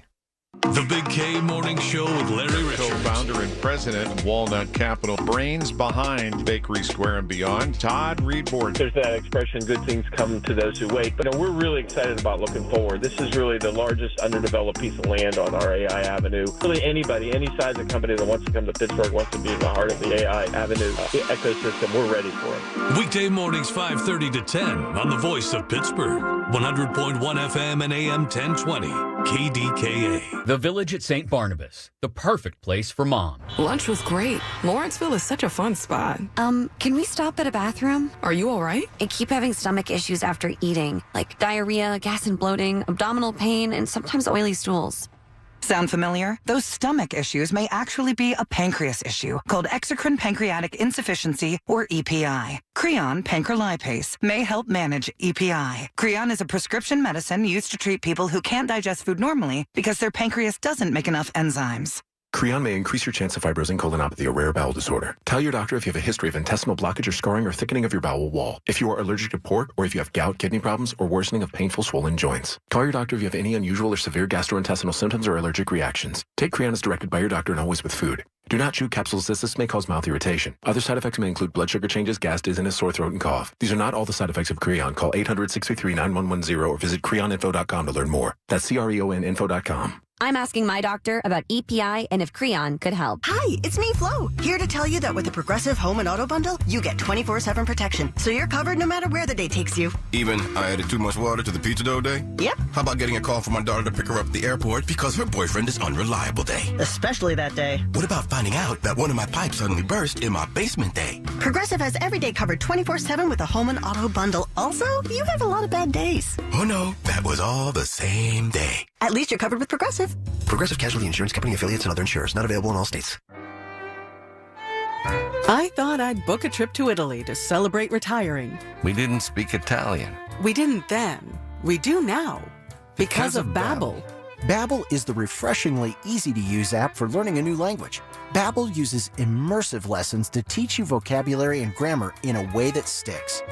The Big K Morning Show with Larry Richards. Co-founder and president of Walnut Capital, brains behind Bakery Square and Beyond, Todd Reedboard. There's that expression, good things come to those who wait. But we're really excited about looking forward. This is really the largest underdeveloped piece of land on our AI Avenue. Really anybody, any size of company that wants to come to Pittsburgh, wants to be in the heart of the AI Avenue ecosystem, we're ready for it. Weekday mornings 5:30 to 10 on the Voice of Pittsburgh. 100.1 FM and AM 1020. KDKA. The Village at St. Barnabas, the perfect place for mom. Lunch was great. Lawrenceville is such a fun spot. Can we stop at a bathroom? Are you all right? I keep having stomach issues after eating, like diarrhea, gas and bloating, abdominal pain, and sometimes oily stools. Sound familiar? Those stomach issues may actually be a pancreas issue called exocrine pancreatic insufficiency, or EPI. Creon pancrelipase may help manage EPI. Creon is a prescription medicine used to treat people who can't digest food normally because their pancreas doesn't make enough enzymes. Creon may increase your chance of fibrosing colonopathy, a rare bowel disorder. Tell your doctor if you have a history of intestinal blockage or scarring or thickening of your bowel wall, if you are allergic to pork, or if you have gout, kidney problems, or worsening of painful swollen joints. Call your doctor if you have any unusual or severe gastrointestinal symptoms or allergic reactions. Take Creon as directed by your doctor and always with food. Do not chew capsules as this may cause mouth irritation. Other side effects may include blood sugar changes, gas, dizziness, sore throat, and cough. These are not all the side effects of Creon. Call 800-633-9110 or visit creoninfo.com to learn more. That's CREONinfo.com. I'm asking my doctor about EPI and if Creon could help. Hi, it's me, Flo, here to tell you that with the Progressive Home and Auto Bundle, you get 24/7 protection, so you're covered no matter where the day takes you. Even I added too much water to the pizza dough day? Yep. How about getting a call from my daughter to pick her up at the airport because her boyfriend is unreliable day? Especially that day. What about finding out that one of my pipes suddenly burst in my basement day? Progressive has every day covered 24/7 with the Home and Auto Bundle. Also, you have a lot of bad days. Oh no, that was all the same day. At least you're covered with Progressive. Progressive Casualty Insurance Company affiliates and other insurers. Not available in all states. I thought I'd book a trip to Italy to celebrate retiring. We didn't speak Italian. We didn't then. We do now. Because of Babbel. Babbel is the refreshingly easy-to-use app for learning a new language. Babbel uses immersive lessons to teach you vocabulary and grammar in a way that sticks.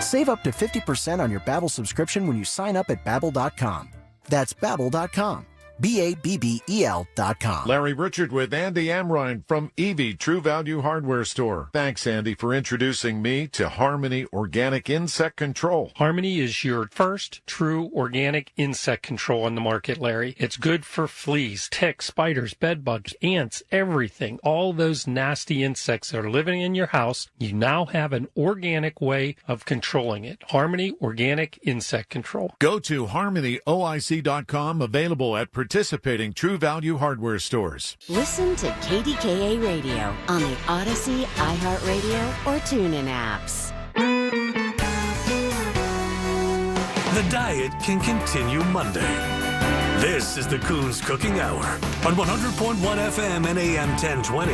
Save up to 50% on your Babbel subscription when you sign up at Babbel.com. That's Babbel.com. Babbel.com. Larry Richard with Andy Amrine from Evie True Value Hardware Store. Thanks, Andy, for introducing me to Harmony Organic Insect Control. Harmony is your first true organic insect control on the market, Larry. It's good for fleas, ticks, spiders, bedbugs, ants, everything. All those nasty insects that are living in your house, you now have an organic way of controlling it. Harmony Organic Insect Control. Go to harmonyoic.com, available at participating True Value Hardware stores. Listen to KDKA Radio on the Odyssey, iHeartRadio, or TuneIn apps. The diet can continue Monday. This is the Coons Cooking Hour on 100.1 FM and AM 1020.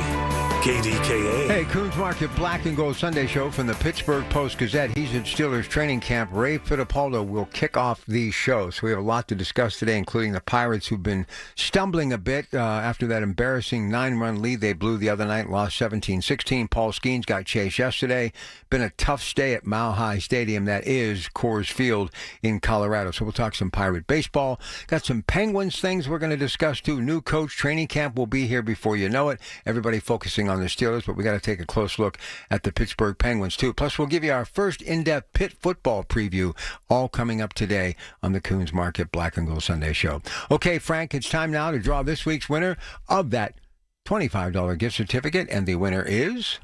KDKA. Hey, Coons Market Black and Gold Sunday Show from the Pittsburgh Post-Gazette. He's at Steelers training camp. Ray Fittipaldo will kick off the show. So we have a lot to discuss today, including the Pirates, who've been stumbling a bit after that embarrassing 9-run lead they blew the other night, lost 17-16. Paul Skeens got chased yesterday. Been a tough stay at Mile High Stadium. That is Coors Field in Colorado. So we'll talk some Pirate baseball. Got some Penguins things we're going to discuss, too. New coach, training camp will be here before you know it. Everybody focusing on the Steelers, but we got to take a close look at the Pittsburgh Penguins, too. Plus, we'll give you our first in-depth Pitt football preview, all coming up today on the Coons Market Black and Gold Sunday Show. Okay, Frank, it's time now to draw this week's winner of that $25 gift certificate, and the winner is...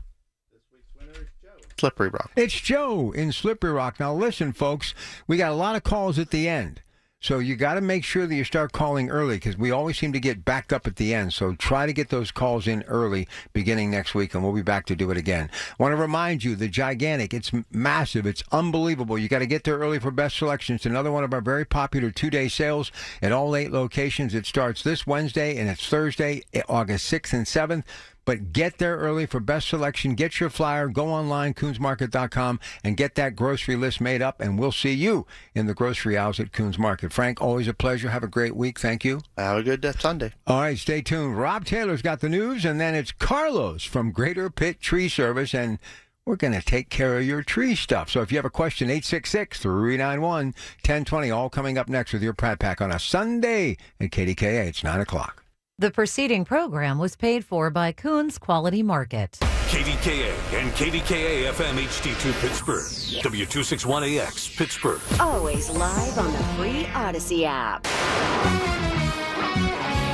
Slippery Rock. It's Joe in Slippery Rock. Now, listen, folks, we got a lot of calls at the end. So you got to make sure that you start calling early because we always seem to get backed up at the end. So try to get those calls in early beginning next week, and we'll be back to do it again. I want to remind you, the Gigantic, it's massive. It's unbelievable. You got to get there early for Best Selection. It's another one of our very popular two-day sales at all 8 locations. It starts this Wednesday, and it's Thursday, August 6th and 7th. But get there early for Best Selection. Get your flyer. Go online, CoonsMarket.com, and get that grocery list made up. And we'll see you in the grocery aisles at Coons Market. Frank, always a pleasure. Have a great week. Thank you. Have a good Sunday. All right, stay tuned. Rob Taylor's got the news, and then it's Carlos from Greater Pitt Tree Service, and we're going to take care of your tree stuff. So if you have a question, 866-391-1020, all coming up next with your Pratt Pack on a Sunday at KDKA. It's 9 o'clock. The preceding program was paid for by Coons Quality Market. KDKA and KDKA-FM HD2 Pittsburgh. W261AX Pittsburgh. Always live on the free Odyssey app.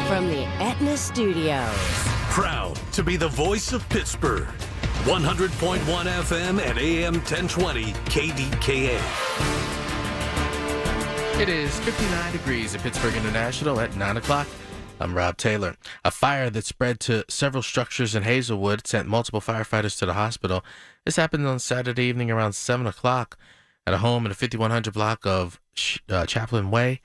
From the Aetna Studios. Proud to be the voice of Pittsburgh. 100.1 FM and AM 1020 KDKA. It is 59 degrees at Pittsburgh International at 9 o'clock. I'm Rob Taylor. A fire that spread to several structures in Hazelwood sent multiple firefighters to the hospital. This happened on Saturday evening around 7 o'clock at a home in the 5100 block of Chaplain Way.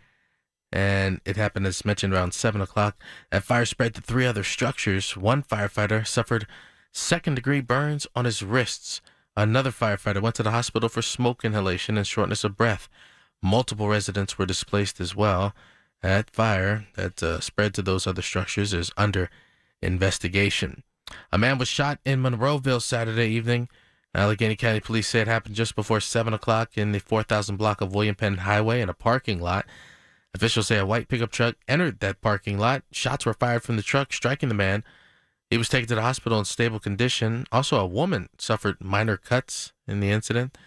And it happened, as mentioned, around 7 o'clock. That fire spread to 3 other structures. One firefighter suffered second-degree burns on his wrists. Another firefighter went to the hospital for smoke inhalation and shortness of breath. Multiple residents were displaced as well. That fire that spread to those other structures is under investigation. A man was shot in Monroeville Saturday evening. Allegheny County Police say it happened just before 7 o'clock in the 4000 block of William Penn Highway in a parking lot. Officials say a white pickup truck entered that parking lot. Shots were fired from the truck, striking the man. He was taken to the hospital in stable condition. Also, a woman suffered minor cuts in the incident.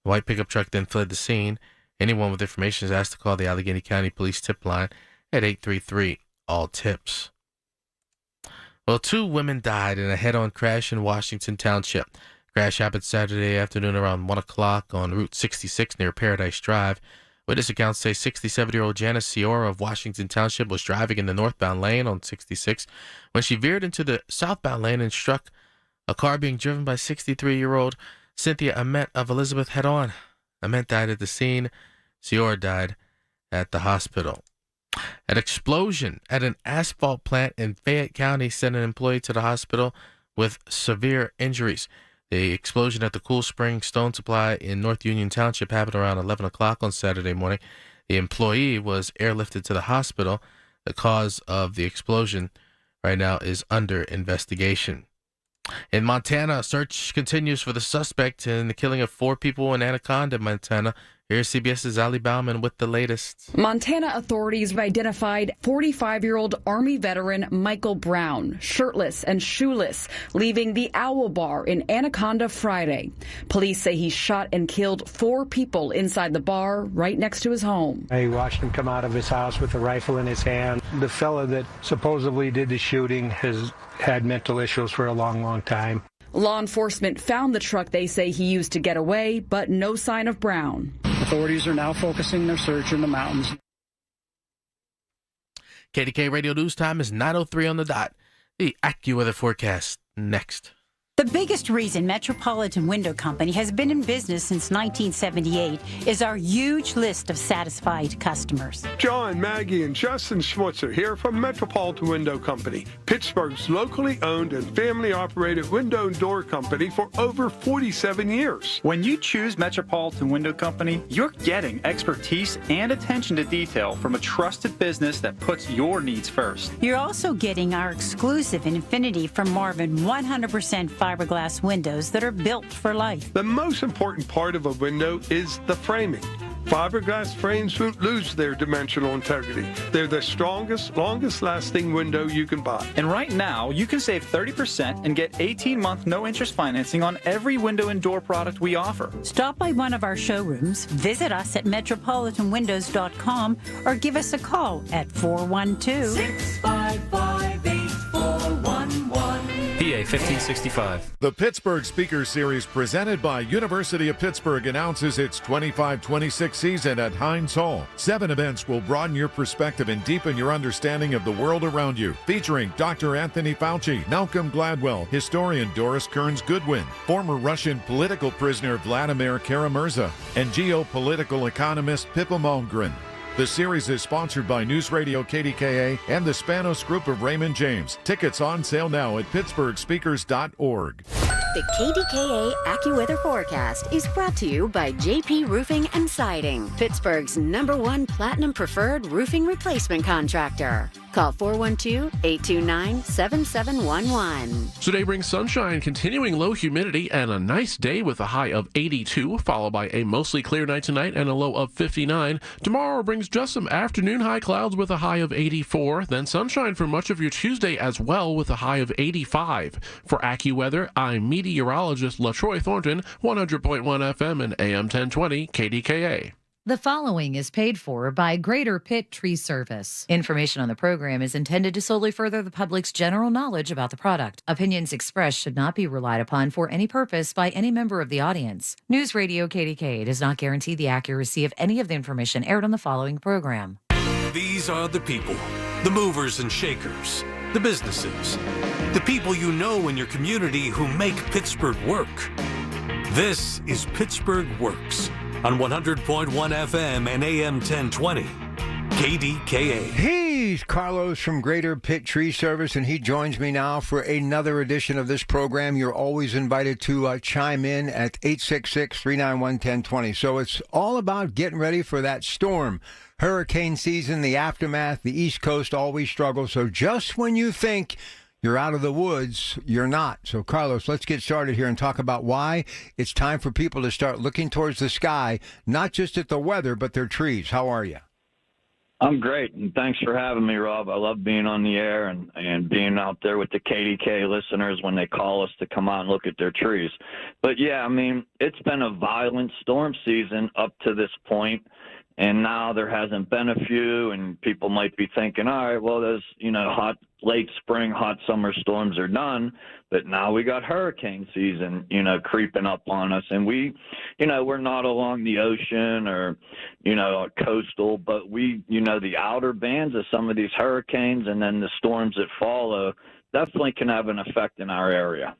The white pickup truck then fled the scene. Anyone with information is asked to call the Allegheny County Police tip line at 833-ALL-TIPS. Well, 2 women died in a head-on crash in Washington Township. Crash happened Saturday afternoon around 1 o'clock on Route 66 near Paradise Drive. Witness accounts say 67-year-old Janice Ciora of Washington Township was driving in the northbound lane on 66 when she veered into the southbound lane and struck a car being driven by 63-year-old Cynthia Ament of Elizabeth head-on. Ament died at the scene. Ciora died at the hospital. An explosion at an asphalt plant in Fayette County sent an employee to the hospital with severe injuries. The explosion at the Cool Spring Stone Supply in North Union Township happened around 11 o'clock on Saturday morning. The employee was airlifted to the hospital. The cause of the explosion right now is under investigation. In Montana, a search continues for the suspect in the killing of 4 people in Anaconda, Montana. Here's CBS's Ali Bauman with the latest. Montana authorities have identified 45-year-old Army veteran Michael Brown, shirtless and shoeless, leaving the Owl Bar in Anaconda Friday. Police say he shot and killed 4 people inside the bar right next to his home. I watched him come out of his house with a rifle in his hand. The fella that supposedly did the shooting has had mental issues for a long, long time. Law enforcement found the truck they say he used to get away, but no sign of Brown. Authorities are now focusing their search in the mountains. KDK Radio News Time is 9:03 on the dot. The AccuWeather forecast next. The biggest reason Metropolitan Window Company has been in business since 1978 is our huge list of satisfied customers. John, Maggie, and Justin Schmutzer here from Metropolitan Window Company, Pittsburgh's locally owned and family-operated window and door company for over 47 years. When you choose Metropolitan Window Company, you're getting expertise and attention to detail from a trusted business that puts your needs first. You're also getting our exclusive Infinity from Marvin 100% fiberglass windows that are built for life. The most important part of a window is the framing. Fiberglass frames won't lose their dimensional integrity. They're the strongest, longest-lasting window you can buy. And right now, you can save 30% and get 18-month no-interest financing on every window and door product we offer. Stop by one of our showrooms, visit us at metropolitanwindows.com, or give us a call at 412-655-8411. 1565. The Pittsburgh Speaker Series presented by University of Pittsburgh announces its 25-26 season at Heinz Hall. 7 events will broaden your perspective and deepen your understanding of the world around you. Featuring Dr. Anthony Fauci, Malcolm Gladwell, historian Doris Kearns-Goodwin, former Russian political prisoner Vladimir Kara-Murza, and geopolitical economist Pippa Malmgren. The series is sponsored by News Radio KDKA and the Spanos Group of Raymond James. Tickets on sale now at pittsburghspeakers.org. The KDKA AccuWeather forecast is brought to you by JP Roofing and Siding, Pittsburgh's #1 Platinum Preferred Roofing Replacement Contractor. Call 412-829-7711. Today brings sunshine, continuing low humidity, and a nice day with a high of 82, followed by a mostly clear night tonight and a low of 59. Tomorrow brings just some afternoon high clouds with a high of 84, then sunshine for much of your Tuesday as well with a high of 85. For AccuWeather, I'm meteorologist LaTroy Thornton, 100.1 FM and AM 1020 KDKA. The following is paid for by Greater Pitt Tree Service. Information on the program is intended to solely further the public's general knowledge about the product. Opinions expressed should not be relied upon for any purpose by any member of the audience. News Radio KDKA does not guarantee the accuracy of any of the information aired on the following program. These are the people, the movers and shakers, the businesses, the people you know in your community who make Pittsburgh work. This is Pittsburgh Works on 100.1 FM and AM 1020, KDKA. He's Carlos from Greater Pitt Tree Service, and he joins me now for another edition of this program. You're always invited to chime in at 866-391-1020. So it's all about getting ready for that storm. Hurricane season, the aftermath, the East Coast always struggles. So just when you think you're out of the woods, you're not. So, Carlos, let's get started here and talk about why it's time for people to start looking towards the sky, not just at the weather, but their trees. How are you? I'm great, and thanks for having me, Rob. I love being on the air and being out there with the KDK listeners when they call us to come out and look at their trees. But, yeah, I mean, it's been a violent storm season up to this point. And now there hasn't been a few, and people might be thinking, all right, well, there's, hot late spring, hot summer storms are done, but now we got hurricane season, creeping up on us. And we, we're not along the ocean or, coastal, but we, the outer bands of some of these hurricanes and then the storms that follow definitely can have an effect in our area.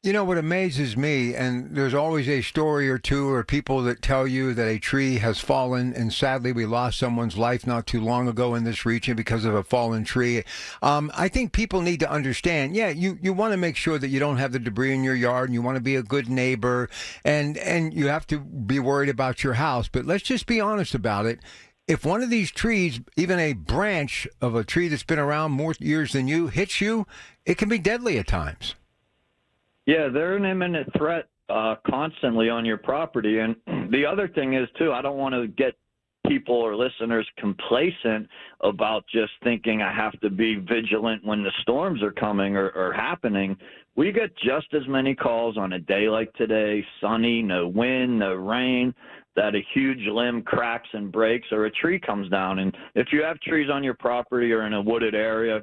What amazes me, and there's always a story or two or people that tell you that a tree has fallen, and sadly we lost someone's life not too long ago in this region because of a fallen tree. I think people need to understand, you want to make sure that you don't have the debris in your yard, and you want to be a good neighbor, and you have to be worried about your house. But let's just be honest about it. If one of these trees, even a branch of a tree that's been around more years than you, hits you, it can be deadly at times. Yeah, they're an imminent threat constantly on your property. And the other thing is, too, I don't want to get people or listeners complacent about just thinking I have to be vigilant when the storms are coming or happening. We get just as many calls on a day like today, sunny, no wind, no rain, that a huge limb cracks and breaks or a tree comes down. And if you have trees on your property or in a wooded area,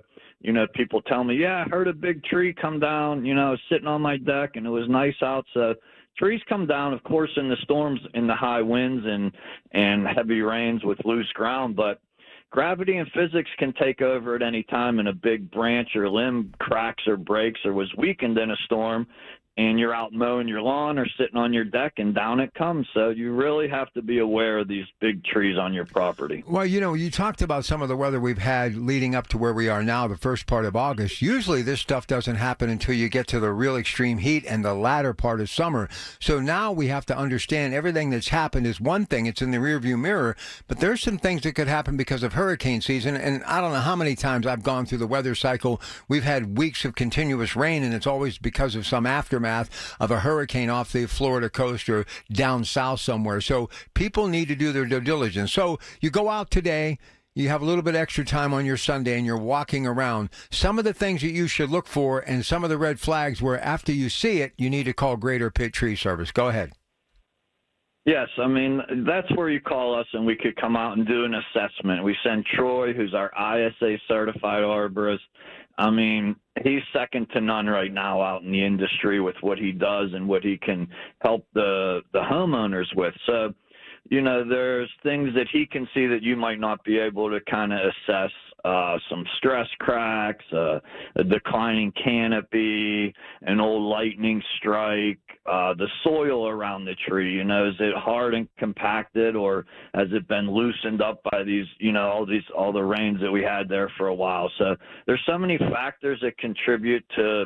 people tell me, I heard a big tree come down, I was sitting on my deck and it was nice out. So trees come down, of course, in the storms, in the high winds and heavy rains with loose ground. But gravity and physics can take over at any time, and a big branch or limb cracks or breaks or was weakened in a storm, and you're out mowing your lawn or sitting on your deck, and down it comes. So you really have to be aware of these big trees on your property. Well, you talked about some of the weather we've had leading up to where we are now, the first part of August. Usually this stuff doesn't happen until you get to the real extreme heat and the latter part of summer. So now we have to understand everything that's happened is one thing. It's in the rearview mirror, but there's some things that could happen because of hurricane season. And I don't know how many times I've gone through the weather cycle. We've had weeks of continuous rain, and it's always because of some aftermath of a hurricane off the Florida coast or down south somewhere. So people need to do their due diligence. So you go out today, you have a little bit extra time on your Sunday, and you're walking around. Some of the things that you should look for and some of the red flags where after you see it, you need to call Greater Pitt Tree Service. Go ahead. Yes, I mean, that's where you call us and we could come out and do an assessment. We send Troy, who's our ISA certified arborist, I mean, he's second to none right now out in the industry with what he does and what he can help the homeowners with. So, you know, there's things that he can see that you might not be able to kind of assess. Some stress cracks, a declining canopy, an old lightning strike, the soil around the tree. You know, is it hard and compacted, or has it been loosened up by these, you know, all the rains that we had there for a while? So there's so many factors that contribute to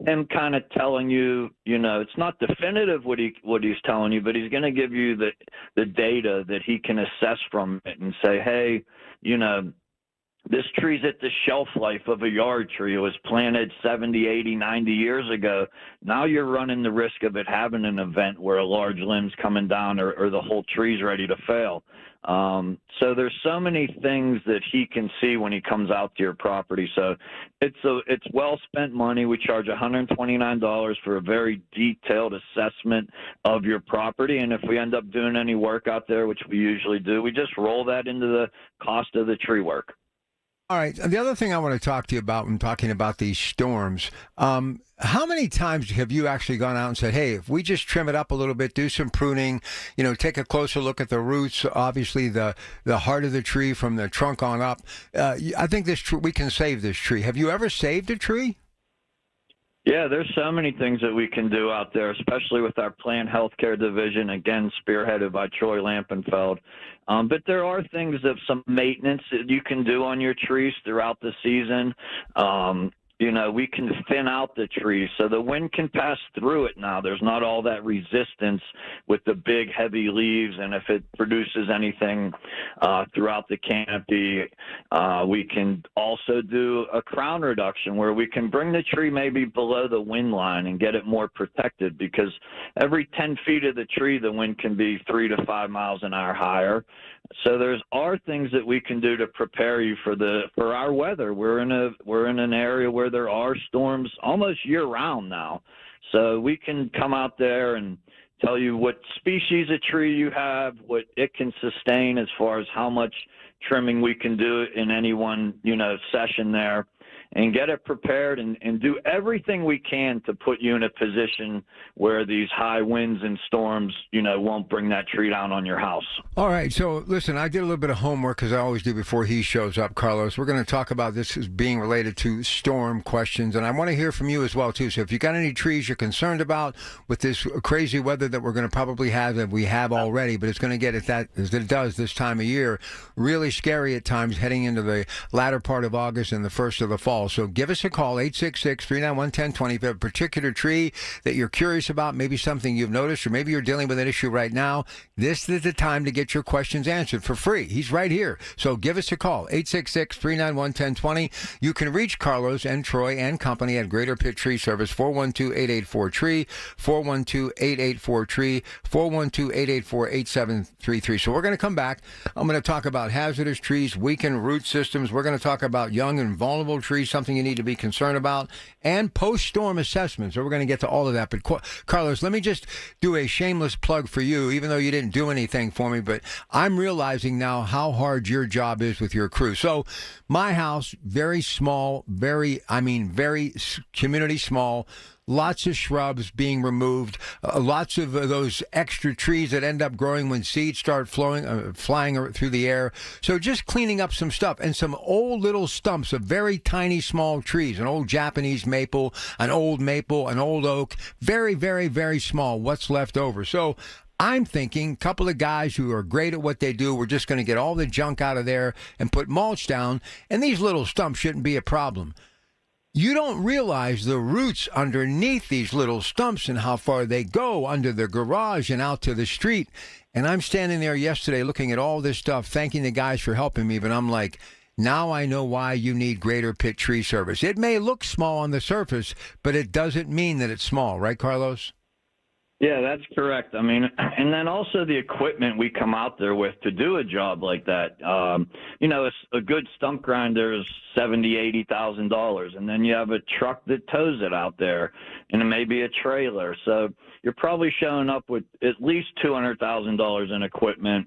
him kind of telling you, you know, it's not definitive what he's telling you, but he's going to give you the data that he can assess from it and say, hey, you know, this tree's at the shelf life of a yard tree. It was planted 70, 80, 90 years ago. Now you're running the risk of it having an event where a large limb's coming down or the whole tree's ready to fail. So there's so many things that he can see when he comes out to your property. So it's well spent money. We charge $129 for a very detailed assessment of your property. And if we end up doing any work out there, which we usually do, we just roll that into the cost of the tree work. All right. The other thing I want to talk to you about when talking about these storms, how many times have you actually gone out and said, hey, if we just trim it up a little bit, do some pruning, you know, take a closer look at the roots, obviously the heart of the tree from the trunk on up. I think we can save this tree. Have you ever saved a tree? Yeah, there's so many things that we can do out there, especially with our plant healthcare division, again, spearheaded by Troy Lampenfeld. But there are things of some maintenance that you can do on your trees throughout the season. You know, we can thin out the tree so the wind can pass through it now. There's not all that resistance with the big, heavy leaves, and if it produces anything throughout the canopy, we can also do a crown reduction where we can bring the tree maybe below the wind line and get it more protected, because every 10 feet of the tree, the wind can be 3 to 5 miles an hour higher. So there are things that we can do to prepare you for our weather. We're in an area where there are storms almost year round now. So we can come out there and tell you what species of tree you have, what it can sustain as far as how much trimming we can do in any one, you know, session there, and get it prepared and do everything we can to put you in a position where these high winds and storms, you know, won't bring that tree down on your house. All right. So, listen, I did a little bit of homework, because I always do before he shows up, Carlos. We're going to talk about this as being related to storm questions, and I want to hear from you as well, too. So if you got any trees you're concerned about with this crazy weather that we're going to probably have, that we have already, but it's going to get as it does this time of year, really scary at times heading into the latter part of August and the first of the fall. So give us a call, 866-391-1020. If you have a particular tree that you're curious about, maybe something you've noticed, or maybe you're dealing with an issue right now, this is the time to get your questions answered for free. He's right here. So give us a call, 866-391-1020. You can reach Carlos and Troy and company at Greater Pitt Tree Service, 412-884-TREE, 412-884-TREE, 412-884-8733. So we're going to come back. I'm going to talk about hazardous trees, weakened root systems. We're going to talk about young and vulnerable trees, something you need to be concerned about, and post-storm assessments. So we're going to get to all of that. But Carlos, let me just do a shameless plug for you, even though you didn't do anything for me, but I'm realizing now how hard your job is with your crew. So my house, very small, very community small, lots of shrubs being removed, lots of those extra trees that end up growing when seeds start flying through the air. So just cleaning up some stuff, and some old little stumps of very tiny small trees, an old Japanese maple, an old oak, very, very, very small, what's left over. So I'm thinking a couple of guys who are great at what they do, we're just going to get all the junk out of there and put mulch down, and these little stumps shouldn't be a problem. You don't realize the roots underneath these little stumps and how far they go under the garage and out to the street. And I'm standing there yesterday looking at all this stuff, thanking the guys for helping me, but I'm like, now I know why you need Greater Pitt Tree Service. It may look small on the surface, but it doesn't mean that it's small, right, Carlos? Yeah, that's correct. I mean, and then also the equipment we come out there with to do a job like that. A good stump grinder is $80,000, and then you have a truck that tows it out there, and it may be a trailer. So you're probably showing up with at least $200,000 in equipment,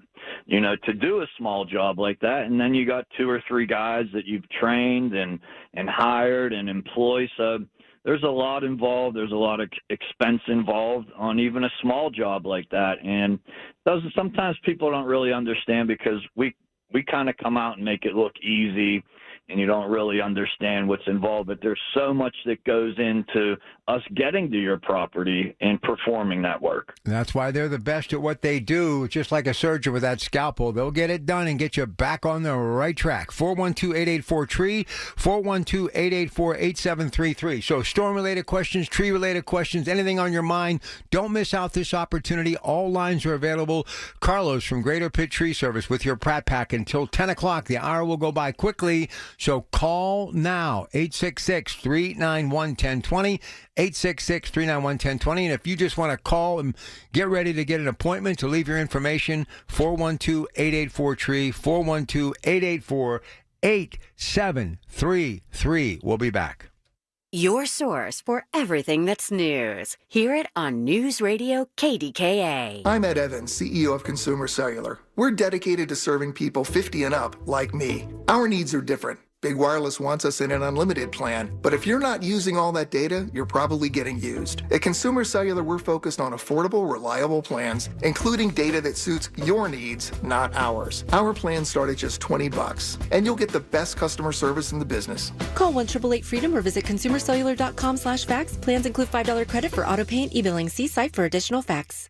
to do a small job like that. And then you got 2 or 3 guys that you've trained and hired and employ. So there's a lot involved. There's a lot of expense involved on even a small job like that. And sometimes people don't really understand because we kind of come out and make it look easy, and you don't really understand what's involved. But there's so much that goes into us getting to your property and performing that work. That's why they're the best at what they do. Just like a surgeon with that scalpel, they'll get it done and get you back on the right track. 412-884-TREE, 412-884-8733. So storm-related questions, tree-related questions, anything on your mind, don't miss out this opportunity. All lines are available. Carlos from Greater Pitt Tree Service with your Pratt Pack until 10 o'clock. The hour will go by quickly, so call now, 866-391-1020, 866-391-1020. And if you just want to call and get ready to get an appointment to leave your information, 412-884-TREE, 412-884-8733. We'll be back. Your source for everything that's news. Hear it on News Radio KDKA. I'm Ed Evans, CEO of Consumer Cellular. We're dedicated to serving people 50 and up, like me. Our needs are different. Big Wireless wants us in an unlimited plan, but if you're not using all that data, you're probably getting used. At Consumer Cellular, we're focused on affordable, reliable plans, including data that suits your needs, not ours. Our plans start at just $20, and you'll get the best customer service in the business. Call 1-888-FREEDOM or visit consumercellular.com/facts. Plans include $5 credit for auto pay and e-billing. See site for additional facts.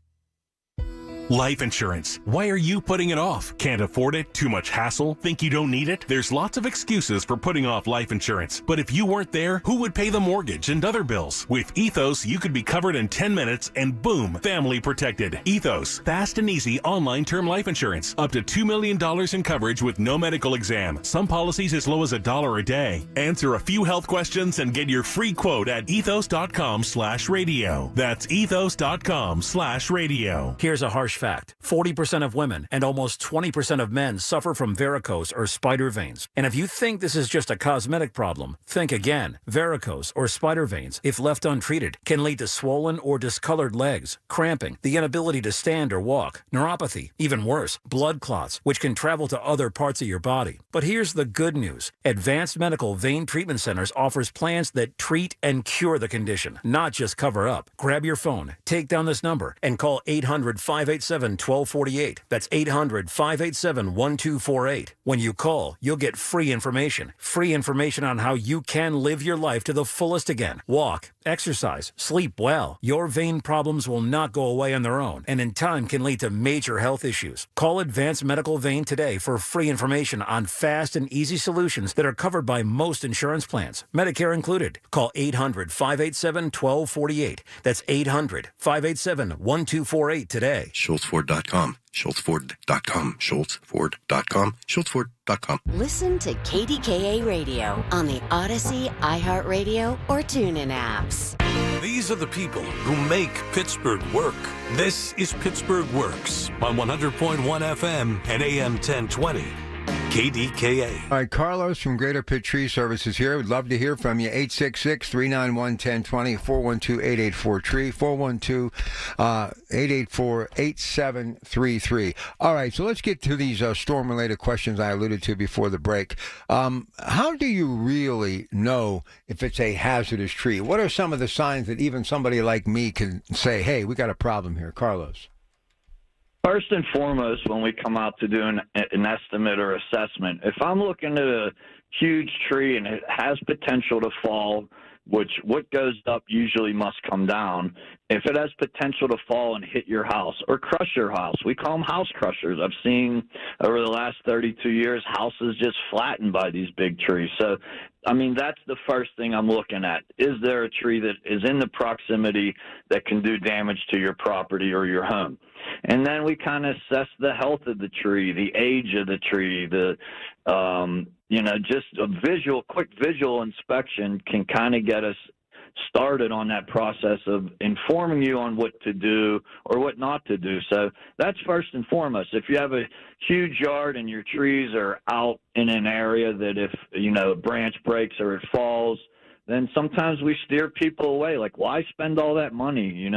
Life insurance. Why are you putting it off? Can't afford it? Too much hassle? Think you don't need it? There's lots of excuses for putting off life insurance. But if you weren't there, who would pay the mortgage and other bills? With Ethos, you could be covered in 10 minutes and boom, family protected. Ethos, fast and easy online term life insurance. Up to $2 million in coverage with no medical exam. Some policies as low as $1 a day. Answer a few health questions and get your free quote at ethos.com/radio. That's ethos.com/radio. Here's a harsh fact. 40% of women and almost 20% of men suffer from varicose or spider veins. And if you think this is just a cosmetic problem, think again. Varicose or spider veins, if left untreated, can lead to swollen or discolored legs, cramping, the inability to stand or walk, neuropathy, even worse, blood clots, which can travel to other parts of your body. But here's the good news. Advanced Medical Vein Treatment Centers offers plans that treat and cure the condition, not just cover up. Grab your phone, take down this number, and call 800-587-1248. That's 800-587-1248. When you call, you'll get free information. Free information on how you can live your life to the fullest again. Walk, exercise, sleep well. Your vein problems will not go away on their own, and in time can lead to major health issues. Call Advanced Medical Vein today for free information on fast and easy solutions that are covered by most insurance plans, Medicare included. Call 800-587-1248. That's 800-587-1248 today. SchultzFord.com. SchultzFord.com. SchultzFord.com. SchultzFord.com. Listen to KDKA Radio on the Odyssey, iHeartRadio, or TuneIn apps. These are the people who make Pittsburgh work. This is Pittsburgh Works on 100.1 FM and AM 1020. KDKA. All right, Carlos from Greater Pitt Tree Services here. We'd love to hear from you. 866-391-1020, 412-884-TREE, 412-884-8733. All right, so let's get to these storm-related questions I alluded to before the break. How do you really know if it's a hazardous tree? What are some of the signs that even somebody like me can say, hey, we got a problem here? Carlos. First and foremost, when we come out to do an estimate or assessment, if I'm looking at a huge tree and it has potential to fall, which what goes up usually must come down, if it has potential to fall and hit your house or crush your house, we call them house crushers. I've seen over the last 32 years houses just flattened by these big trees. So, I mean, that's the first thing I'm looking at. Is there a tree that is in the proximity that can do damage to your property or your home? And then we kind of assess the health of the tree, the age of the tree, just a quick visual inspection can kind of get us started on that process of informing you on what to do or what not to do. So that's first and foremost. If you have a huge yard and your trees are out in an area that if, a branch breaks or it falls, then sometimes we steer people away. Like, why spend all that money?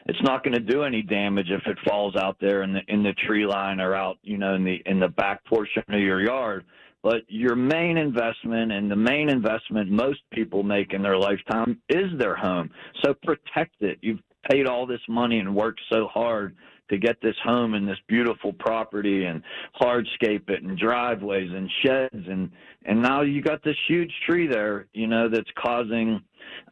It's not going to do any damage if it falls out there in the tree line or out, in the back portion of your yard. But your main investment, and the main investment most people make in their lifetime, is their home. So protect it. You've paid all this money and worked so hard to get this home and this beautiful property and hardscape it and driveways and sheds. And now you got this huge tree there, that's causing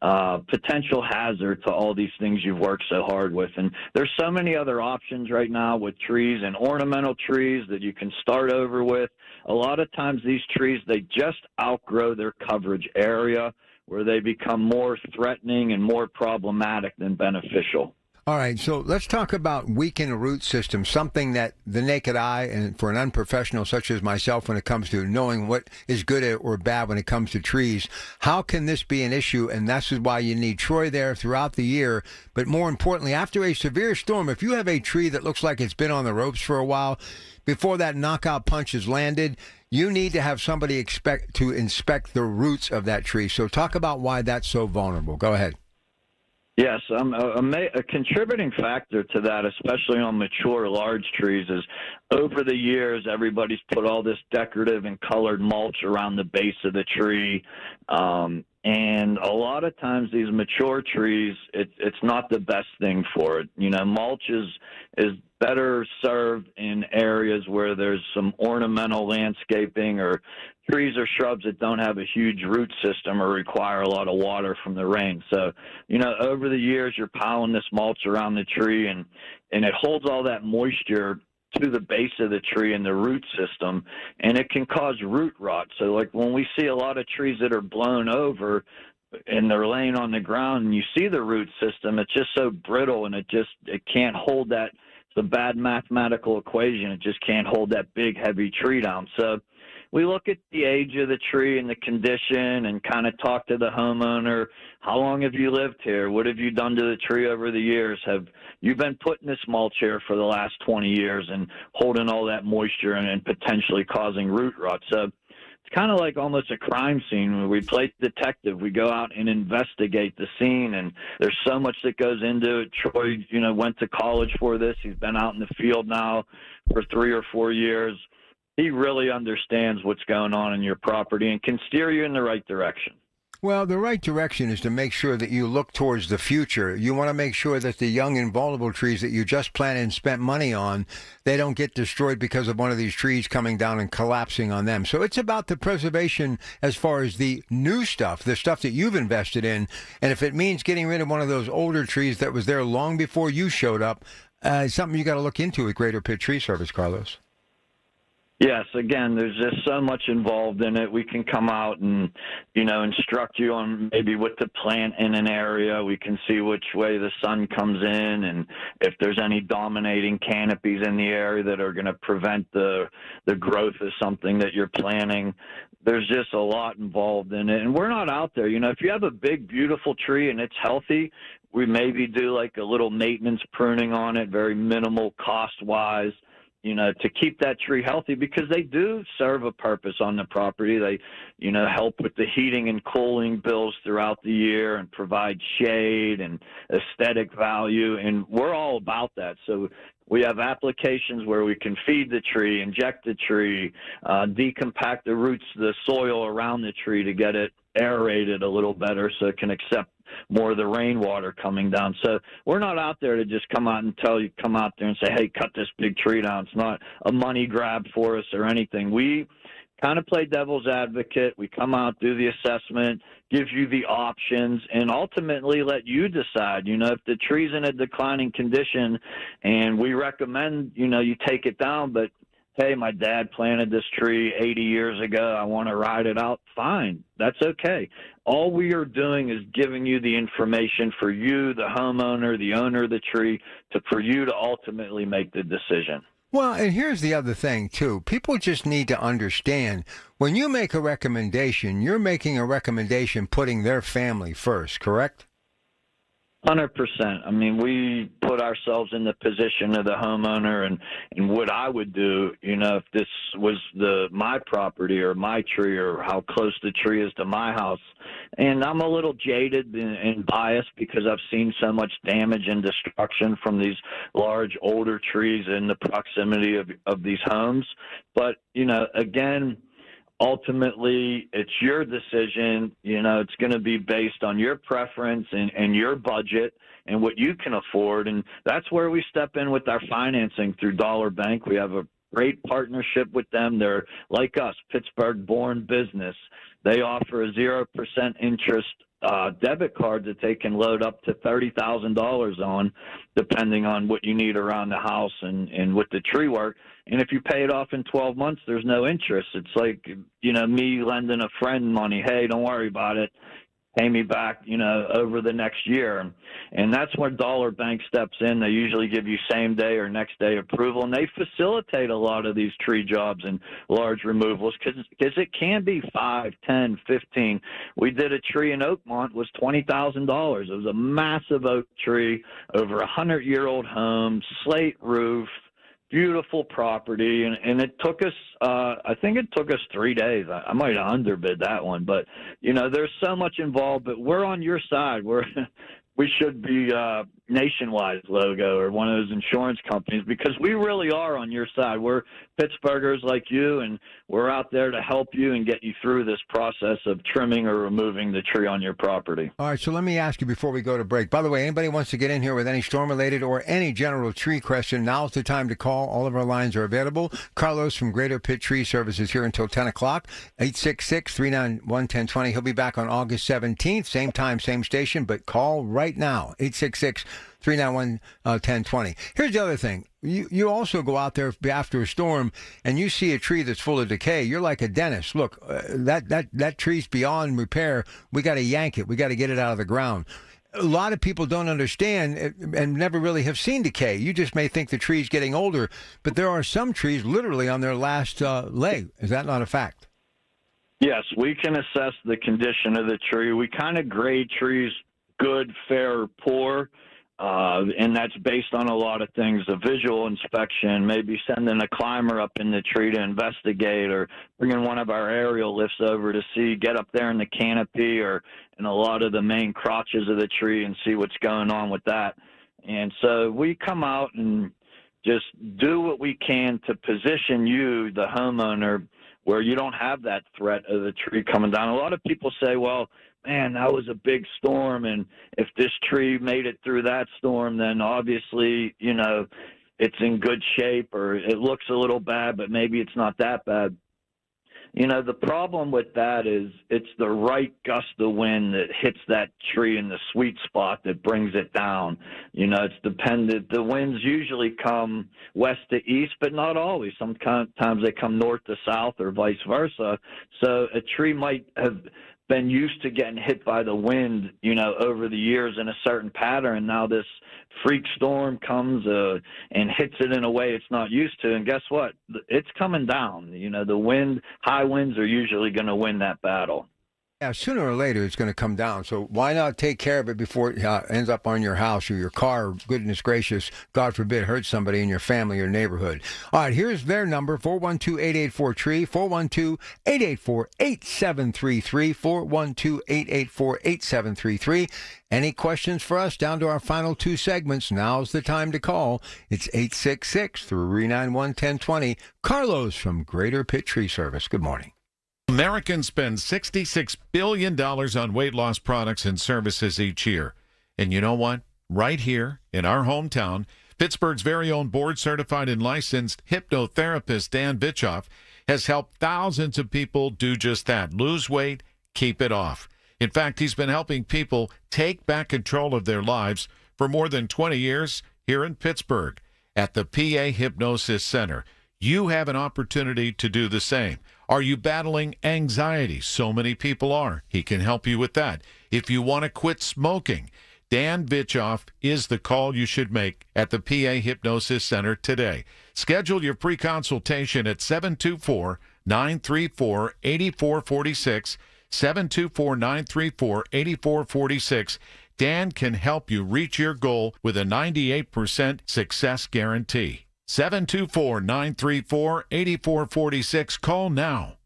potential hazard to all these things you've worked so hard with. And there's so many other options right now with trees and ornamental trees that you can start over with. A lot of times these trees, they just outgrow their coverage area where they become more threatening and more problematic than beneficial. All right, so let's talk about weakened root system, something that the naked eye, and for an unprofessional such as myself when it comes to knowing what is good or bad when it comes to trees, how can this be an issue? And that's why you need Troy there throughout the year. But more importantly, after a severe storm, if you have a tree that looks like it's been on the ropes for a while, before that knockout punch is landed, you need to have somebody inspect the roots of that tree. So talk about why that's so vulnerable. Go ahead. Yes, a contributing factor to that, especially on mature large trees, is over the years everybody's put all this decorative and colored mulch around the base of the tree. And a lot of times these mature trees, it's not the best thing for it. Mulch is better served in areas where there's some ornamental landscaping or trees or shrubs that don't have a huge root system or require a lot of water from the rain. So, over the years, you're piling this mulch around the tree, and it holds all that moisture to the base of the tree and the root system, and it can cause root rot. So, like when we see a lot of trees that are blown over and they're laying on the ground and you see the root system, it's just so brittle and it can't hold that. It's a bad mathematical equation. It just can't hold that big, heavy tree down. So we look at the age of the tree and the condition and kind of talk to the homeowner. How long have you lived here? What have you done to the tree over the years? Have you been putting this mulch here for the last 20 years and holding all that moisture and potentially causing root rot? So it's kind of like almost a crime scene where we play detective. We go out and investigate the scene, and there's so much that goes into it. Troy, went to college for this. He's been out in the field now for 3 or 4 years. He really understands what's going on in your property and can steer you in the right direction. Well, the right direction is to make sure that you look towards the future. You want to make sure that the young and vulnerable trees that you just planted and spent money on, they don't get destroyed because of one of these trees coming down and collapsing on them. So it's about the preservation as far as the new stuff, the stuff that you've invested in. And if it means getting rid of one of those older trees that was there long before you showed up, something you got to look into with Greater Pitt Tree Service, Carlos. Yes, again, there's just so much involved in it. We can come out and, instruct you on maybe what to plant in an area. We can see which way the sun comes in and if there's any dominating canopies in the area that are going to prevent the growth of something that you're planting. There's just a lot involved in it. And we're not out there. If you have a big, beautiful tree and it's healthy, we maybe do like a little maintenance pruning on it, very minimal cost-wise. To keep that tree healthy, because they do serve a purpose on the property. They, help with the heating and cooling bills throughout the year and provide shade and aesthetic value. And we're all about that. So we have applications where we can feed the tree, inject the tree, decompact the roots, the soil around the tree to get it aerated a little better so it can accept more of the rainwater coming down. So we're not out there to just come out and come out there and say, hey, cut this big tree down. It's not a money grab for us or anything. We kind of play devil's advocate. We come out, do the assessment, give you the options, and ultimately let you decide. If the tree's in a declining condition and we recommend, you take it down, but hey, my dad planted this tree 80 years ago, I want to ride it out, fine. That's okay. All we are doing is giving you the information for you, the homeowner, the owner of the tree, for you to ultimately make the decision. Well, and here's the other thing, too. People just need to understand when you make a recommendation, you're making a recommendation putting their family first, correct? 100%. I mean, we put ourselves in the position of the homeowner and what I would do, if this was my property or my tree or how close the tree is to my house. And I'm a little jaded and biased because I've seen so much damage and destruction from these large older trees in the proximity of these homes. But, again, ultimately, it's your decision. It's going to be based on your preference and your budget and what you can afford. And that's where we step in with our financing through Dollar Bank. We have a great partnership with them. They're like us, Pittsburgh-born business. They offer a 0% interest debit card that they can load up to $30,000 on, depending on what you need around the house and with the tree work. And if you pay it off in 12 months, there's no interest. It's like, me lending a friend money. Hey, don't worry about it. Pay me back, over the next year. And that's where Dollar Bank steps in. They usually give you same day or next day approval, and they facilitate a lot of these tree jobs and large removals because it can be 5, 10, 15. We did a tree in Oakmont, was $20,000. It was a massive oak tree, over 100-year-old home, slate roof, beautiful property, and it took us I think it took us 3 days. I might have underbid that one, but there's so much involved. But we're on your side. We should be Nationwide logo or one of those insurance companies because we really are on your side. We're Pittsburghers like you, and we're out there to help you and get you through this process of trimming or removing the tree on your property. All right, so let me ask you before we go to break. By the way, anybody wants to get in here with any storm-related or any general tree question, now's the time to call. All of our lines are available. Carlos from Greater Pitt Tree Services here until 10 o'clock, 866-391-1020. He'll be back on August 17th, same time, same station, but call right now, 866-391-1020. Here's the other thing. You also go out there after a storm and you see a tree that's full of decay. You're like a dentist. Look, that tree's beyond repair. We got to yank it. We got to get it out of the ground. A lot of people don't understand and never really have seen decay. You just may think the tree's getting older, but there are some trees literally on their last leg. Is that not a fact? Yes, we can assess the condition of the tree. We kind of grade trees good, fair, or poor. And that's based on a lot of things, a visual inspection, maybe sending a climber up in the tree to investigate or bringing one of our aerial lifts over to get up there in the canopy or in a lot of the main crotches of the tree and see what's going on with that. And so we come out and just do what we can to position you, the homeowner, where you don't have that threat of the tree coming down. A lot of people say, well, man, that was a big storm, and if this tree made it through that storm, then obviously, it's in good shape, or it looks a little bad, but maybe it's not that bad. The problem with that is it's the right gust of wind that hits that tree in the sweet spot that brings it down. It's dependent. The winds usually come west to east, but not always. Sometimes they come north to south or vice versa. So a tree might have been used to getting hit by the wind, over the years in a certain pattern. Now this freak storm comes and hits it in a way it's not used to. And guess what? It's coming down. The high winds are usually going to win that battle. Yeah, sooner or later it's going to come down. So why not take care of it before it ends up on your house or your car, or, goodness gracious, God forbid, hurt somebody in your family or neighborhood. All right, here's their number, 412-884-TREE, 412-884-8733, 412-884-8733. Any questions for us down to our final two segments? Now's the time to call. It's 866-391-1020. Carlos from Greater Pitt Tree Service. Good morning. Americans spend $66 billion on weight loss products and services each year. And you know what? Right here in our hometown, Pittsburgh's very own board-certified and licensed hypnotherapist Dan Bitchoff has helped thousands of people do just that, lose weight, keep it off. In fact, he's been helping people take back control of their lives for more than 20 years here in Pittsburgh at the PA Hypnosis Center. You have an opportunity to do the same. Are you battling anxiety? So many people are. He can help you with that. If you want to quit smoking, Dan Vitchoff is the call you should make at the PA Hypnosis Center today. Schedule your pre-consultation at 724-934-8446, 724-934-8446. Dan can help you reach your goal with a 98% success guarantee. 724-934-8446. Call now.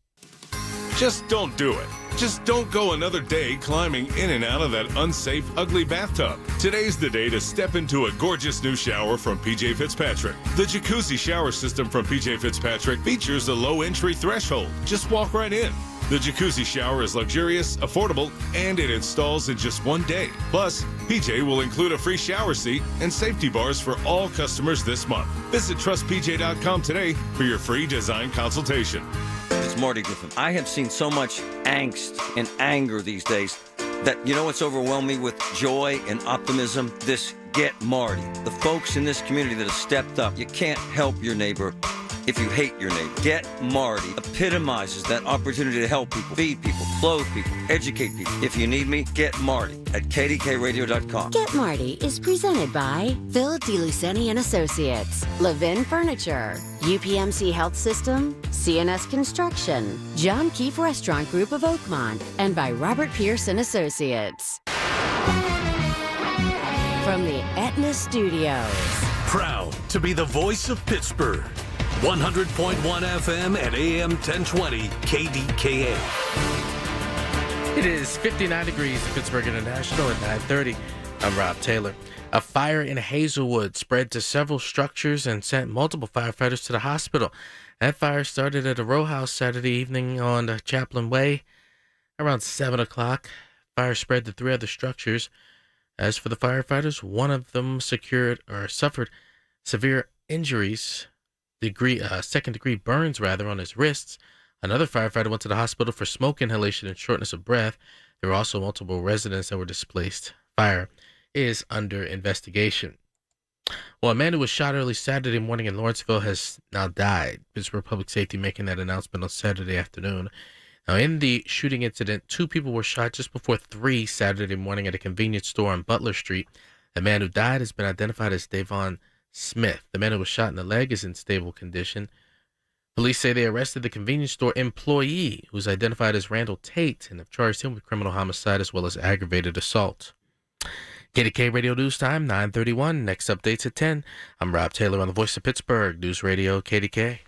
Just don't do it. Just don't go another day climbing in and out of that unsafe, ugly bathtub. Today's the day to step into a gorgeous new shower from PJ Fitzpatrick. The jacuzzi shower system from PJ Fitzpatrick features a low entry threshold. Just walk right in. The jacuzzi shower is luxurious, affordable, and it installs in just one day. Plus, PJ will include a free shower seat and safety bars for all customers this month. Visit trustpj.com today for your free design consultation. It's Marty Griffin. I have seen so much angst and anger these days that, you know what's overwhelmed me with joy and optimism? This Get Marty. The folks in this community that have stepped up. You can't help your neighbor if you hate your neighbor. Get Marty epitomizes that opportunity to help people, feed people, clothe people, educate people. If you need me, get Marty at KDKRadio.com. Get Marty is presented by Phil DeLuceni and Associates, Levin Furniture, UPMC Health System, CNS Construction, John Keefe Restaurant Group of Oakmont, and by Robert Pierce and Associates. From the Aetna Studios. Proud to be the voice of Pittsburgh. 100.1 FM and AM 1020 KDKA. It is 59 degrees in Pittsburgh International at 9:30. I'm Rob Taylor. A fire in Hazelwood spread to several structures and sent multiple firefighters to the hospital. That fire started at a row house Saturday evening on Chaplain Way around 7 o'clock. Fire spread to 3 other structures. As for the firefighters, one of them suffered severe injuries, second-degree burns on his wrists. Another firefighter went to the hospital for smoke inhalation and shortness of breath. There were also multiple residents that were displaced. Fire is under investigation. Well, a man who was shot early Saturday morning in Lawrenceville has now died. Pittsburgh Public Safety making that announcement on Saturday afternoon. Now, in the shooting incident, 2 people were shot just before 3 Saturday morning at a convenience store on Butler Street. The man who died has been identified as Davon Smith. The man who was shot in the leg is in stable condition. Police say they arrested the convenience store employee, who's identified as Randall Tate, and have charged him with criminal homicide as well as aggravated assault. KDK Radio News Time, 9:31. Next updates at 10. I'm Rob Taylor on the Voice of Pittsburgh, News Radio KDK.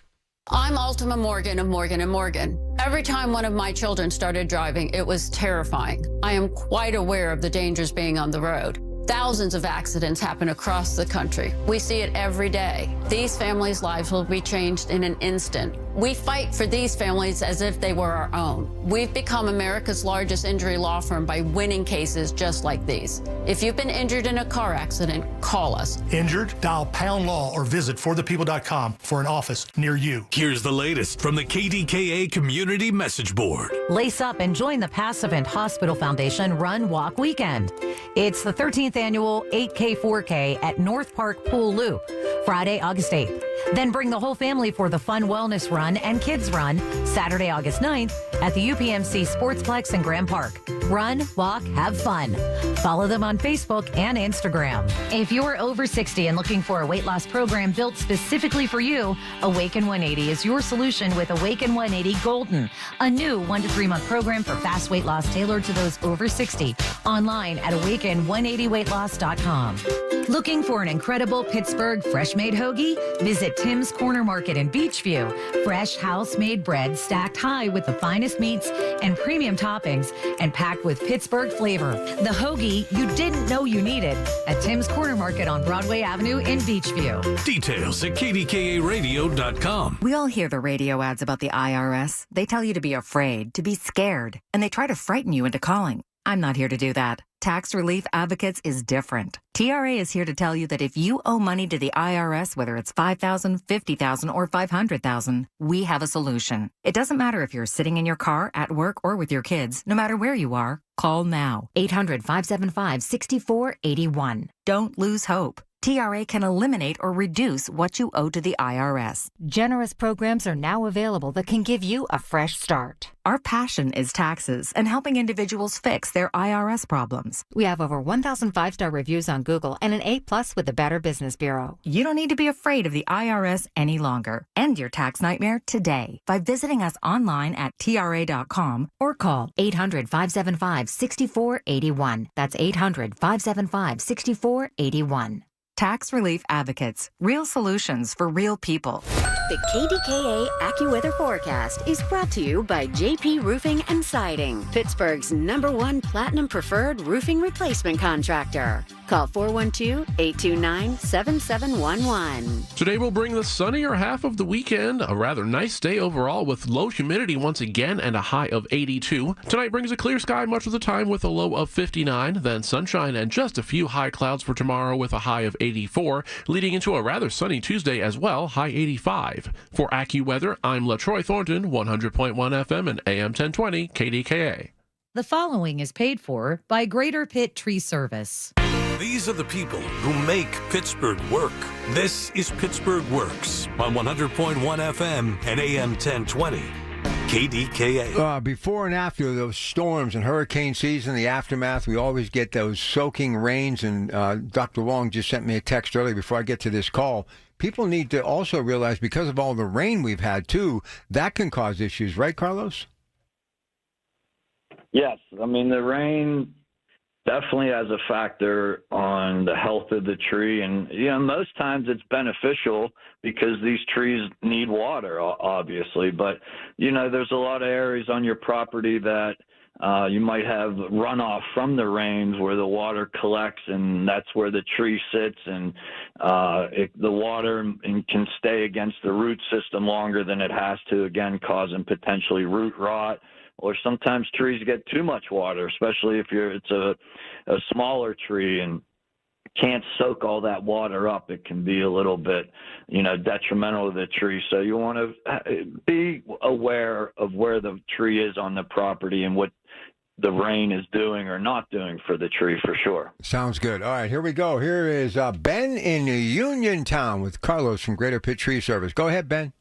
I'm Ultima Morgan of Morgan & Morgan. Every time one of my children started driving, it was terrifying. I am quite aware of the dangers being on the road. Thousands of accidents happen across the country. We see it every day. These families' lives will be changed in an instant. We fight for these families as if they were our own. We've become America's largest injury law firm by winning cases just like these. If you've been injured in a car accident, call us. Injured? Dial Pound Law or visit forthepeople.com for an office near you. Here's the latest from the KDKA Community Message Board. Lace up and join the Passivant Hospital Foundation Run Walk Weekend. It's the 13th annual 8K4K at North Park Pool Loop, Friday, August 8th. Then bring the whole family for the Fun Wellness Run and Kids Run, Saturday, August 9th at the UPMC Sportsplex in Graham Park. Run, walk, have fun. Follow them on Facebook and Instagram. If you're over 60 and looking for a weight loss program built specifically for you, Awaken 180 is your solution with Awaken 180 Golden, a new 1 to 3 month program for fast weight loss tailored to those over 60. Online at awaken180weightloss.com. Looking for an incredible Pittsburgh fresh-made hoagie? Visit Tim's Corner Market in Beachview. Fresh house-made bread stacked high with the finest meats and premium toppings and packed with Pittsburgh flavor. The hoagie you didn't know you needed at Tim's Corner Market on Broadway Avenue in Beachview. Details at KDKARadio.com. We all hear the radio ads about the IRS. They tell you to be afraid, to be scared, and they try to frighten you into calling. I'm not here to do that. Tax Relief Advocates is different. TRA is here to tell you that if you owe money to the IRS, whether it's $5,000, $50,000, or $500,000, we have a solution. It doesn't matter if you're sitting in your car, at work, or with your kids. No matter where you are, call now. 800-575-6481. Don't lose hope. TRA can eliminate or reduce what you owe to the IRS. Generous programs are now available that can give you a fresh start. Our passion is taxes and helping individuals fix their IRS problems. We have over 1,000 5-star reviews on Google and an A+ with the Better Business Bureau. You don't need to be afraid of the IRS any longer. End your tax nightmare today by visiting us online at TRA.com or call 800-575-6481. That's 800-575-6481. Tax Relief Advocates. Real solutions for real people. The KDKA AccuWeather forecast is brought to you by JP Roofing and Siding, Pittsburgh's #1 Platinum Preferred roofing replacement contractor. Call 412-829-7711. Today will bring the sunnier half of the weekend, a rather nice day overall with low humidity once again and a high of 82. Tonight brings a clear sky much of the time with a low of 59, then sunshine and just a few high clouds for tomorrow with a high of 84, leading into a rather sunny Tuesday as well, high 85. For AccuWeather, I'm LaTroy Thornton, 100.1 FM and AM 1020 KDKA. The following is paid for by Greater Pitt Tree Service. These are the people who make Pittsburgh work. This is Pittsburgh Works on 100.1 FM and AM 1020. KDKA. Before and after those storms and hurricane season, the aftermath, we always get those soaking rains. And Dr. Long just sent me a text earlier before I get to this call. People need to also realize because of all the rain we've had, too, that can cause issues. Right, Carlos? Yes. I mean, the rain definitely has a factor on the health of the tree. And, most times it's beneficial because these trees need water, obviously. But, there's a lot of areas on your property that you might have runoff from the rains where the water collects, and that's where the tree sits, and the water can stay against the root system longer than it has to, again, causing potentially root rot. Or sometimes trees get too much water, especially if it's a smaller tree and can't soak all that water up. It can be a little bit, detrimental to the tree. So you want to be aware of where the tree is on the property and what the rain is doing or not doing for the tree, for sure. Sounds good. All right, here we go. Here is Ben in Uniontown with Carlos from Greater Pitt Tree Service. Go ahead, Ben.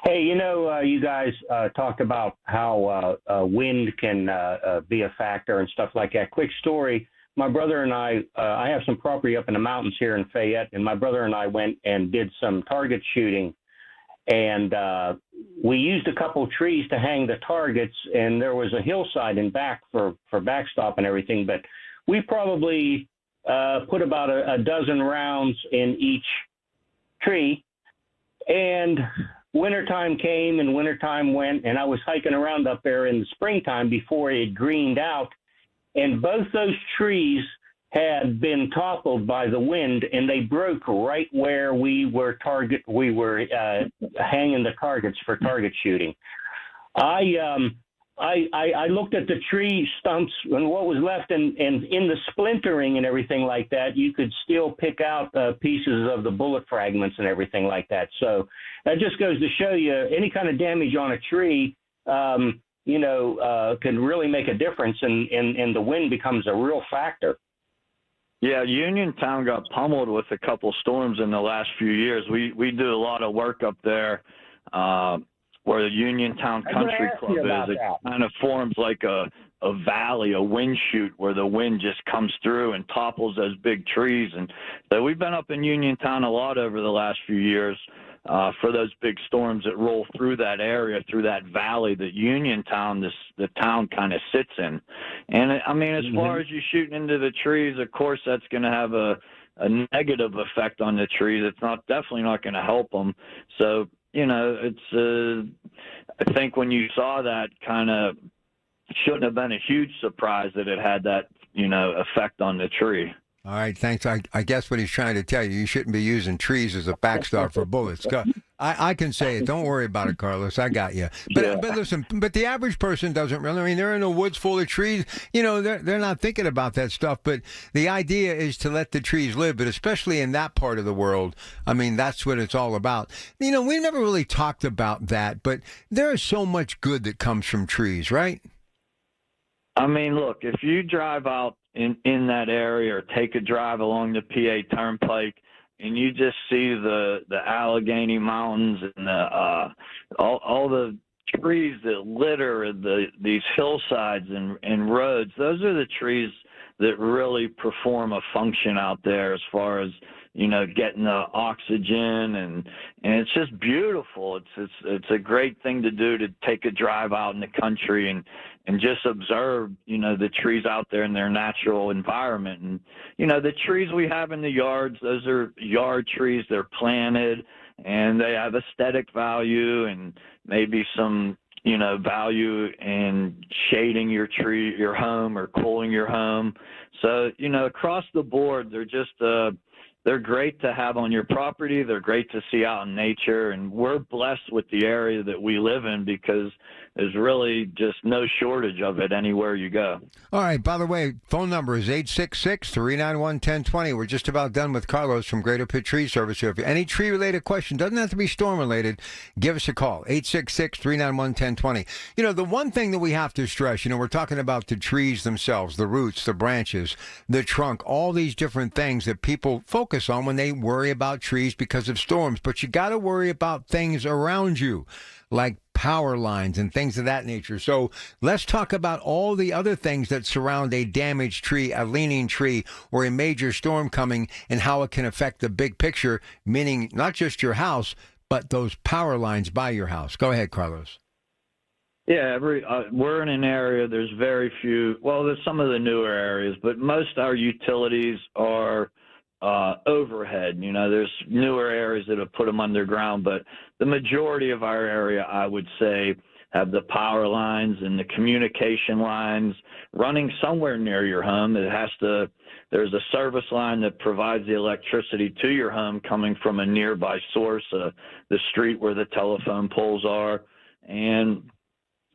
Hey, you guys talked about how wind can be a factor and stuff like that. Quick story. My brother and I have some property up in the mountains here in Fayette, and my brother and I went and did some target shooting. And we used a couple trees to hang the targets, and there was a hillside in back for backstop and everything. But we probably put about a dozen rounds in each tree. And wintertime came and wintertime went, and I was hiking around up there in the springtime before it greened out, and both those trees had been toppled by the wind, and they broke right where we were hanging the targets for target shooting. I looked at the tree stumps and what was left, and in the splintering and everything like that, you could still pick out pieces of the bullet fragments and everything like that. So that just goes to show you any kind of damage on a tree, can really make a difference, and the wind becomes a real factor. Yeah, Uniontown got pummeled with a couple storms in the last few years. We do a lot of work up there. Where the Uniontown Country Club is, it kind of forms like a valley, a wind chute where the wind just comes through and topples those big trees. And so we've been up in Uniontown a lot over the last few years for those big storms that roll through that area, through that valley that Uniontown, the town kind of sits in. And I mean, as far as you shooting into the trees, of course, that's going to have a negative effect on the trees. It's definitely not going to help them. So, it's, I think when you saw that, kind of shouldn't have been a huge surprise that it had that, effect on the tree. All right, thanks. I guess what he's trying to tell you shouldn't be using trees as a backstop for bullets. I can say it. Don't worry about it, Carlos. I got you. But listen, but the average person doesn't really. I mean, they're in the woods full of trees. They're not thinking about that stuff. But the idea is to let the trees live. But especially in that part of the world, I mean, that's what it's all about. We've never really talked about that. But there is so much good that comes from trees, right? I mean, look, if you drive out in that area or take a drive along the PA Turnpike, and you just see the Allegheny Mountains and all the trees that litter these hillsides and roads. Those are the trees that really perform a function out there as far as, you know, getting the oxygen, and it's just beautiful. It's a great thing to do, to take a drive out in the country and just observe, you know, the trees out there in their natural environment. And, you know, the trees we have in the yards, those are yard trees. They're planted and they have aesthetic value and maybe some, you know, value in shading your home or cooling your home. So, you know, across the board, they're just, they're great to have on your property. They're great to see out in nature. And we're blessed with the area that we live in because there's really just no shortage of it anywhere you go. All right. By the way, phone number is 866-391-1020. We're just about done with Carlos from Greater Pitt Tree Service. So if any tree-related question, doesn't have to be storm-related, give us a call, 866-391-1020. You know, the one thing that we have to stress, you know, we're talking about the trees themselves, the roots, the branches, the trunk, all these different things that people focus on when they worry about trees because of storms. But you got to worry about things around you, like power lines and things of that nature. So let's talk about all the other things that surround a damaged tree, a leaning tree, or a major storm coming, and how it can affect the big picture, meaning not just your house, but those power lines by your house. Go ahead, Carlos. Yeah, we're in an area, there's very few, well, there's some of the newer areas, but most our utilities are overhead. You know, there's newer areas that have put them underground, but the majority of our area, I would say, have the power lines and the communication lines running somewhere near your home. There's a service line that provides the electricity to your home coming from a nearby source, the street where the telephone poles are. And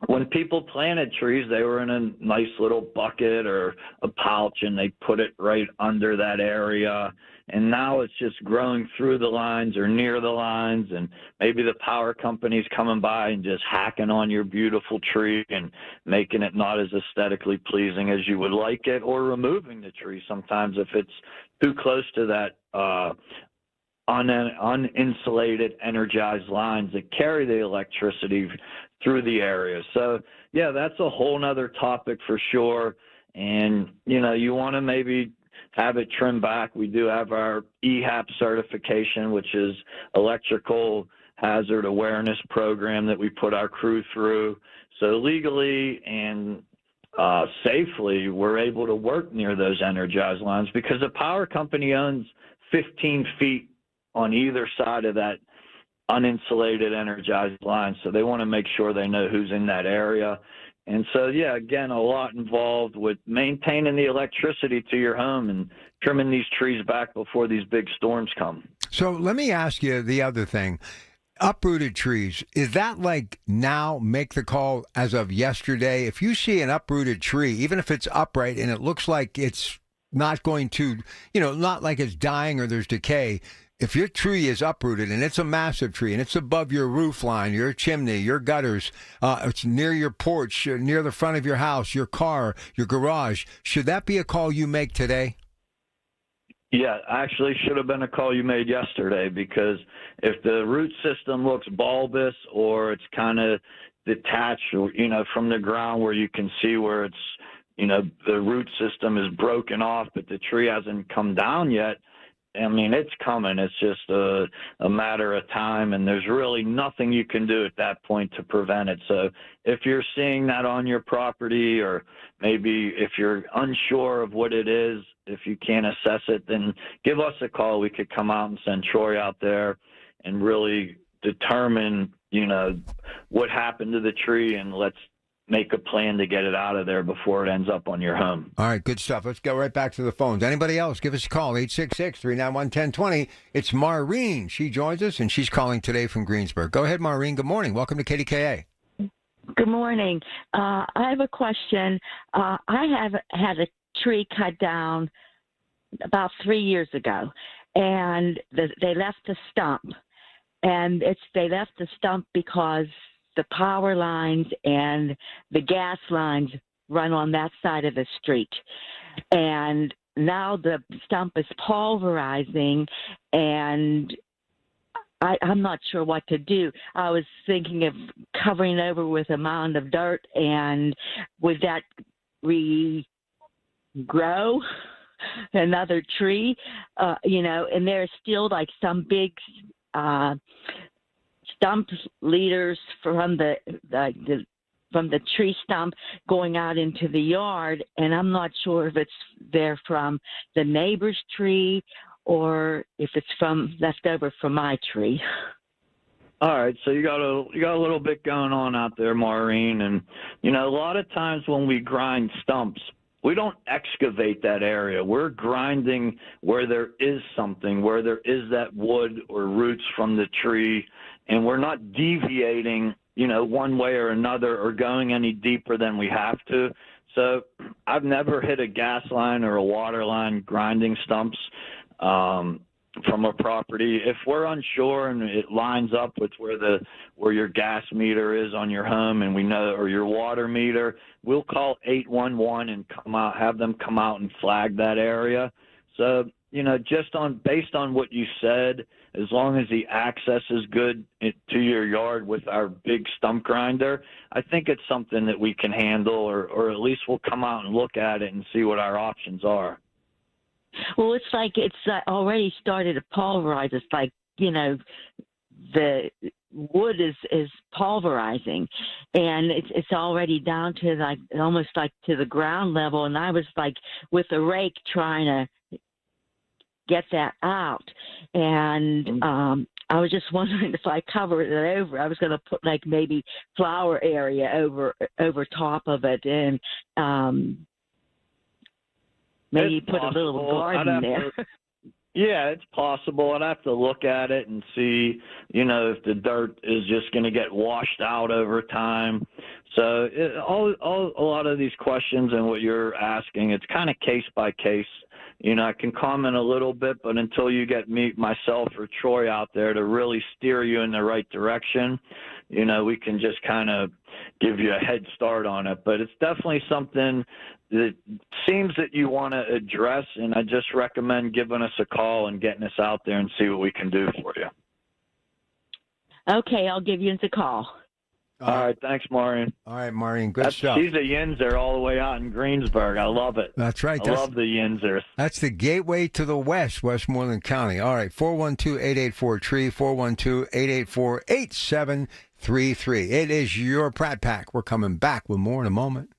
when people planted trees, they were in a nice little bucket or a pouch, and they put it right under that area. And now it's just growing through the lines or near the lines, and maybe the power company's coming by and just hacking on your beautiful tree and making it not as aesthetically pleasing as you would like it, or removing the tree sometimes if it's too close to that uninsulated, energized lines that carry the electricity through the area. So, yeah, that's a whole nother topic for sure. And, you know, you want to maybe have it trimmed back. We do have our EHAP certification, which is Electrical Hazard Awareness Program that we put our crew through. So legally and safely, we're able to work near those energized lines because the power company owns 15 feet on either side of that uninsulated energized line. So they want to make sure they know who's in that area. And so, yeah, again, a lot involved with maintaining the electricity to your home and trimming these trees back before these big storms come. So let me ask you the other thing. Uprooted trees, is that like now make the call as of yesterday? If you see an uprooted tree, even if it's upright and it looks like it's not going to, you know, not like it's dying or there's decay, if your tree is uprooted and it's a massive tree and it's above your roof line, your chimney, your gutters, it's near your porch, near the front of your house, your car, your garage, should that be a call you make today? Yeah, actually should have been a call you made yesterday, because if the root system looks bulbous or it's kind of detached, you know, from the ground where you can see where it's, you know, the root system is broken off, but the tree hasn't come down yet, I mean, it's coming. It's just a matter of time, and there's really nothing you can do at that point to prevent it. So if you're seeing that on your property, or maybe if you're unsure of what it is, if you can't assess it, then give us a call. We could come out and send Troy out there and really determine, you know, what happened to the tree, and let's make a plan to get it out of there before it ends up on your home. All right, good stuff. Let's go right back to the phones. Anybody else, give us a call, 866-391-1020. It's Maureen. She joins us, and she's calling today from Greensburg. Go ahead, Maureen. Good morning. Welcome to KDKA. Good morning. I have a question. I have had a tree cut down about 3 years ago, and they left a stump. And they left the stump because the power lines and the gas lines run on that side of the street. and now the stump is pulverizing, and I'm not sure what to do. I was thinking of covering over with a mound of dirt, and would that regrow another tree? And there's still like some big stump leaders from the tree stump going out into the yard, and I'm not sure if they're from the neighbor's tree or if it's left over from my tree. All right, so you got a little bit going on out there, Maureen, and a lot of times when we grind stumps, we don't excavate that area. We're grinding where there is something, where there is that wood or roots from the tree, and we're not deviating, one way or another or going any deeper than we have to. So I've never hit a gas line or a water line grinding stumps from a property. If we're unsure and it lines up with where your gas meter is on your home, and we know, or your water meter, we'll call 811 and have them come out and flag that area. So, based on what you said, as long as the access is good to your yard with our big stump grinder, I think it's something that we can handle, or at least we'll come out and look at it and see what our options are. Well, it's like it's already started to pulverize. It's like, the wood is pulverizing, and it's already down to like almost like to the ground level. And I was like with a rake trying to get that out, and I was just wondering if I covered it over, I was going to put like maybe flower area over top of it, and maybe It's put a little possible. garden there. Yeah, it's possible. I'd have to look at it and see, if the dirt is just going to get washed out over time. So a lot of these questions and what you're asking, it's kind of case by case. I can comment a little bit, but until you get myself or Troy out there to really steer you in the right direction, we can just kind of give you a head start on it. But it's definitely something that seems that you want to address, and I just recommend giving us a call and getting us out there and see what we can do for you. Okay, I'll give you a call. All right, thanks, Maureen. All right, Maureen, good stuff. She's a Yinzer all the way out in Greensburg. I love it. That's right. I love the Yinzers. That's the gateway to the West, Westmoreland County. All right, 412-884-TREE, 412-884-8733. It is your Pratt Pack. We're coming back with more in a moment.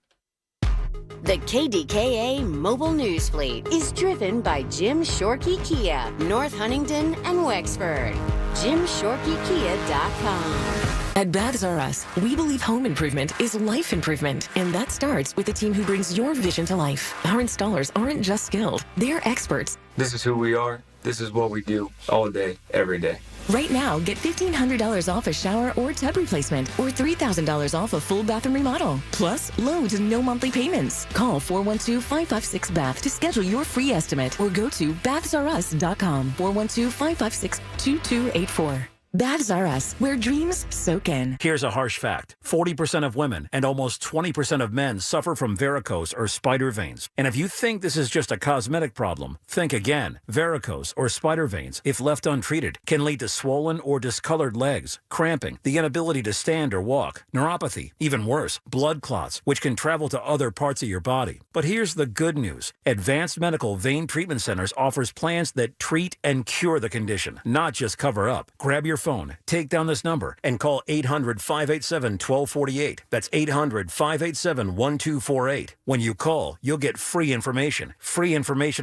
The KDKA Mobile News Fleet is driven by Jim Shorkey Kia, North Huntington and Wexford. JimShorkeyKia.com. At Baths R Us, we believe home improvement is life improvement, and that starts with the team who brings your vision to life. Our installers aren't just skilled, they're experts. This is who we are. This is what we do all day, every day. Right now, get $1,500 off a shower or tub replacement, or $3,000 off a full bathroom remodel. Plus, low to no monthly payments. Call 412-556-BATH to schedule your free estimate, or go to bathsrus.com, 412-556-2284. Baths R Us, where dreams soak in. Here's a harsh fact. 40% of women and almost 20% of men suffer from varicose or spider veins. And if you think this is just a cosmetic problem, think again. Varicose or spider veins, if left untreated, can lead to swollen or discolored legs, cramping, the inability to stand or walk, neuropathy, even worse, blood clots, which can travel to other parts of your body. But here's the good news. Advanced Medical Vein Treatment Centers offers plans that treat and cure the condition, not just cover up. Grab your phone, take down this number, and call 800-587-1248. That's 800-587-1248. When you call, you'll get free information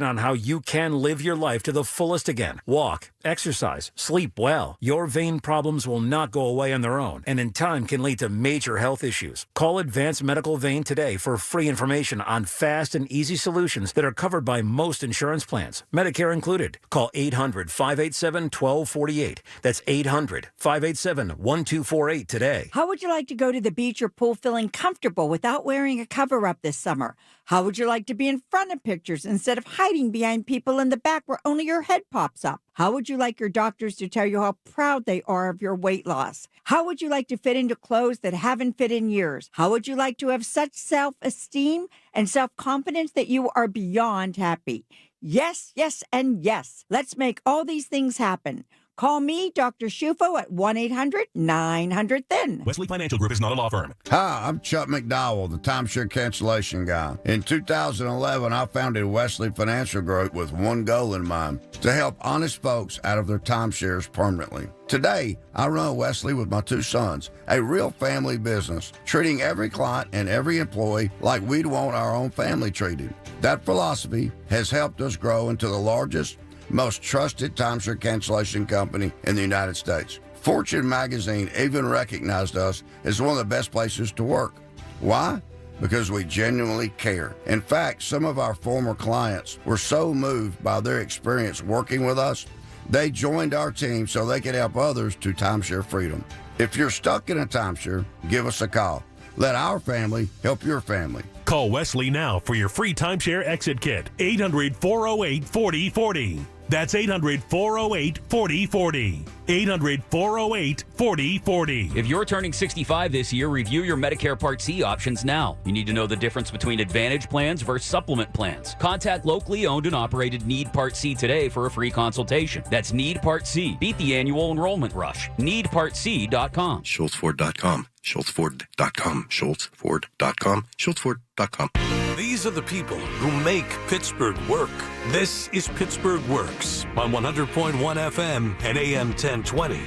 on how you can live your life to the fullest again. Walk, exercise, sleep well. Your vein problems will not go away on their own, and in time can lead to major health issues. Call Advanced Medical Vein today for free information on fast and easy solutions that are covered by most insurance plans, Medicare included. Call 800-587-1248. That's 800 1-800-587-1248 today. How would you like to go to the beach or pool feeling comfortable without wearing a cover-up this summer? How would you like to be in front of pictures instead of hiding behind people in the back where only your head pops up? How would you like your doctors to tell you how proud they are of your weight loss? How would you like to fit into clothes that haven't fit in years? How would you like to have such self-esteem and self-confidence that you are beyond happy? Yes, yes, and yes. Let's make all these things happen. Call me, Dr. Shufo, at 1-800-900-THIN. Wesley Financial Group is not a law firm. Hi, I'm Chuck McDowell, the timeshare cancellation guy. In 2011, I founded Wesley Financial Group with one goal in mind, to help honest folks out of their timeshares permanently. Today, I run Wesley with my two sons, a real family business, treating every client and every employee like we'd want our own family treated. That philosophy has helped us grow into the largest, most trusted timeshare cancellation company in the United States. Fortune magazine even recognized us as one of the best places to work. Why? Because we genuinely care. In fact, some of our former clients were so moved by their experience working with us, they joined our team so they could help others to timeshare freedom. If you're stuck in a timeshare, give us a call. Let our family help your family. Call Wesley now for your free timeshare exit kit. 800-408-4040. That's 800-408-4040. 800-408-4040. If you're turning 65 this year, review your Medicare Part C options now. You need to know the difference between Advantage plans versus supplement plans. Contact locally owned and operated Need Part C today for a free consultation. That's Need Part C. Beat the annual enrollment rush. NeedPartC.com. SchultzFord.com. SchultzFord.com. SchultzFord.com. SchultzFord.com. These are the people who make Pittsburgh work. This is Pittsburgh Works on 100.1 FM and AM 1020.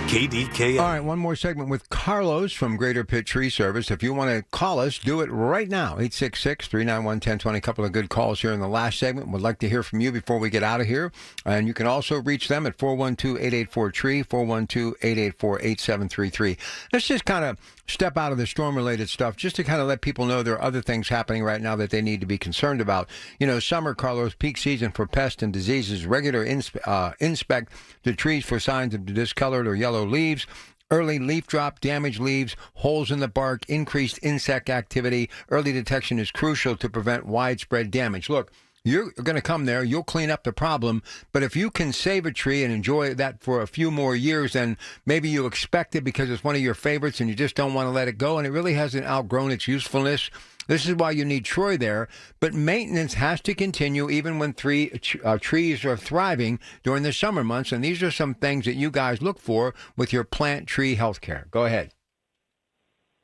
KDKA. All right, one more segment with Carlos from Greater Pitt Tree Service. If you want to call us, do it right now. 866-391-1020. A couple of good calls here in the last segment. Would like to hear from you before we get out of here. And you can also reach them at 412-884-TREE, 412-884-8733. Let's just kind of step out of the storm-related stuff just to kind of let people know there are other things happening right now that they need to be concerned about. You know, summer, Carlos, peak season for pests and diseases. Regular inspect the trees for signs of discolored or yellow leaves, early leaf drop, damaged leaves, holes in the bark, increased insect activity. Early detection is crucial to prevent widespread damage. Look, you're going to come there, you'll clean up the problem, but if you can save a tree and enjoy that for a few more years, then maybe you expect it because it's one of your favorites and you just don't want to let it go and it really hasn't outgrown its usefulness. This is why you need Troy there, but maintenance has to continue even when trees are thriving during the summer months, and these are some things that you guys look for with your plant tree health care. Go ahead.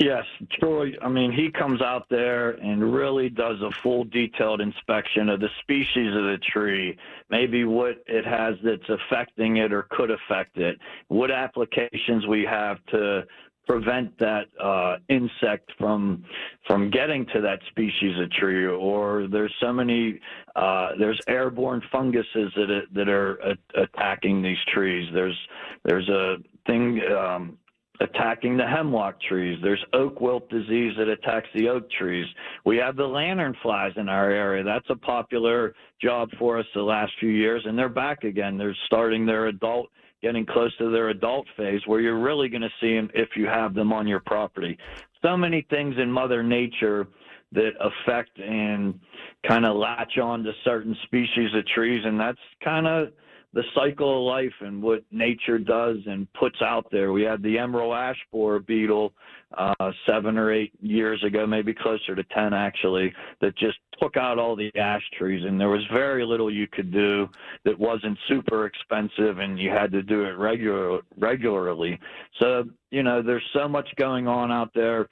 Yes, Troy, I mean, he comes out there and really does a full detailed inspection of the species of the tree, maybe what it has that's affecting it or could affect it, what applications we have to prevent that insect from getting to that species of tree, or there's so many there's airborne funguses that are attacking these trees. There's a thing attacking the hemlock trees. There's oak wilt disease that attacks the oak trees. We have the lantern flies in our area. That's a popular job for us the last few years, and they're back again. They're starting their getting close to their adult phase where you're really going to see them if you have them on your property. So many things in Mother Nature that affect and kind of latch on to certain species of trees, and that's kind of the cycle of life and what nature does and puts out there. We had the emerald ash borer beetle 7 or 8 years ago, maybe closer to 10 actually, that just took out all the ash trees, and there was very little you could do that wasn't super expensive, and you had to do it regularly. So, you know, there's so much going on out there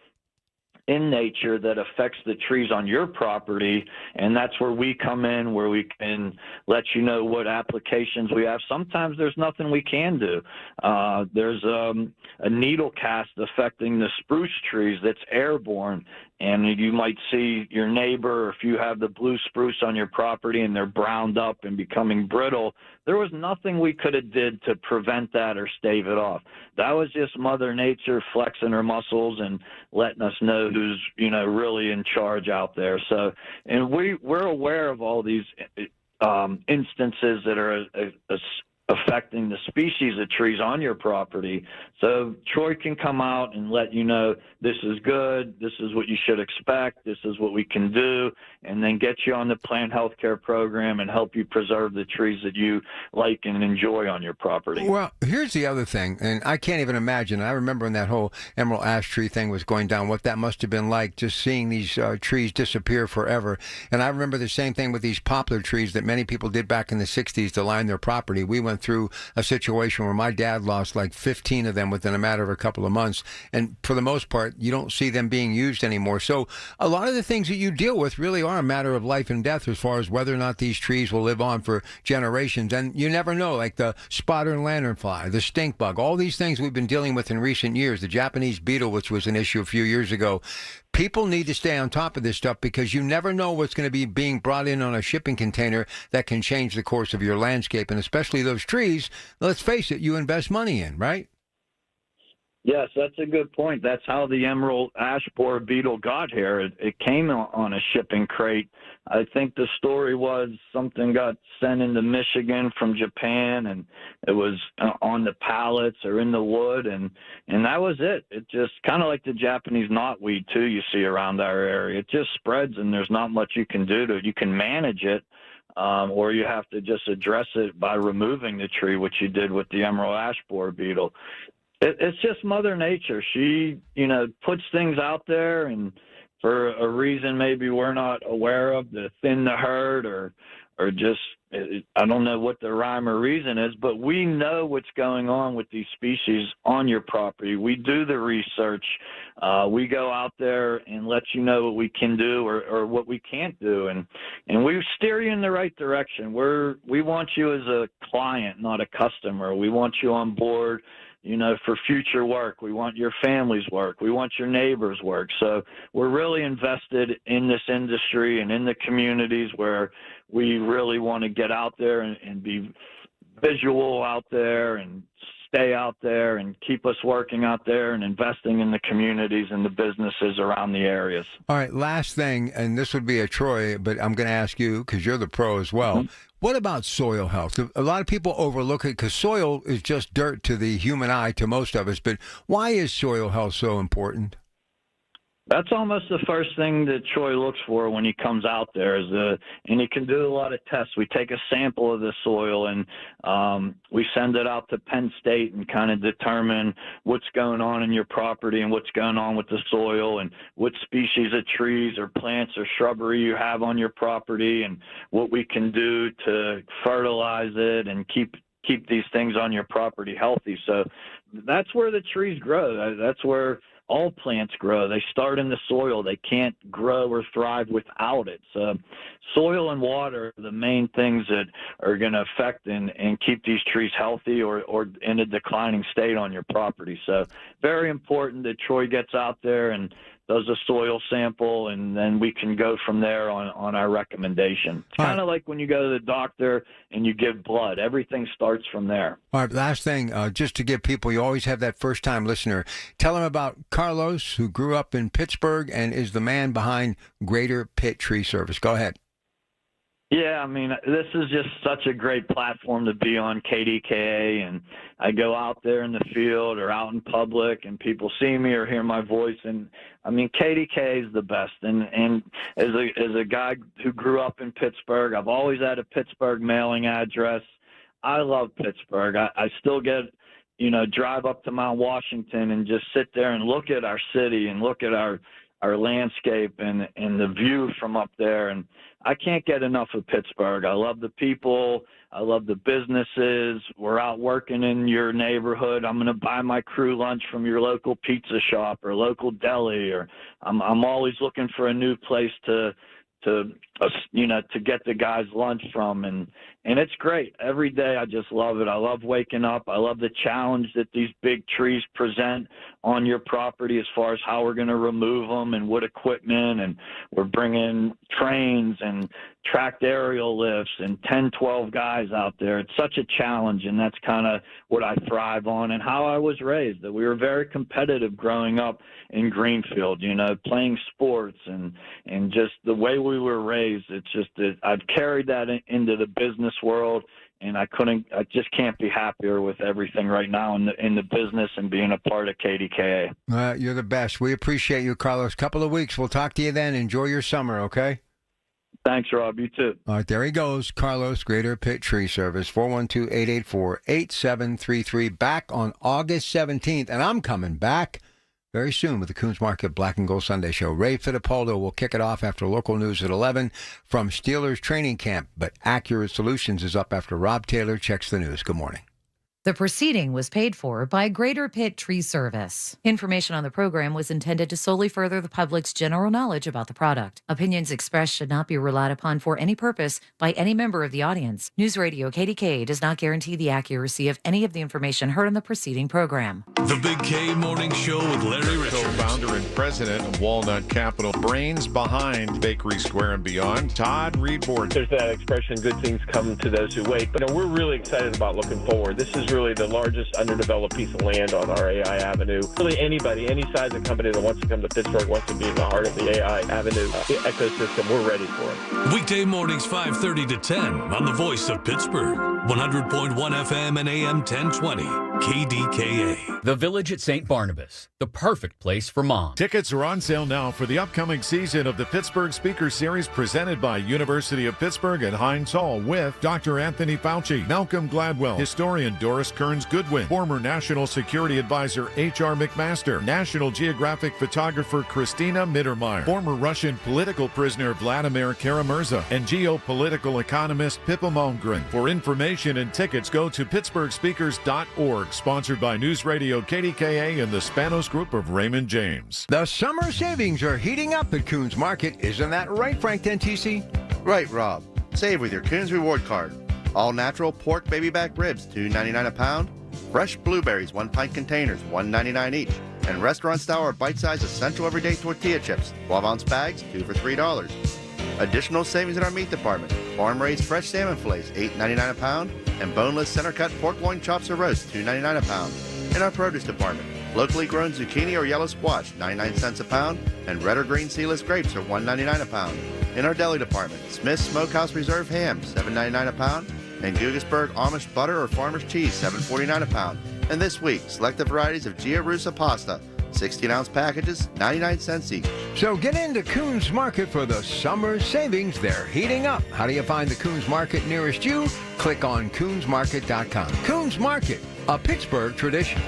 in nature that affects the trees on your property, and that's where we come in, where we can let you know what applications we have. Sometimes there's nothing we can do. There's a needle cast affecting the spruce trees that's airborne, and you might see your neighbor, if you have the blue spruce on your property and they're browned up and becoming brittle, there was nothing we could have did to prevent that or stave it off. That was just Mother Nature flexing her muscles and letting us know who's, you know, really in charge out there. So, and we're aware of all these instances that are affecting the species of trees on your property. So Troy can come out and let you know this is good, this is what you should expect, this is what we can do, and then get you on the plant healthcare program and help you preserve the trees that you like and enjoy on your property. Well, here's the other thing, and I can't even imagine. I remember when that whole emerald ash tree thing was going down, what that must have been like, just seeing these trees disappear forever. And I remember the same thing with these poplar trees that many people did back in the 60s to line their property. We went through a situation where my dad lost like 15 of them within a matter of a couple of months. And for the most part, you don't see them being used anymore. So a lot of the things that you deal with really are a matter of life and death as far as whether or not these trees will live on for generations. And you never know, like the spotter and lanternfly, the stink bug, all these things we've been dealing with in recent years, the Japanese beetle, which was an issue a few years ago. People need to stay on top of this stuff because you never know what's going to be being brought in on a shipping container that can change the course of your landscape. And especially those trees, let's face it, you invest money in, right? Yes, that's a good point. That's how the emerald ash borer beetle got here. It came on a shipping crate. I think the story was something got sent into Michigan from Japan, and it was on the pallets or in the wood, and that was it. It just kind of like the Japanese knotweed, too, you see around our area. It just spreads, and there's not much you can do to it. You can manage it, or you have to just address it by removing the tree, which you did with the emerald ash borer beetle. It's just Mother Nature. She, puts things out there, and for a reason maybe we're not aware of, to thin the herd or just, I don't know what the rhyme or reason is, but we know what's going on with these species on your property. We do the research. We go out there and let you know what we can do or what we can't do, and we steer you in the right direction. We want you as a client, not a customer. We want you on board, for future work. We want your family's work. We want your neighbors' work. So we're really invested in this industry and in the communities where we really want to get out there and be visual out there and stay out there and keep us working out there and investing in the communities and the businesses around the areas. All right, last thing, and this would be a Troy, but I'm going to ask you because you're the pro as well. Mm-hmm. What about soil health? A lot of people overlook it because soil is just dirt to the human eye, to most of us. But why is soil health so important? That's almost the first thing that Troy looks for when he comes out there, and he can do a lot of tests. We take a sample of the soil and we send it out to Penn State and kind of determine what's going on in your property and what's going on with the soil and what species of trees or plants or shrubbery you have on your property and what we can do to fertilize it and keep these things on your property healthy. So that's where the trees grow. That's where all plants grow. They start in the soil. They can't grow or thrive without it. So soil and water are the main things that are going to affect and keep these trees healthy or in a declining state on your property. So very important that Troy gets out there and does a soil sample, and then we can go from there on our recommendation. It's kind of like when you go to the doctor and you give blood. Everything starts from there. All right, last thing, just to give people, you always have that first-time listener. Tell them about Carlos, who grew up in Pittsburgh and is the man behind Greater Pitt Tree Service. Go ahead. Yeah, I mean, this is just such a great platform to be on, KDKA, and I go out there in the field or out in public and people see me or hear my voice, and I mean, KDKA is the best. And as a guy who grew up in Pittsburgh, I've always had a Pittsburgh mailing address. I love Pittsburgh. I still get, drive up to Mount Washington and just sit there and look at our city and look at our landscape and the view from up there. And I can't get enough of Pittsburgh. I love the people. I love the businesses. We're out working in your neighborhood. I'm going to buy my crew lunch from your local pizza shop or local deli, or I'm always looking for a new place to get the guys lunch from, and it's great. Every day I just love it. I love waking up. I love the challenge that these big trees present on your property as far as how we're going to remove them and what equipment, and we're bringing trains and tracked aerial lifts and 10, 12 guys out there. It's such a challenge, and that's kind of what I thrive on and how I was raised. That we were very competitive growing up in Greenfield, playing sports and just the way we were raised. It's just that I've carried that into the business world and I just can't be happier with everything right now in the business and being a part of KDKA. You're the best. We appreciate you, Carlos. Couple of weeks. We'll talk to you then. Enjoy your summer, okay? Thanks, Rob. You too. All right, there he goes. Carlos, Greater Pitt Tree Service, 412-884-8733. Back on August 17th, and I'm coming back very soon with the Coons Market Black and Gold Sunday Show. Ray Fittipaldo will kick it off after local news at 11 from Steelers training camp. But Accurate Solutions is up after Rob Taylor checks the news. Good morning. The proceeding was paid for by Greater Pitt Tree Service. Information on the program was intended to solely further the public's general knowledge about the product. Opinions expressed should not be relied upon for any purpose by any member of the audience. News Radio KDKA does not guarantee the accuracy of any of the information heard on the preceding program. The Big K Morning Show with Larry Richards. Co-founder and president of Walnut Capital. Brains behind Bakery Square and beyond. Todd Reedborn. There's that expression, good things come to those who wait. But we're really excited about looking forward. This is really the largest underdeveloped piece of land on our AI Avenue. Really anybody, any size of company that wants to come to Pittsburgh, wants to be in the heart of the AI Avenue ecosystem, we're ready for it. Weekday mornings 5:30 to 10 on the Voice of Pittsburgh. 100.1 FM and AM 1020. KDKA. The Village at St. Barnabas, the perfect place for mom. Tickets are on sale now for the upcoming season of the Pittsburgh Speaker Series presented by University of Pittsburgh and Heinz Hall with Dr. Anthony Fauci, Malcolm Gladwell, historian Doris Kearns Goodwin, former National Security Advisor H.R. McMaster, National Geographic photographer Christina Mittermeier, former Russian political prisoner Vladimir Kara-Murza, and geopolitical economist Pippa Malmgren. For information and tickets, go to pittsburghspeakers.org. Sponsored by News Radio KDKA and the Spanos Group of Raymond James. The summer savings are heating up at Coons Market. Isn't that right, Frank Dentisi? Right, Rob. Save with your Coons Reward Card. All natural pork baby back ribs, $2.99 a pound. Fresh blueberries, 1 pint containers, $1.99 each. And restaurant-style or bite-sized essential everyday tortilla chips, 12-ounce bags, 2 for $3. Additional savings in our meat department. Farm-raised fresh salmon fillets, $8.99 a pound. And boneless center-cut pork loin chops or roast, $2.99 a pound. In our produce department, locally grown zucchini or yellow squash, 99 cents a pound. And red or green seedless grapes are $1.99 a pound. In our deli department, Smith's Smokehouse Reserve ham, $7.99 a pound. And Guggisberg Amish butter or farmer's cheese, $7.49 a pound. And this week, selected varieties of Gia Russa pasta, 16-ounce packages, 99 cents each. So get into Coons Market for the summer savings. They're heating up. How do you find the Coons Market nearest you? Click on coonsmarket.com. Coons Market, a Pittsburgh tradition.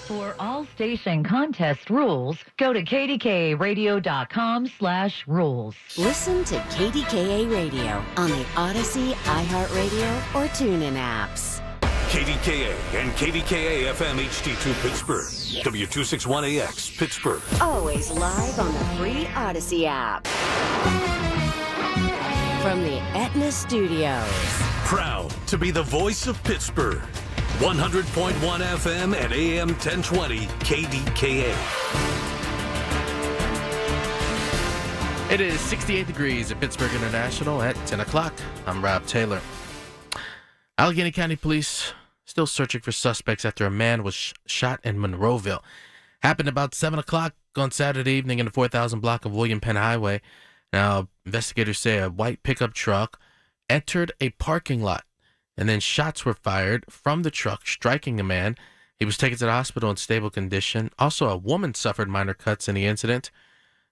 For all station contest rules, go to kdkaradio.com/rules. Listen to KDKA Radio on the Odyssey, iHeartRadio, or TuneIn apps. KDKA and KDKA-FM HD2 Pittsburgh. W261AX Pittsburgh. Always live on the free Odyssey app. From the Aetna Studios. Proud to be the voice of Pittsburgh. 100.1 FM and AM 1020 KDKA. It is 68 degrees at Pittsburgh International at 10 o'clock. I'm Rob Taylor. Allegheny County Police still searching for suspects after a man was shot in Monroeville. Happened about 7 o'clock on Saturday evening in the 4,000 block of William Penn Highway. Now, investigators say a white pickup truck entered a parking lot, and then shots were fired from the truck, striking a man. He was taken to the hospital in stable condition. Also, a woman suffered minor cuts in the incident.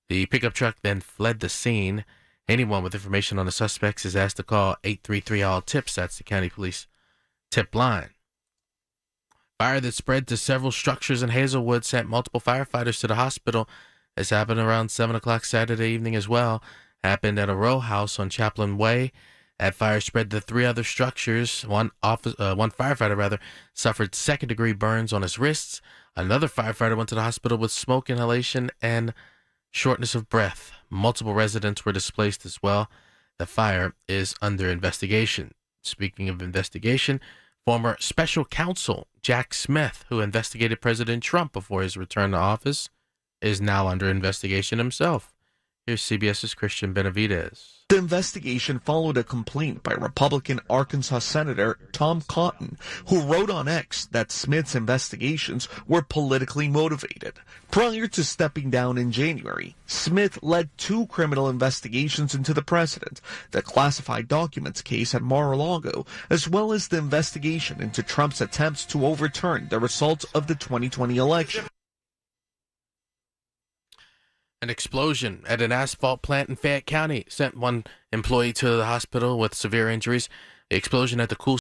The pickup truck then fled the scene. Anyone with information on the suspects is asked to call 833-ALL-TIPS. That's the county police tip line. Fire that spread to several structures in Hazelwood sent multiple firefighters to the hospital. This happened around 7 o'clock Saturday evening as well. Happened at a row house on Chaplain Way. That fire spread to 3 other structures. One firefighter suffered second-degree burns on his wrists. Another firefighter went to the hospital with smoke inhalation and shortness of breath. Multiple residents were displaced as well. The fire is under investigation. Speaking of investigation, former special counsel Jack Smith, who investigated President Trump before his return to office, is now under investigation himself. Here's CBS's Christian Benavidez. The investigation followed a complaint by Republican Arkansas Senator Tom Cotton, who wrote on X that Smith's investigations were politically motivated. Prior to stepping down in January, Smith led 2 criminal investigations into the president, the classified documents case at Mar-a-Lago, as well as the investigation into Trump's attempts to overturn the results of the 2020 election. An explosion at an asphalt plant in Fayette County sent one employee to the hospital with severe injuries. The explosion at the Cool